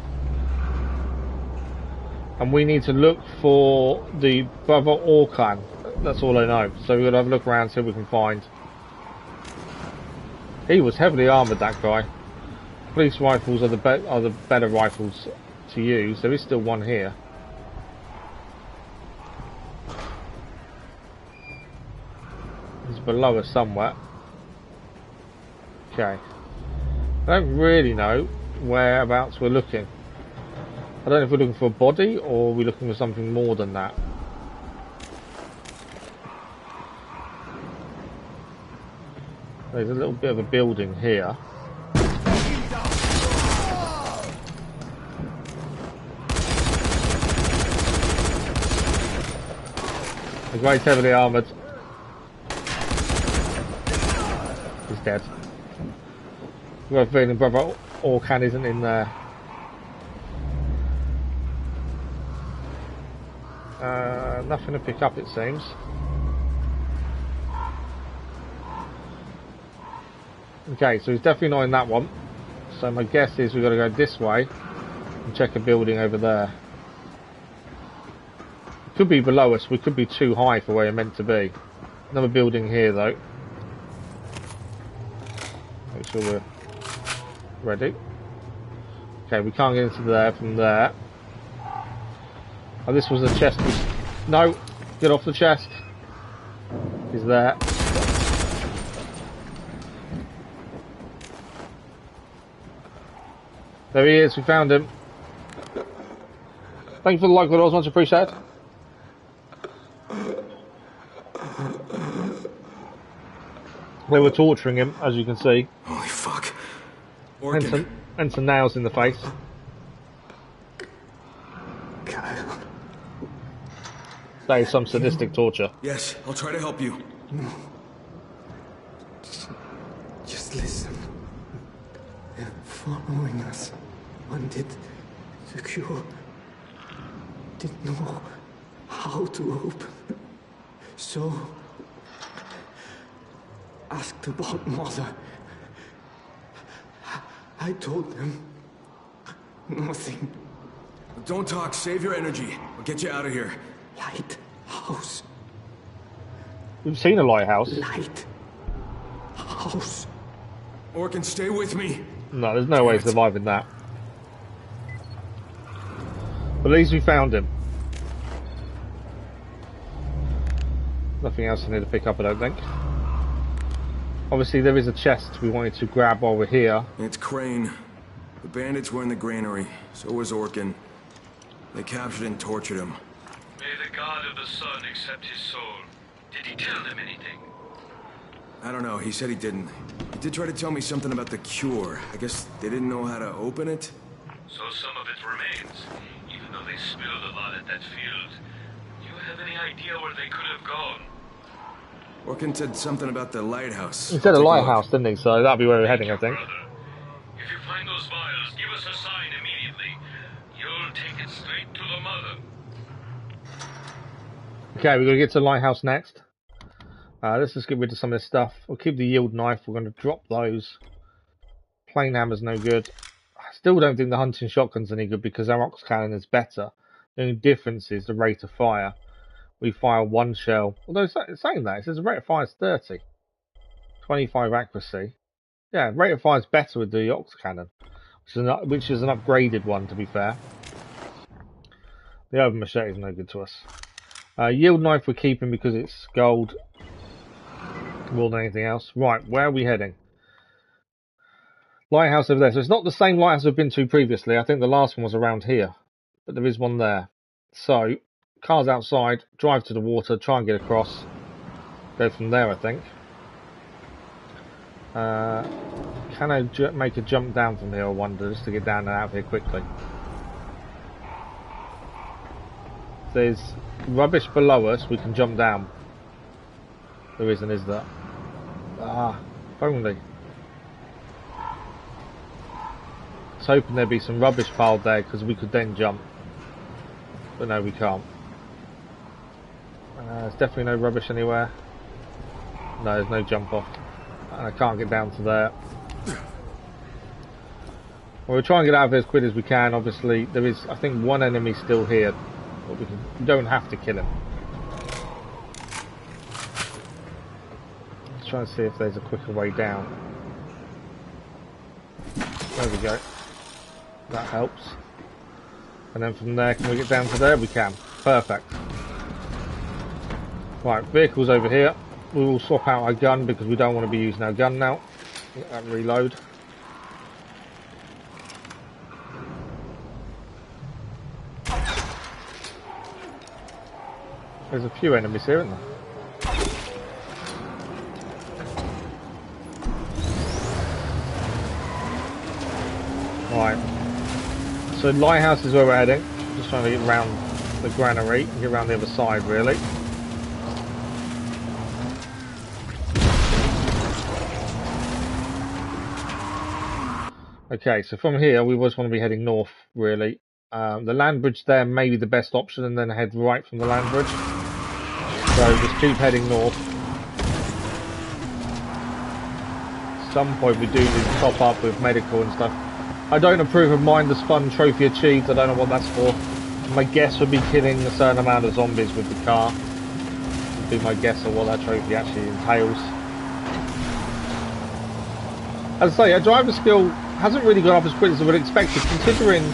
A: And we need to look for the brother Orkan. That's all I know. So we're gonna have a look around, see what we can find. He was heavily armoured, that guy. Police rifles are the better rifles to use. There is still one here. He's below us somewhere. Okay. I don't really know whereabouts we're looking. I don't know if we're looking for a body or we're looking for something more than that. There's a little bit of a building here. The guy's heavily armoured. He's dead. I've got a feeling Brother Orkan isn't in there. Nothing to pick up, it seems. Okay, so he's definitely not in that one. So my guess is we've got to go this way and check a building over there. It could be below us. We could be too high for where we're meant to be. Another building here, though. Make sure we're ready. Okay, we can't get into there from there. Oh, this was a chest. No, get off the chest. He's there. There he is, we found him. Thank you for the like, but I was much appreciated. They were torturing him, as you can see.
C: Holy fuck.
A: And some nails in the face.
H: Kyle.
A: That is some sadistic torture.
C: Yes, I'll try to help you.
H: No. Just listen. They're following us. Wanted the cure. Didn't know how to open. So asked about Mother. I told them nothing.
C: Don't talk, save your energy. I'll get you out of here.
H: Lighthouse.
A: We've seen a lighthouse.
H: Lighthouse.
C: Orkan, stay with me.
A: No, there's no way surviving that. But at least we found him. Nothing else I need to pick up, I don't think. Obviously, there is a chest we wanted to grab while we're here.
C: It's Crane. The bandits were in the granary. So was Orkan. They captured and tortured him.
F: May the God of the Sun accept his soul. Did he tell them anything?
C: I don't know, he said he didn't. He did try to tell me something about the cure. I guess they didn't know how to open it?
F: So some of it remains, even though they spilled a lot at that field. Do you have any idea where they could have gone?
C: Orkan said something about the lighthouse.
A: He said a lighthouse, didn't he? So that'll be where we're heading, I think.
F: Brother, if you find those vials, give us a sign immediately. You'll take it straight to the mother.
A: Okay, we're going to get to the lighthouse next. Let's just get rid of some of this stuff. We'll keep the yield knife. We're going to drop those. Plain hammer's no good. I still don't think the hunting shotgun's any good because our ox cannon is better. The only difference is the rate of fire. We fire one shell. Although saying that, it says the rate of fire is 30. 25 accuracy. Yeah, rate of fire is better with the ox cannon, which is an upgraded one, to be fair. The open machete is no good to us. Yield knife we're keeping because it's gold more than anything else. Right, where are we heading? Lighthouse over there. So it's not the same lighthouse we've been to previously. I think the last one was around here, but there is one there. So cars outside, drive to the water, try and get across, go from there, I think. Can I make a jump down from here, I wonder, just to get down and out of here quickly? There's rubbish below us, we can jump down. There isn't, is there? Ah, if only. I was hoping there'd be some rubbish piled there because we could then jump. But no, we can't. There's definitely no rubbish anywhere. No, there's no jump off. And I can't get down to there. Well, we'll try and get out of here as quick as we can. Obviously, there is, I think, one enemy still here. But we don't have to kill him. Let's try and see if there's a quicker way down. There we go. That helps. And then from there, can we get down to there? We can. Perfect. Right, vehicles over here. We will swap out our gun because we don't want to be using our gun now. Let that reload. There's a few enemies here, isn't there? Right. So lighthouse is where we're heading. Just trying to get around the granary and get around the other side, really. Okay, so from here we just want to be heading north, really. The land bridge there may be the best option, and then head right from the land bridge. So just keep heading north. At some point we do need to top up with medical and stuff. I don't approve of Mindless Fun trophy achieved. I don't know what that's for. My guess would be killing a certain amount of zombies with the car. Would be my guess of what that trophy actually entails. As I say, our driver skill hasn't really gone up as quick as I would expect, considering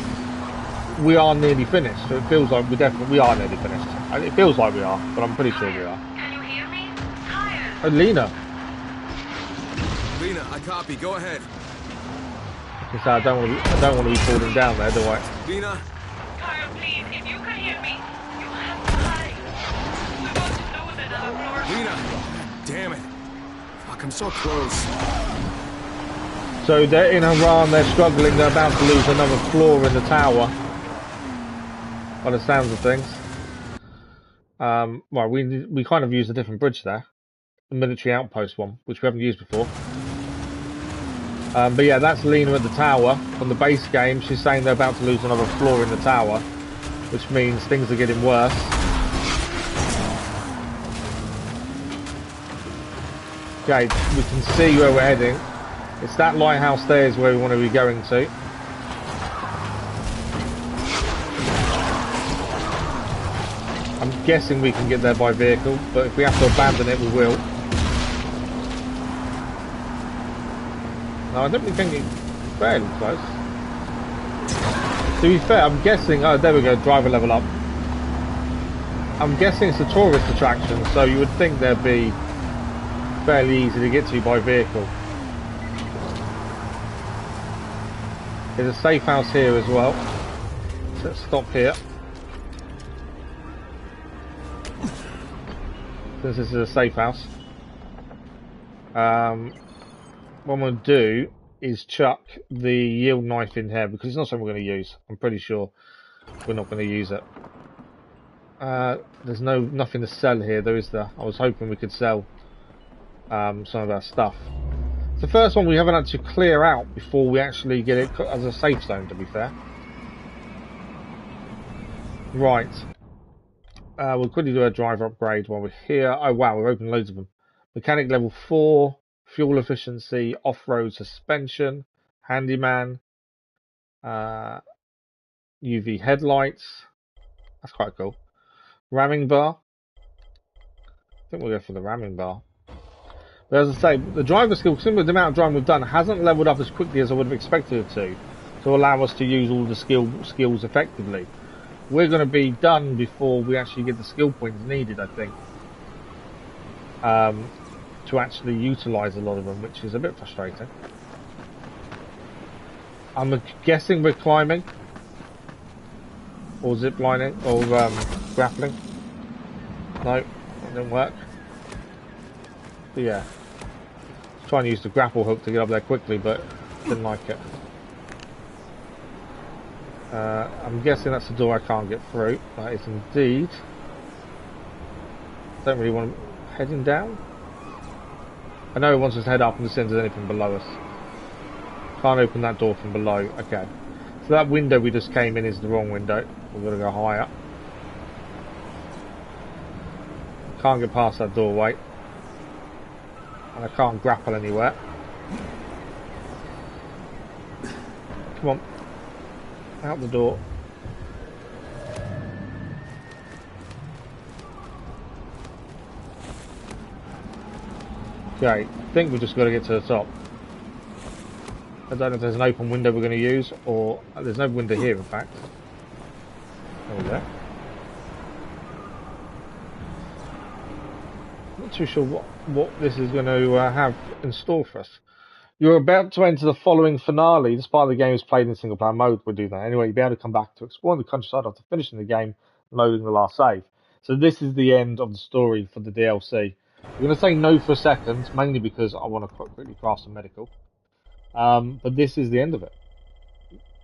A: we are nearly finished. So it feels like we are nearly finished. It feels like we are, but I'm pretty sure we are.
K: Can you hear me? Kyle.
A: Oh, Lena.
C: Lena, I copy. Go ahead.
A: So I don't want to be falling down there, do I?
C: Lena.
K: Kyle, please, if you can hear me, you have to hurry. We're going to lose another floor.
C: Lena. Damn it. Fuck, I'm so close.
A: So they're in Iran, they're struggling, they're about to lose another floor in the tower. By the sounds of things. Well, we kind of used a different bridge there. The military outpost one, which we haven't used before. But yeah, that's Lena at the tower. From the base game, she's saying they're about to lose another floor in the tower. Which means things are getting worse. Okay, we can see where we're heading. It's that lighthouse there is where we want to be going to. I'm guessing we can get there by vehicle, but if we have to abandon it, we will. No, I don't think it's fairly close. To be fair, I'm guessing... Oh, there we go, driver level up. I'm guessing it's a tourist attraction, so you would think they'd be fairly easy to get to by vehicle. There's a safe house here as well. So let's stop here. Since this is a safe house. What I'm going to do is chuck the yield knife in here because it's not something we're going to use. I'm pretty sure we're not going to use it. There's nothing to sell here though, is there? I was hoping we could sell some of our stuff. The first one we haven't had to clear out before we actually get it as a safe zone, to be fair. Right. We'll quickly do a driver upgrade while we're here. Oh wow, we've opened loads of them. Mechanic level 4, fuel efficiency, off-road suspension, handyman, UV headlights. That's quite cool. Ramming bar. I think we'll go for the ramming bar. But as I say, the driver skill, similar to the amount of driving we've done, hasn't leveled up as quickly as I would have expected it to allow us to use all the skills effectively. We're going to be done before we actually get the skill points needed, I think, to actually utilise a lot of them, which is a bit frustrating. I'm guessing we're climbing, or ziplining, or grappling. No, it didn't work. But yeah, trying to use the grapple hook to get up there quickly, but didn't like it. I'm guessing that's the door I can't get through. That is indeed. Don't really want to heading down. I know it wants us to head up and see if there's anything below us. Can't open that door from below. Okay, so that window we just came in is the wrong window. We're going to go higher. Can't get past that doorway. And I can't grapple anywhere. Come on. Out the door. Okay, I think we've just got to get to the top. I don't know if there's an open window we're going to use, or there's no window here, in fact. There we go. Not too sure what this is going to have in store for us. You're about to enter the following finale. This part of the game is played in single player mode. We'll do that anyway. You'll be able to come back to exploring the countryside after finishing the game, loading the last save. So this is the end of the story for the DLC. We're going to say no for a second, mainly because I want to quickly craft some medical. But this is the end of it,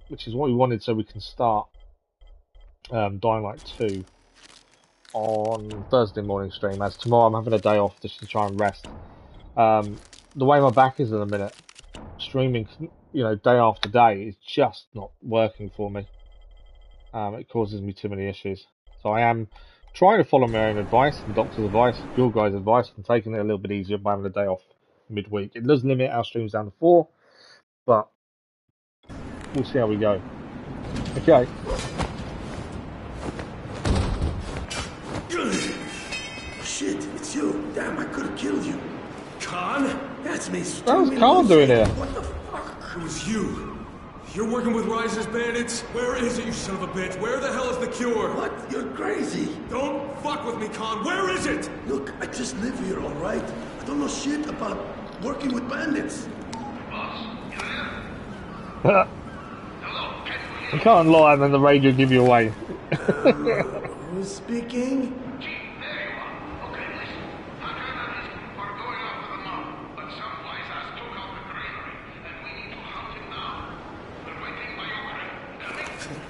A: which is what we wanted, so we can start Dying Light 2 on Thursday morning stream, as tomorrow I'm having a day off just to try and rest. The way my back is in a minute, streaming, day after day is just not working for me. It causes me too many issues. So I am trying to follow my own advice and doctor's advice, your guys' advice, and taking it a little bit easier by having a day off midweek. It does limit our streams down to 4, but we'll see how we go. Okay.
J: Shit, it's you. Damn, I could have killed you.
C: Khan?
J: That's me.
A: How's Khan doing here?
J: What the fuck?
C: It was you. You're working with Rise's bandits? Where is it, you son of a bitch? Where the hell is the cure?
J: What? You're crazy.
C: Don't fuck with me, Khan. Where is it?
J: Look, I just live here, all right? I don't know shit about working with bandits.
B: Boss, you there? Hello, can you hear
A: You can't lie and then the radio give you away.
J: Who's speaking?
B: Chief, there you are. Okay, listen. I kinda risk for going after the mob, but some wise ass took out the granary, and we need to hunt him down. We're waiting by your crate. Coming?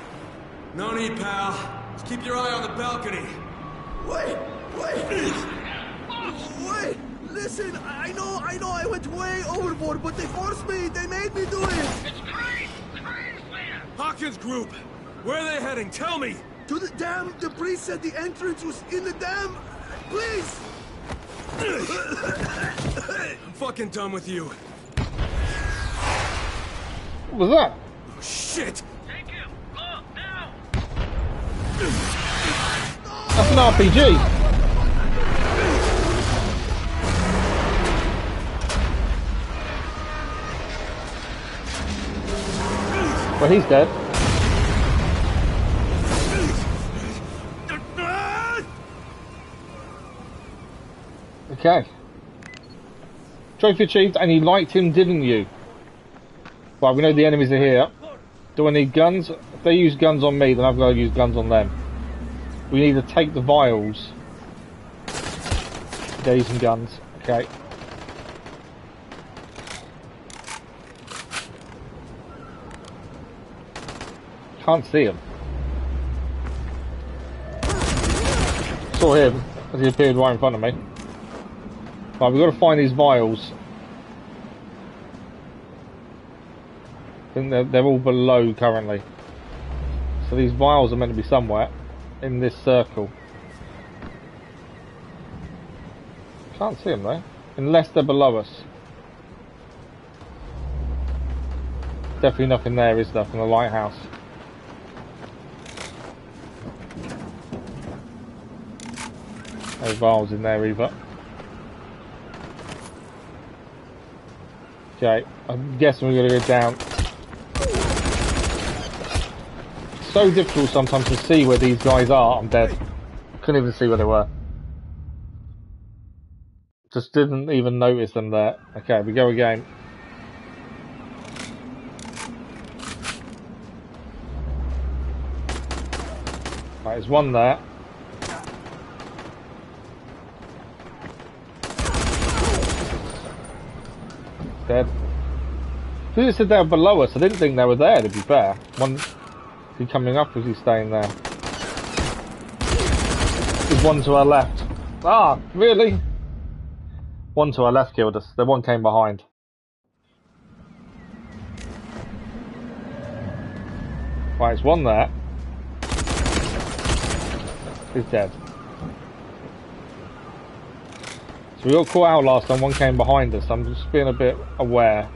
C: No need, pal. Just keep your eye on the balcony.
J: Wait! Listen, I know I went way overboard, but they forced me. They made me do it.
B: It's Crane! Crane's there!
C: Hawkins Group. Where are they heading? Tell me.
J: To the dam. The priest said the entrance was in the dam. Please.
C: I'm fucking done with you.
A: What was that?
C: Oh, shit.
F: Take him! Look, now!
A: That's an RPG. Well, he's dead. Okay. Trophy achieved, and you liked him, didn't you? Right, we know the enemies are here. Do I need guns? If they use guns on me, then I've got to use guns on them. We need to take the vials. They're using guns. Okay. Can't see him. Saw him as he appeared right in front of me. Right, we've got to find these vials. I think they're all below currently. So these vials are meant to be somewhere in this circle. Can't see them though, unless they're below us. Definitely nothing there, is there, from the lighthouse? No vials in there either. Okay, I'm guessing we're going to go down. It's so difficult sometimes to see where these guys are. I'm dead. Couldn't even see where they were. Just didn't even notice them there. Okay, we go again. Right, there's one there. Dead. Who just said they were below us? I didn't think they were there, to be fair. One, is he coming up or is he staying there? There's one to our left. Ah, really? One to our left killed us. The one came behind. Right, there's one there. He's dead. So we got caught out last time, one came behind us. I'm just being a bit aware.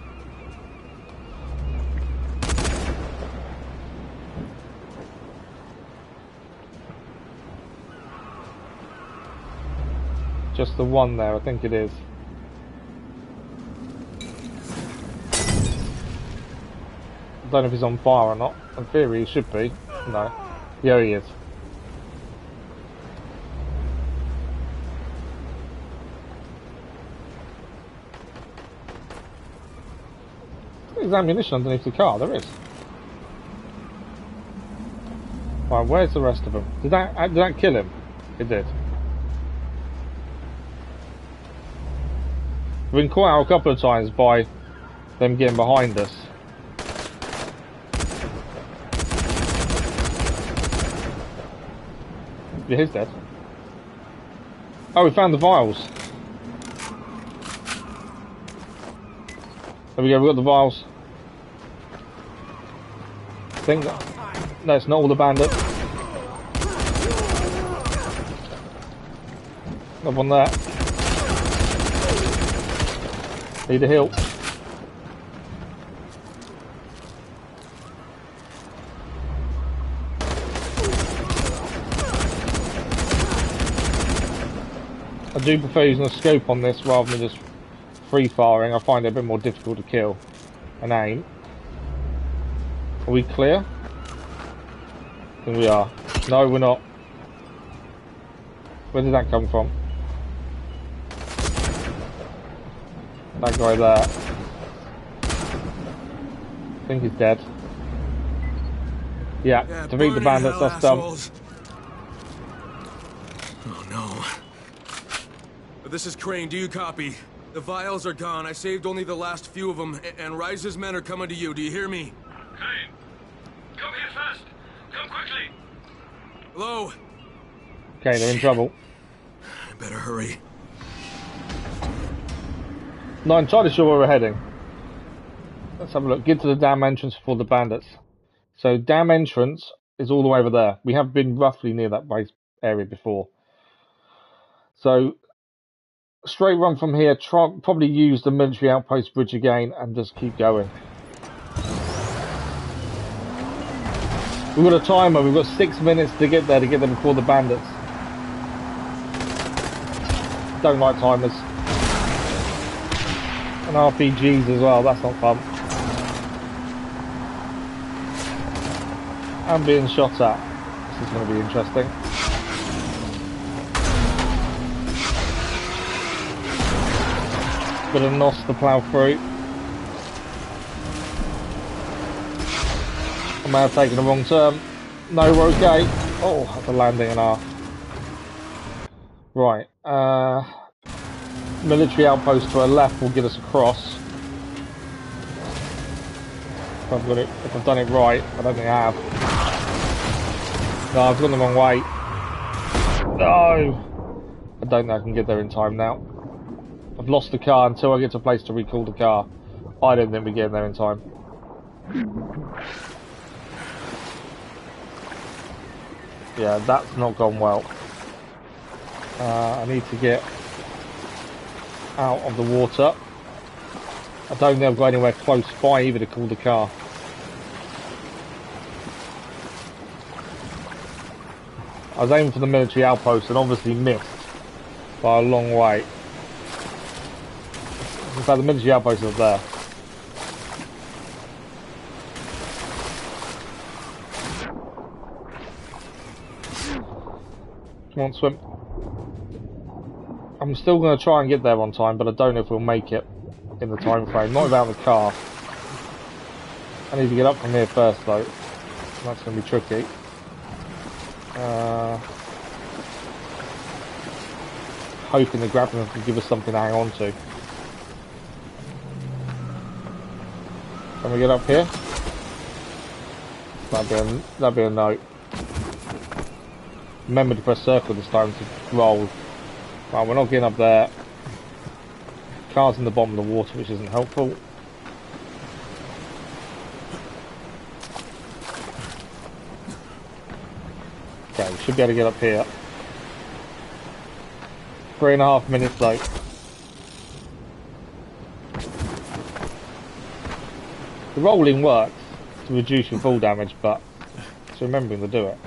A: Just the one there, I think it is. I don't know if he's on fire or not. In theory, he should be. No. Yeah, he is. There's ammunition underneath the car. There is. Right, where's the rest of them? Did that kill him? It did. We've been caught out a couple of times by them getting behind us. Yeah, he's dead. Oh, we found the vials. There we go, we got the vials. I think that's not all the bandits. Up on that. Need a heal. I do prefer using a scope on this rather than just free firing. I find it a bit more difficult to kill and aim. Are we clear? I think we are. No, we're not. Where did that come from? That guy there. I think he's dead. Yeah, defeat the bandits, that's done.
C: Oh no. This is Crane, do you copy? The vials are gone. I saved only the last few of them, and Rise's men are coming to you. Do you hear me?
F: Crane, come here fast. Come quickly.
C: Hello?
A: Okay, they're in trouble.
C: I better hurry.
A: Not entirely sure where we're heading. Let's have a look. Get to the dam entrance for the bandits. So, dam entrance is all the way over there. We have been roughly near that base area before. So, straight run from here. Probably use the military outpost bridge again and just keep going. We've got a timer. We've got 6 minutes to get there before the bandits. Don't like timers. And RPGs as well, that's not fun. I'm being shot at. This is going to be interesting. Bit of nos to plough through. I may have taken the wrong turn. No, we're okay. Oh, that's a landing and a half. Right. Military outpost to our left will get us across. If I've done it right, I don't think I have. No, I've gone the wrong way. No! I don't know if I can get there in time now. I've lost the car until I get to a place to recall the car. I don't think we get there in time. Yeah, that's not gone well. I need to get out of the water. I don't think I've got anywhere close by either to call the car. I was aiming for the military outpost and obviously missed by a long way. In fact, the military outpost is there. Come on, swim. I'm still going to try and get there on time, but I don't know if we'll make it in the time frame. Not without the car. I need to get up from here first, though. That's going to be tricky. Hoping the grappling can give us something to hang on to. Can we get up here? That'd be a no. Remember to press circle this time to roll. Right, we're not getting up there. Car's in the bottom of the water, which isn't helpful. Okay, we should be able to get up here. 3.5 minutes though. The rolling works to reduce your fall damage, but it's remembering to do it.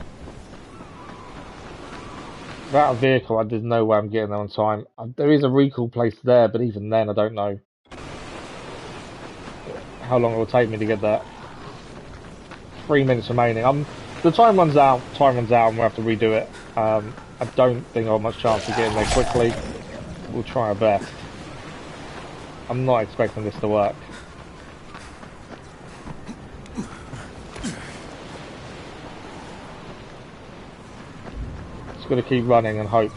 A: Without a vehicle, there's no way I'm getting there on time. There is a recall place there, but even then, I don't know how long it will take me to get there. 3 minutes remaining. The time runs out, and we'll have to redo it. I don't think I'll have much chance of getting there quickly. We'll try our best. I'm not expecting this to work. Just got to keep running and hope.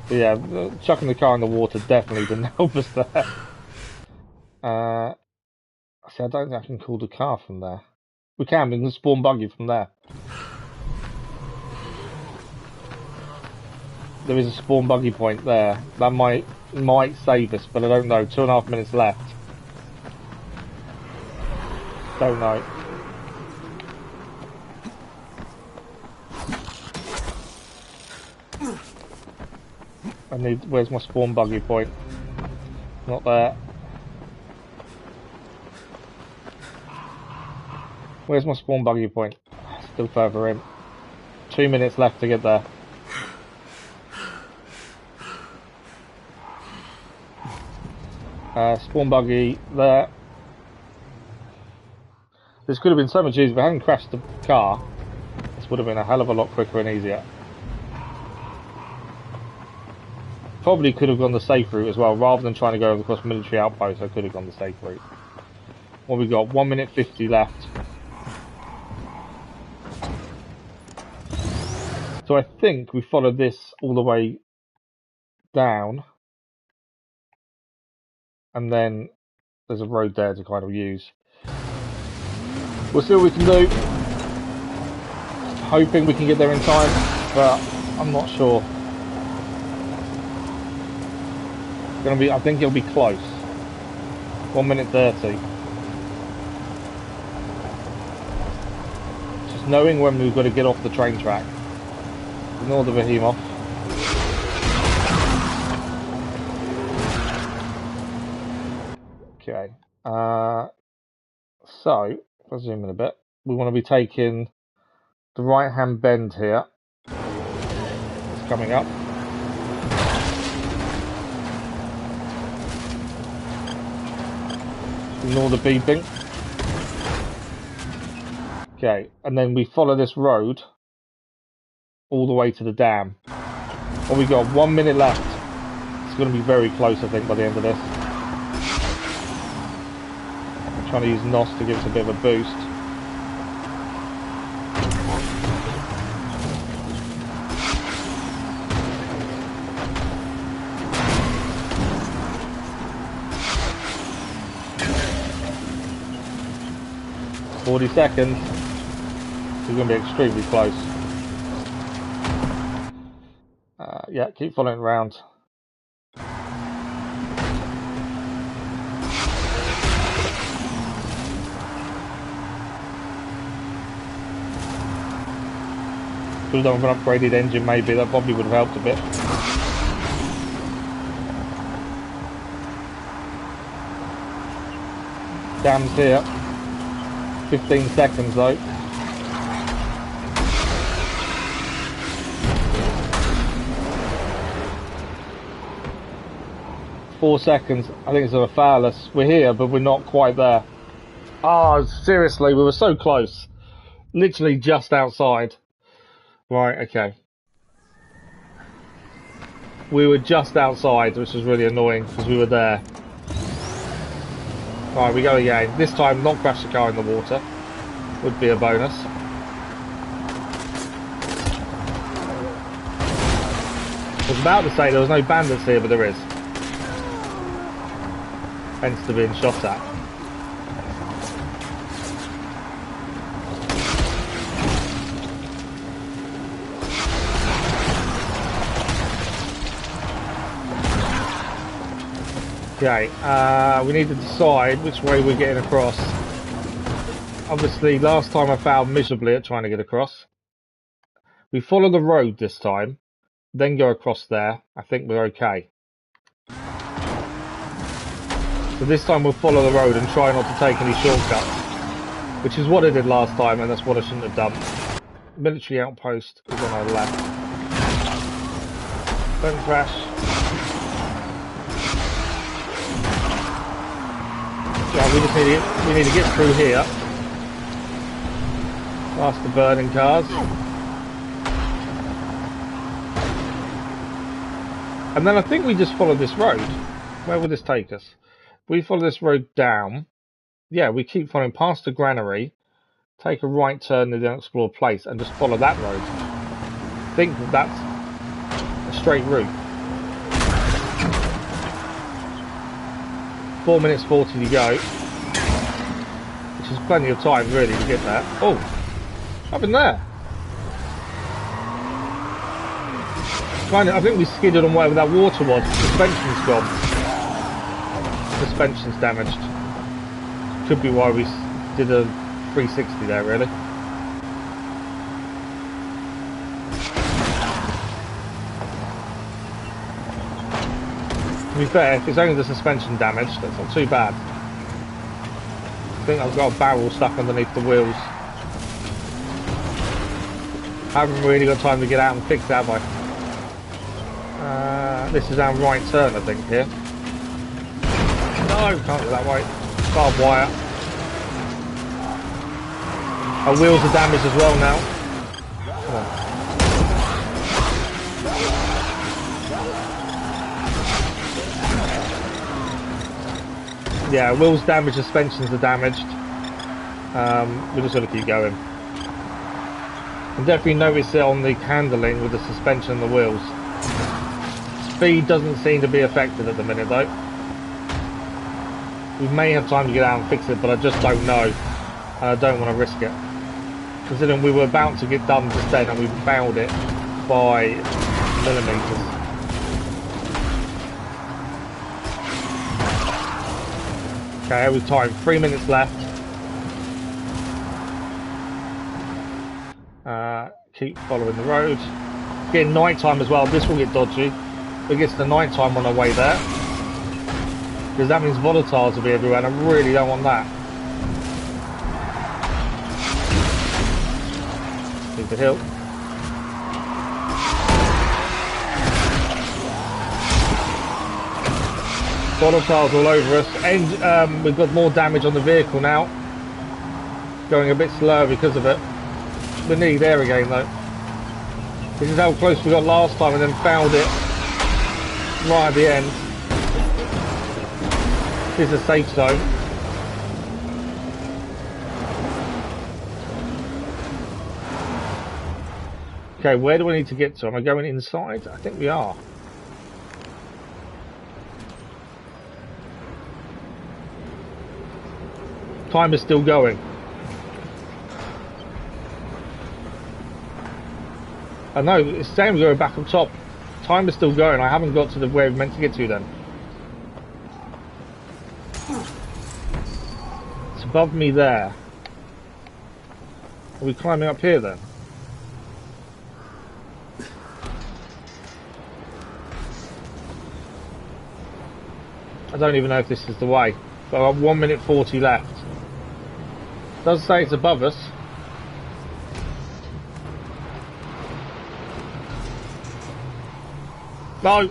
A: But yeah, chucking the car in the water definitely didn't help us there. See, I don't think I can call the car from there. We can spawn buggy from there. There is a spawn buggy point there. That might save us, but I don't know. 2.5 minutes left. Don't know. Where's my spawn buggy point? Not there. Where's my spawn buggy point? Still further in. 2 minutes left to get there. Spawn buggy there. This could have been so much easier. If I hadn't crashed the car, this would have been a hell of a lot quicker and easier. Probably could have gone the safe route as well, rather than trying to go across military outposts. I could have gone the safe route. What we got? 1 minute 50 left. So I think we followed this all the way down, and then there's a road there to kind of use. We'll see what we can do. Hoping we can get there in time, but I'm not sure. I think it'll be close. 1 minute 30. Just knowing when we've got to get off the train track. Ignore the behemoth. Okay. So, if I zoom in a bit, we want to be taking the right-hand bend here. It's coming up. Ignore the beeping. Okay, and then we follow this road all the way to the dam. Well, we've got 1 minute left. It's going to be very close, I think, by the end of this. I'm trying to use NOS to give us a bit of a boost. $40 seconds. We're going to be extremely close. Yeah, keep following around. Could have done with an upgraded engine, maybe. That probably would have helped a bit. Dam's here. 15 seconds though. 4 seconds. I think it's a Valhalla. We're here, but we're not quite there. Oh, seriously, we were so close. Literally just outside. Right, okay. We were just outside, which was really annoying because we were there. Right, we go again. This time, not crash the car in the water. Would be a bonus. I was about to say there was no bandits here, but there is. Hence to being shot at. Okay, we need to decide which way we're getting across. Obviously, last time I failed miserably at trying to get across. We follow the road this time, then go across there. I think we're okay. So this time we'll follow the road and try not to take any shortcuts, which is what I did last time, and that's what I shouldn't have done. Military outpost is on our left. Don't crash. Yeah, we need to get through here. Past the burning cars. And then I think we just follow this road. Where will this take us? We follow this road down. Yeah, we keep following past the granary, take a right turn in the unexplored place, and just follow that road. I think that's a straight route. 4 minutes 40 to go, which is plenty of time really to get there. Oh, up in there. I think we skidded on whatever that water was. Suspension's gone. Suspension's damaged. Could be why we did a 360 there, really. To be fair, if it's only the suspension damage, that's not too bad. I think I've got a barrel stuck underneath the wheels. I haven't really got time to get out and fix it, have I? This is our right turn, I think, here. No, can't go that way. Barbed wire. Our wheels are damaged as well now. Come on. Yeah, wheels damaged, suspensions are damaged. We're just going to keep going. I definitely notice it on the handling with the suspension and the wheels. Speed doesn't seem to be affected at the minute though. We may have time to get out and fix it, but I just don't know. And I don't want to risk it. Considering we were about to get done just then and we failed it by millimeters. Okay, it was time. 3 minutes left. Keep following the road. Getting night time as well. This will get dodgy. It gets to night time on our way there. Because that means volatiles will be everywhere and I really don't want that. Need the hill. Volatiles all over us. And we've got more damage on the vehicle now. Going a bit slower because of it. We're nearly there again though. This is how close we got last time and then found it right at the end. This is a safe zone. Okay, where do I need to get to? Am I going inside? I think we are. Time is still going. I know, it's saying we're going back up top. Time is still going. I haven't got to the where we're meant to get to then. It's above me there. Are we climbing up here then? I don't even know if this is the way. But I've got 1 minute 40 left. It does say it's above us. No!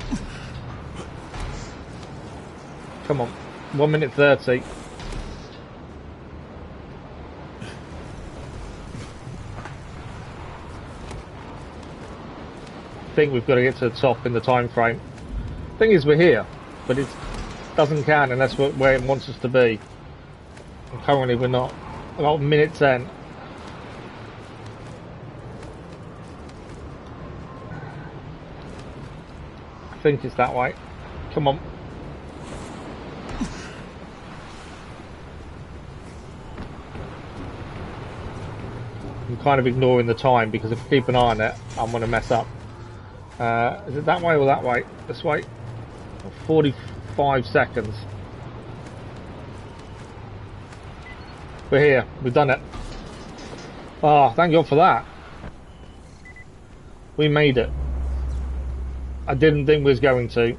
A: Come on. 1 minute 30. I think we've got to get to the top in the time frame. Thing is, we're here, but it doesn't count unless we're where it wants us to be. And currently we're not. About minute 10. I think it's that way. Come on. I'm kind of ignoring the time because if I keep an eye on it, I'm going to mess up. Is it that way or that way? This way? 45 seconds. We're here. We've done it. Oh, thank God for that. We made it. I didn't think we was going to.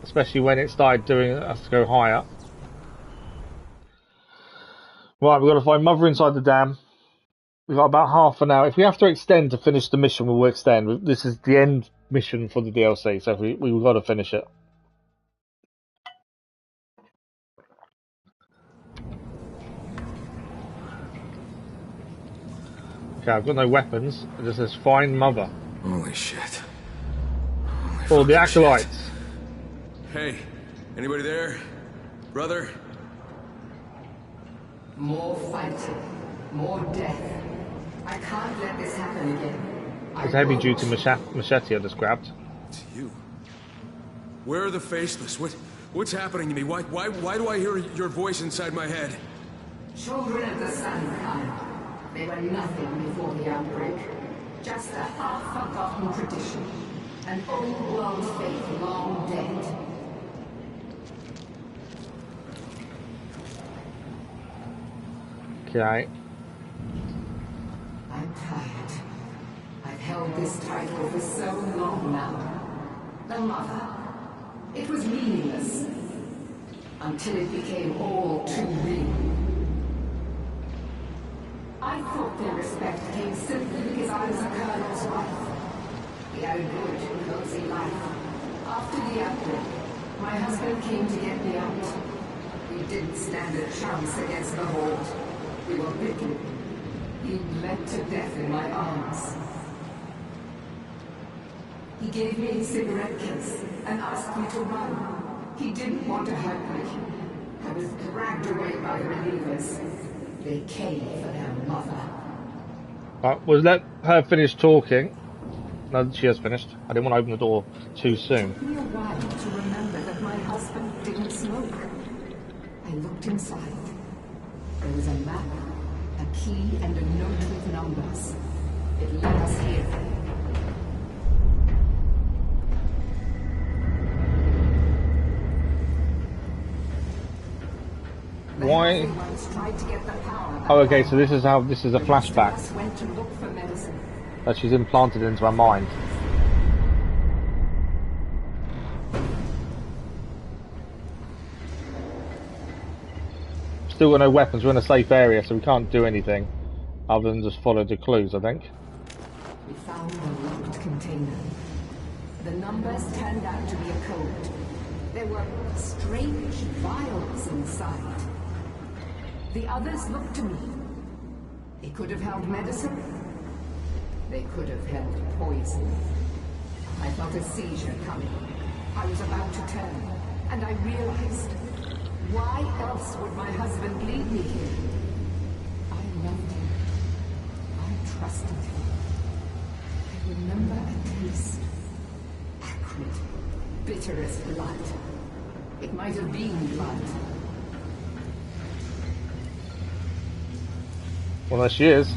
A: Especially when it started doing us to go higher. Right, we've got to find Mother inside the dam. We've got about half an hour. If we have to extend to finish the mission, we'll extend. This is the end mission for the DLC, so we've got to finish it. Okay, I've got no weapons. It just says find mother.
C: Holy shit.
A: Or the acolytes.
C: Hey, anybody there? Brother?
L: More fighting. More death. I can't let this happen again.
A: It's heavy duty machete I just grabbed.
C: It's you. Where are the faceless? What's happening to me? Why do I hear your voice inside my head?
L: Children of the sun, Kyle. They were nothing before the outbreak. Just a half-forgotten tradition. An old world faith long dead.
A: Okay.
L: I'm tired. I've held this title for so long now. The mother. It was meaningless. Until it became all too real. I thought their respect came simply because I was a colonel's wife. We had a good, cozy life. After the outbreak, my husband came to get me out. We didn't stand a chance against the Horde. We were bitten. He bled to death in my arms. He gave me his cigarette case and asked me to run. He didn't want to hurt me. I was dragged away by the relievers. They came for their mother.
A: Right, we'll let her finish talking. No, she has finished. I didn't want to open the door too soon.
L: It took me a while to remember that my husband didn't smoke. I looked inside. There was a map, a key, and a note with numbers. It led us here.
A: Why? Oh, okay, so this is a flashback that she's implanted into her mind. Still got no weapons, we're in a safe area, so we can't do anything other than just follow the clues, I think.
L: We found the locked container. The numbers turned out to be a code. There were strange vials inside. The others looked to me. They could have held medicine. They could have held poison. I felt a seizure coming. I was about to turn, and I realized, why else would my husband lead me here? I loved him. I trusted him. I remember a taste. Acrid, bitter as blood. It might have been blood.
A: Well, there she is.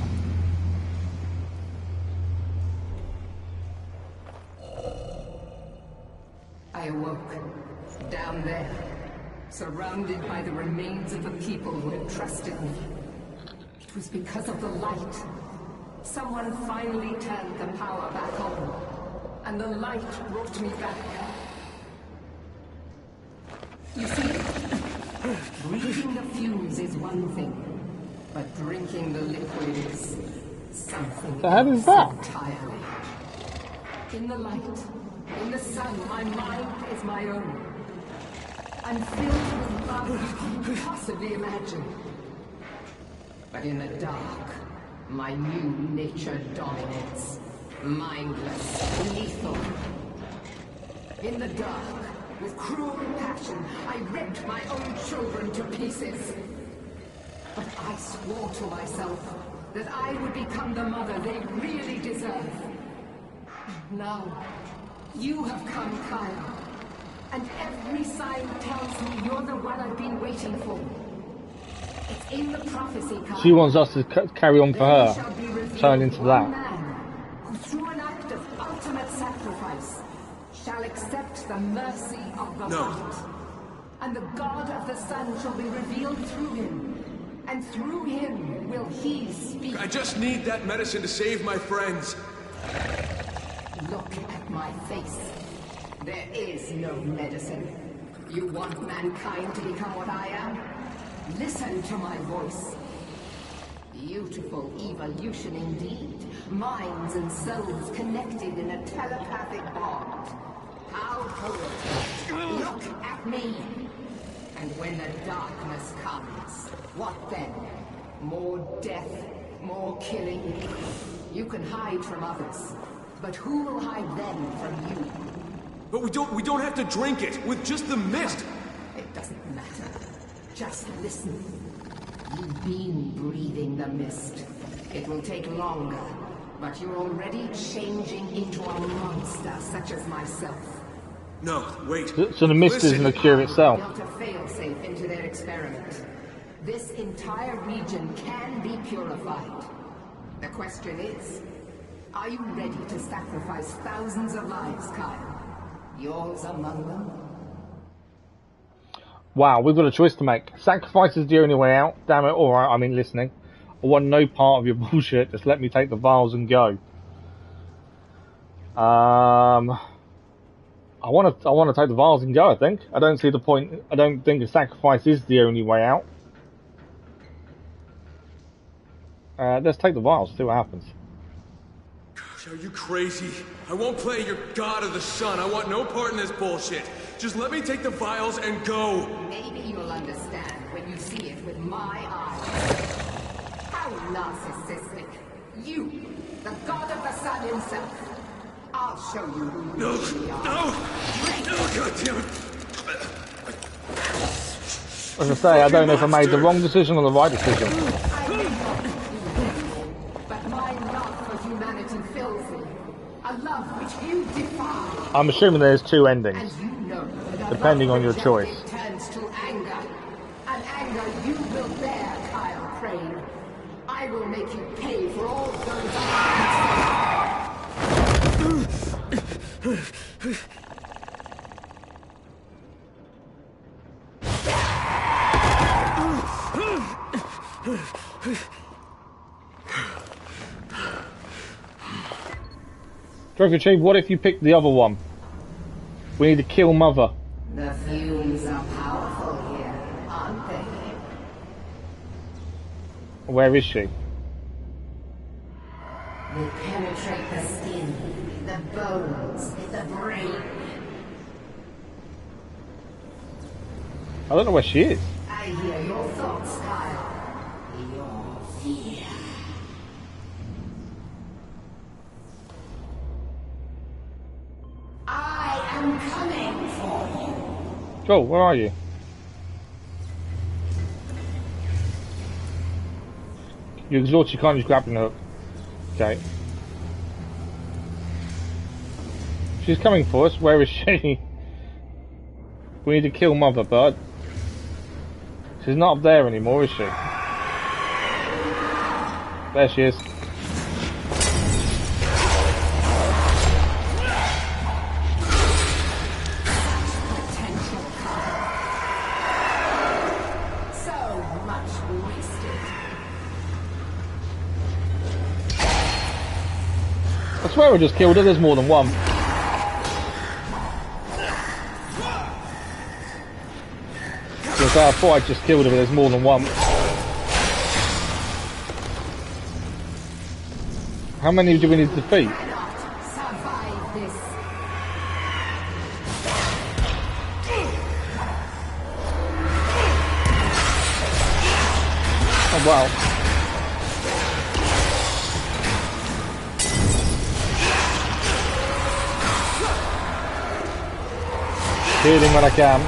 L: I awoke, down there, surrounded by the remains of the people who had trusted me. It was because of the light. Someone finally turned the power back on, and the light brought me back. You see, breathing the fumes is one thing. But drinking the liquid is something else entirely. In the light, in the sun, my mind is my own. I'm filled with love you can't possibly imagine. But in the dark, my new nature dominates. Mindless, lethal. In the dark, with cruel passion, I ripped my own children to pieces. But I swore to myself that I would become the mother they really deserve. And now, you have come, Kyle. And every sign tells me you're the one I've been waiting for. It's in the prophecy, Kyle.
A: She wants us to carry on for her. Turn into that.
L: Man who, through an act of ultimate sacrifice, shall accept the mercy of the light. And the God of the sun shall be revealed through him. And through him will he speak.
C: I just need that medicine to save my friends.
L: Look at my face. There is no medicine. You want mankind to become what I am? Listen to my voice. Beautiful evolution indeed. Minds and souls connected in a telepathic bond. How poetic. Look at me. And when the darkness comes, what then? More death, More killing. You can hide from others, but who will hide them from you?
C: But we don't have to drink it with just the mist.
L: It doesn't matter. Just listen. You've been breathing the mist. It will take longer, but you're already changing into a monster such as myself.
C: No, wait.
A: So the mist isn't a cure itself.
L: Built a failsafe into their experiment. This entire region can be purified. The question is, are you ready to sacrifice thousands of lives, Kyle? Yours among them?
A: Wow, we've got a choice to make. Sacrifice is the only way out. Damn it, alright, I'm in listening. I want no part of your bullshit, just let me take the vials and go. I want to take the vials and go, I think. I don't see the point. I don't think a sacrifice is the only way out. Let's take the vials, see what happens.
C: Are you crazy? I won't play your god of the sun. I want no part in this bullshit. Just let me take the vials and go.
L: Maybe you'll understand when you see it with my eyes. How narcissistic. You, the god of the sun himself. I'll show you who you really are.
C: No! God damn it!
A: As I say, I don't know if I made the wrong decision or the right decision.
L: But my love for humanity fills me. A love which you defy.
A: I'm assuming there's two endings,
L: And you know that
A: depending on your
L: love
A: choice.
L: rejected turns to anger. An anger you will bear, Kyle Crane. I will make you pay for all those
A: Trophy Chief, what if you pick the other one? We need to kill Mother.
L: The fumes are powerful here, aren't they?
A: Where is she?
L: They penetrate the skin, the bones, the brain.
A: I don't know where she is.
L: I hear your thoughts, Kyle. Your fear. I am coming for you.
A: Joel, where are you? You're exhausted, you can't just grab the hook. Okay. She's coming for us. Where is she? We need to kill Mother, bud. She's not up there anymore, is she? There she is.
L: So much wasted.
A: I swear I just killed her. There's more than one. Because I thought I just killed her, but there's more than one. How many do we need to defeat?
L: Survive this.
A: Oh wow. Healing when I can.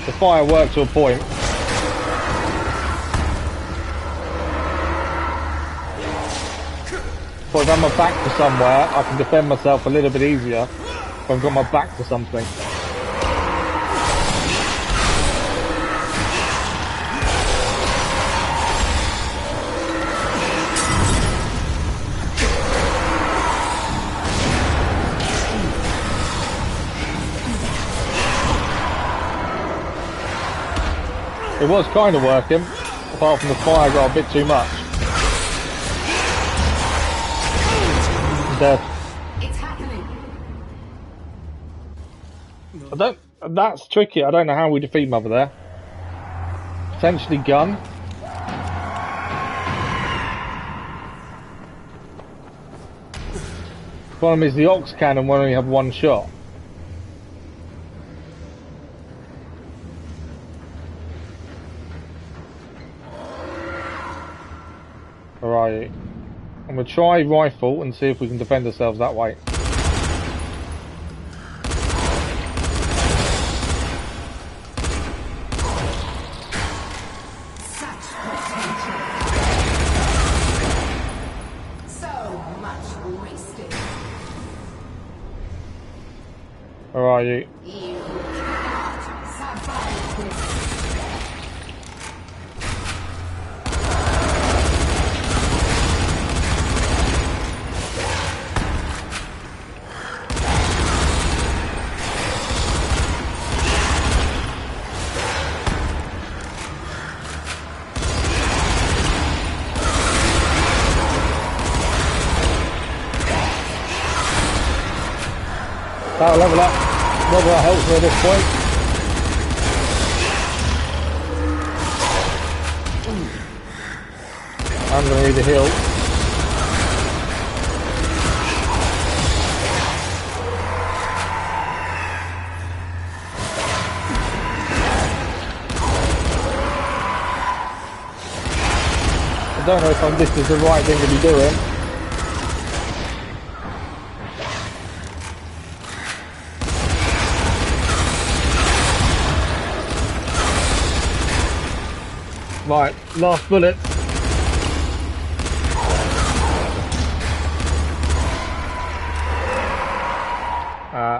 A: The fire worked to a point. But if I'm my back to somewhere, I can defend myself a little bit easier if I've got my back to something. It was kind of working, apart from the fire got a bit too much. Death.
L: It's happening.
A: That's tricky. I don't know how we defeat Mother there. Potentially gun. Problem is the Ox cannon will only have one shot. I'm going to try rifle and see if we can defend ourselves that way. Where are you? That'll level up. Whether that helps me at this point. I'm going to need a heal. I don't know if this is the right thing to be doing. Right, last bullet.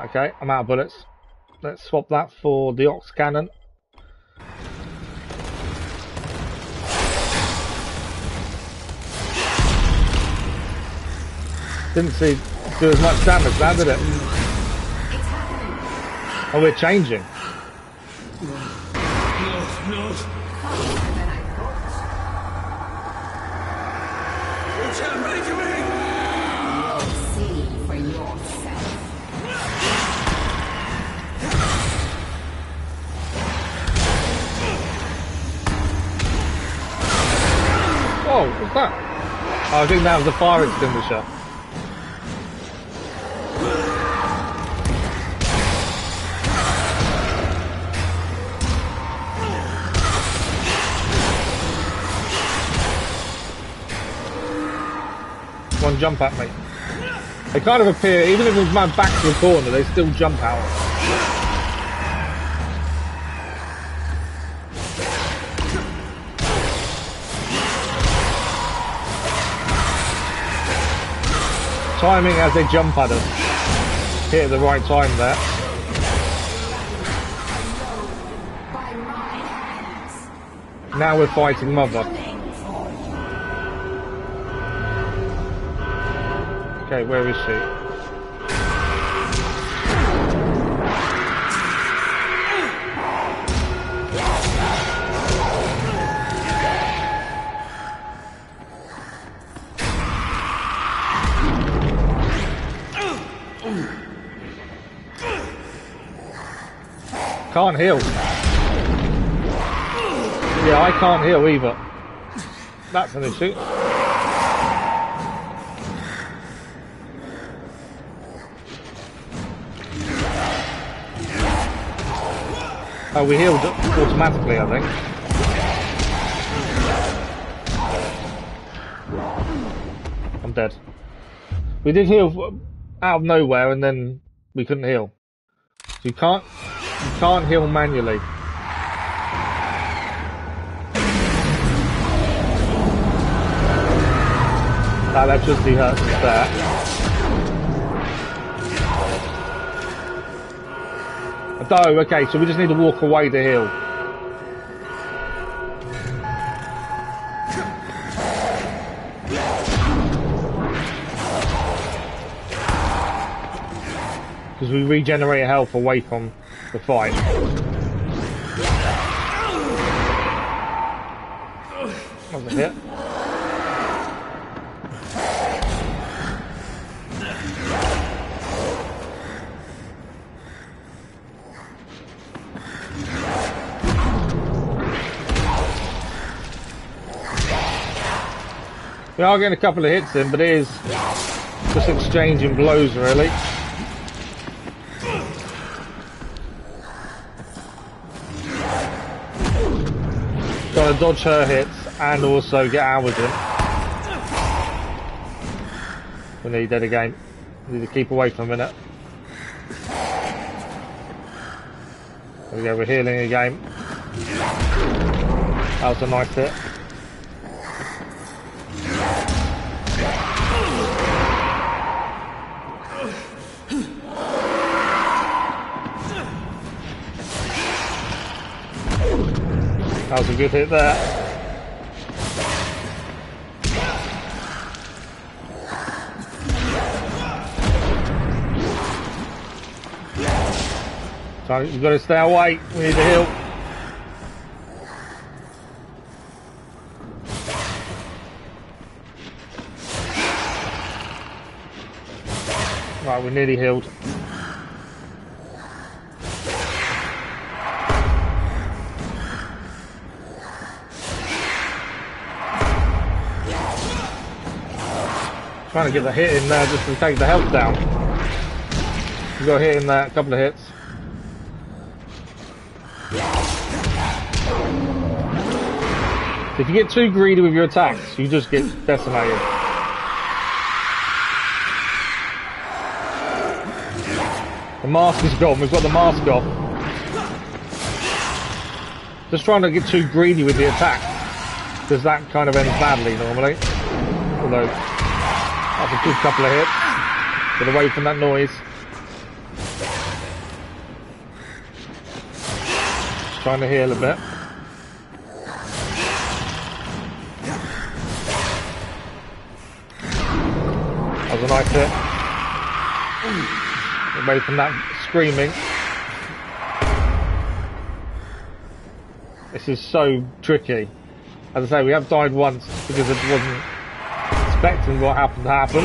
A: Okay, I'm out of bullets. Let's swap that for the Ox Cannon. Didn't see do as much damage now, did it? Oh, we're changing.
B: No.
A: Oh, what's that? Oh, I think that was a fire extinguisher. One jump at me. They kind of appear, even if it's my back to the corner, they still jump out. Timing as they jump at us. Hit at the right time there. Now we're fighting Mother. Okay, where is she? Can't heal. Yeah, I can't heal either. That's an issue. Oh, we healed automatically, I think. I'm dead. We did heal out of nowhere and then we couldn't heal. So you can't heal manually. That electricity hurts us there. Oh, okay, so we just need to walk away to heal. Because we regenerate health away from the fight. That was a hit. We are getting a couple of hits in, but it is just exchanging blows, really. Trying to dodge her hits and also get ours in. We need dead again. We need to keep away for a minute. There we go, we're healing again. That was a nice hit. That was a good hit there. So you've got to stay away. We need to heal. Right, we're nearly healed. Trying to get the hit in there just to take the health down. We've got a hit in there, a couple of hits. If you get too greedy with your attacks, you just get decimated. The mask is gone, we've got the mask off. Just trying to get too greedy with the attack, because that kind of ends badly normally. Although, that's a good couple of hits. Get away from that noise. Just trying to heal a bit. That was a nice hit. Get away from that screaming. This is so tricky. As I say, we have died once because it wasn't expecting what happened to happen.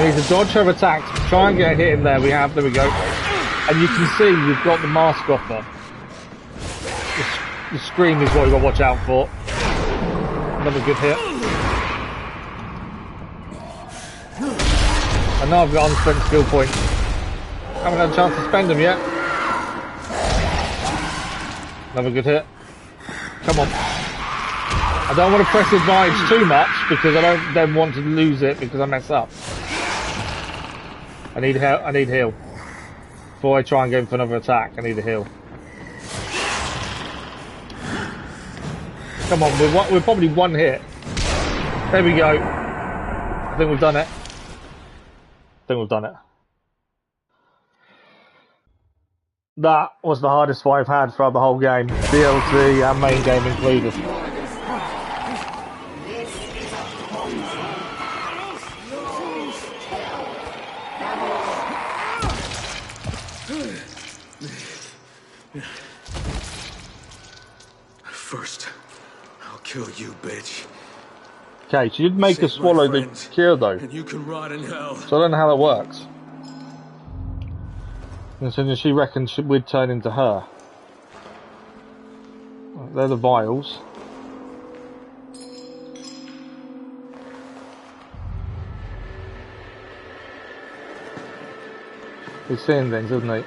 A: We need to dodge her attacks, try and get a hit in there. There we go. And you can see we've got the mask off her. The scream is what we've got to watch out for. Another good hit. And now I've got unspent skill points. Haven't had a chance to spend them yet. Another good hit. Come on. I don't want to press advantage too much because I don't then want to lose it because I mess up. I need heal. Before I try and go for another attack, I need a heal. Come on, we're probably one hit. There we go. I think we've done it. That was the hardest fight I've had throughout the whole game. DLC and main game included.
C: First, I'll kill you, bitch.
A: Okay, she did make us swallow the cure though.
C: And you can rot in hell.
A: So I don't know how that works. And so she reckons we'd turn into her. They're the vials. He's seeing things, isn't he?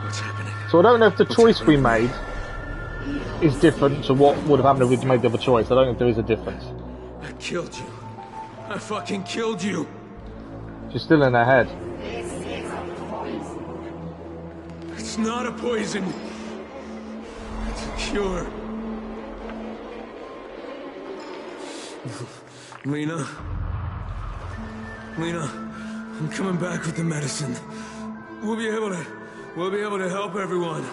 C: What's happening?
A: So I don't know if the choice we made is different to what would have happened if we'd made the other choice. I don't know if there is a difference.
C: I killed you. I fucking killed you.
A: She's still in her head.
C: It's not a poison. It's a cure. Lena, I'm coming back with the medicine. We'll be able to help everyone.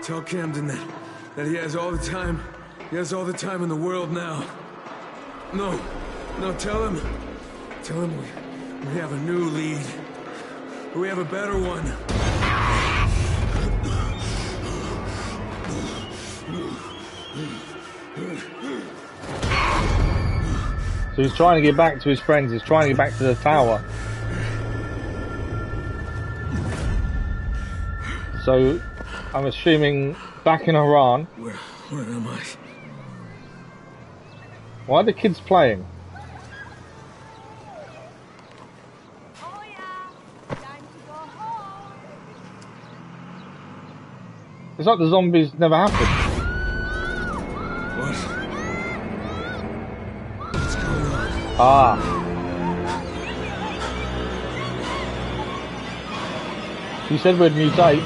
C: Tell Camden that he has all the time. He has all the time in the world now. No, tell him we have a new lead. We have a better one.
A: So he's trying to get back to his friends. He's trying to get back to the tower. So I'm assuming back in Iran.
C: Where am I?
A: Why are the kids playing? It's like the zombies never happened.
C: What? What's going on?
A: Ah. You said we'd mutate.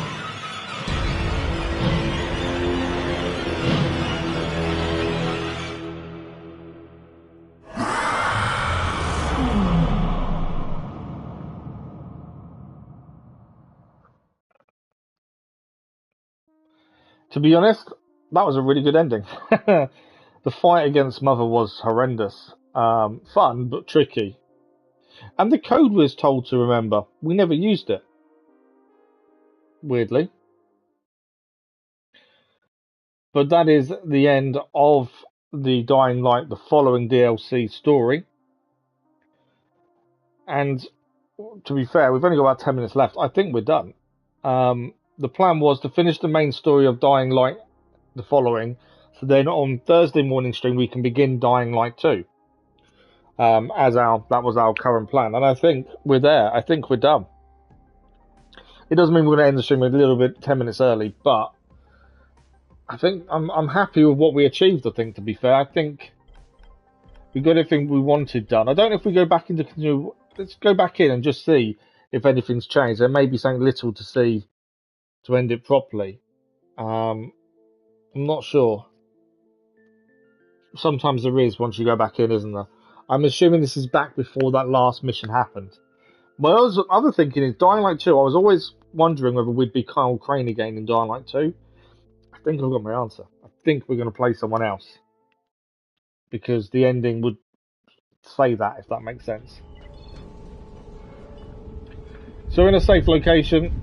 A: To be honest, that was a really good ending. The fight against Mother was horrendous. Fun, but tricky. And the code was told to remember. We never used it. Weirdly. But that is the end of the Dying Light, the following DLC story. And to be fair, we've only got about 10 minutes left. I think we're done. The plan was to finish the main story of Dying Light, the following, so then on Thursday morning stream we can begin Dying Light 2. That was our current plan, and I think we're there. I think we're done. It doesn't mean we're going to end the stream a little bit 10 minutes early, but I think I'm happy with what we achieved. I think, to be fair, I think we got everything we wanted done. I don't know if we go back into let's go back in and just see if anything's changed. There may be something little to see to end it properly. I'm not sure. Sometimes there is once you go back in, isn't there? I'm assuming this is back before that last mission happened. My other thinking is Dying Light 2. I was always wondering whether we'd be Kyle Crane again in Dying Light 2. I think I've got my answer. I think we're going to play someone else. Because the ending would say that, if that makes sense. So we're in a safe location.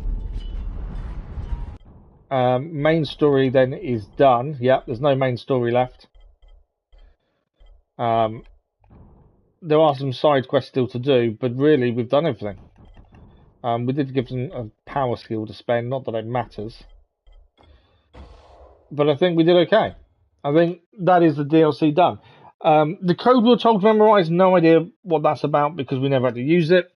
A: Main story then is done. Yep, there's no main story left. There are some side quests still to do, but really we've done everything. We did give them a power skill to spend, not that it matters. But I think we did okay. I think that is the DLC done. The code we were told to memorise, no idea what that's about because we never had to use it.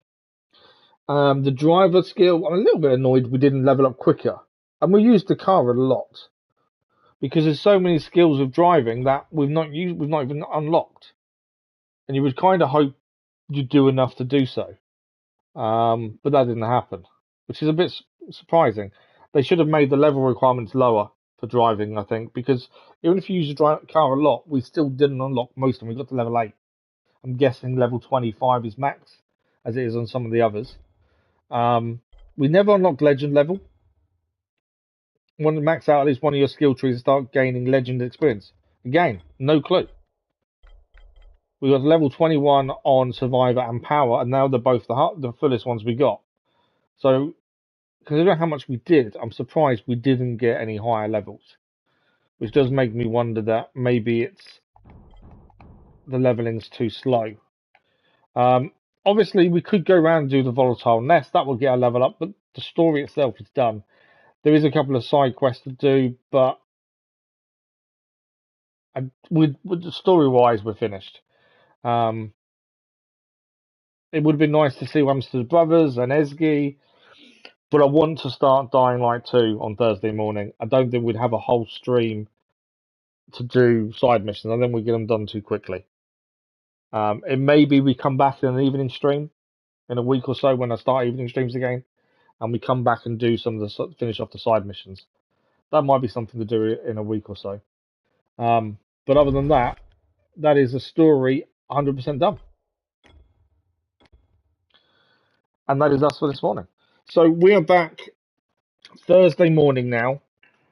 A: The driver skill, I'm a little bit annoyed we didn't level up quicker. And we used the car a lot. Because there's so many skills of driving that we've not even unlocked. And you would kind of hope you'd do enough to do so. But that didn't happen. Which is a bit surprising. They should have made the level requirements lower for driving, I think. Because even if you use the car a lot, we still didn't unlock most of them. We got to level 8. I'm guessing level 25 is max, as it is on some of the others. We never unlocked legend level. Want to max out at least one of your skill trees and start gaining legend experience. Again, no clue. We got level 21 on Survivor and Power, and now they're both the fullest ones we got. So, considering how much we did, I'm surprised we didn't get any higher levels. Which does make me wonder that maybe it's the leveling's too slow. Obviously, we could go around and do the Volatile Nest. That will get our level up, but the story itself is done. There is a couple of side quests to do, but story-wise, we're finished. It would have been nice to see what happens to the brothers and Ezgi, but I want to start Dying Light 2 on Thursday morning. I don't think we'd have a whole stream to do side missions. I think we'd get them done too quickly. It may be we come back in an evening stream in a week or so when I start evening streams again, and we come back and do some of the finish off the side missions. That might be something to do in a week or so. But other than that, that is a story 100% done. And that is us for this morning. So we are back Thursday morning now,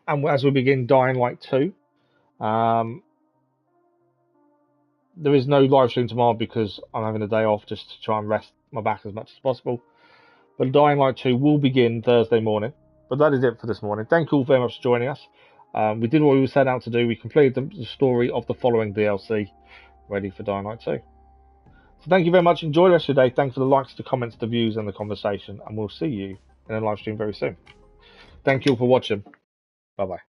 A: and as we begin Dying Light 2. There is no live stream tomorrow because I'm having a day off just to try and rest my back as much as possible. But Dying Light 2 will begin Thursday morning. But that is it for this morning. Thank you all very much for joining us. We did what we were set out to do. We completed the story of the following DLC, ready for Dying Light 2. So thank you very much. Enjoy the rest of your day. Thanks for the likes, the comments, the views, and the conversation. And we'll see you in a live stream very soon. Thank you all for watching. Bye-bye.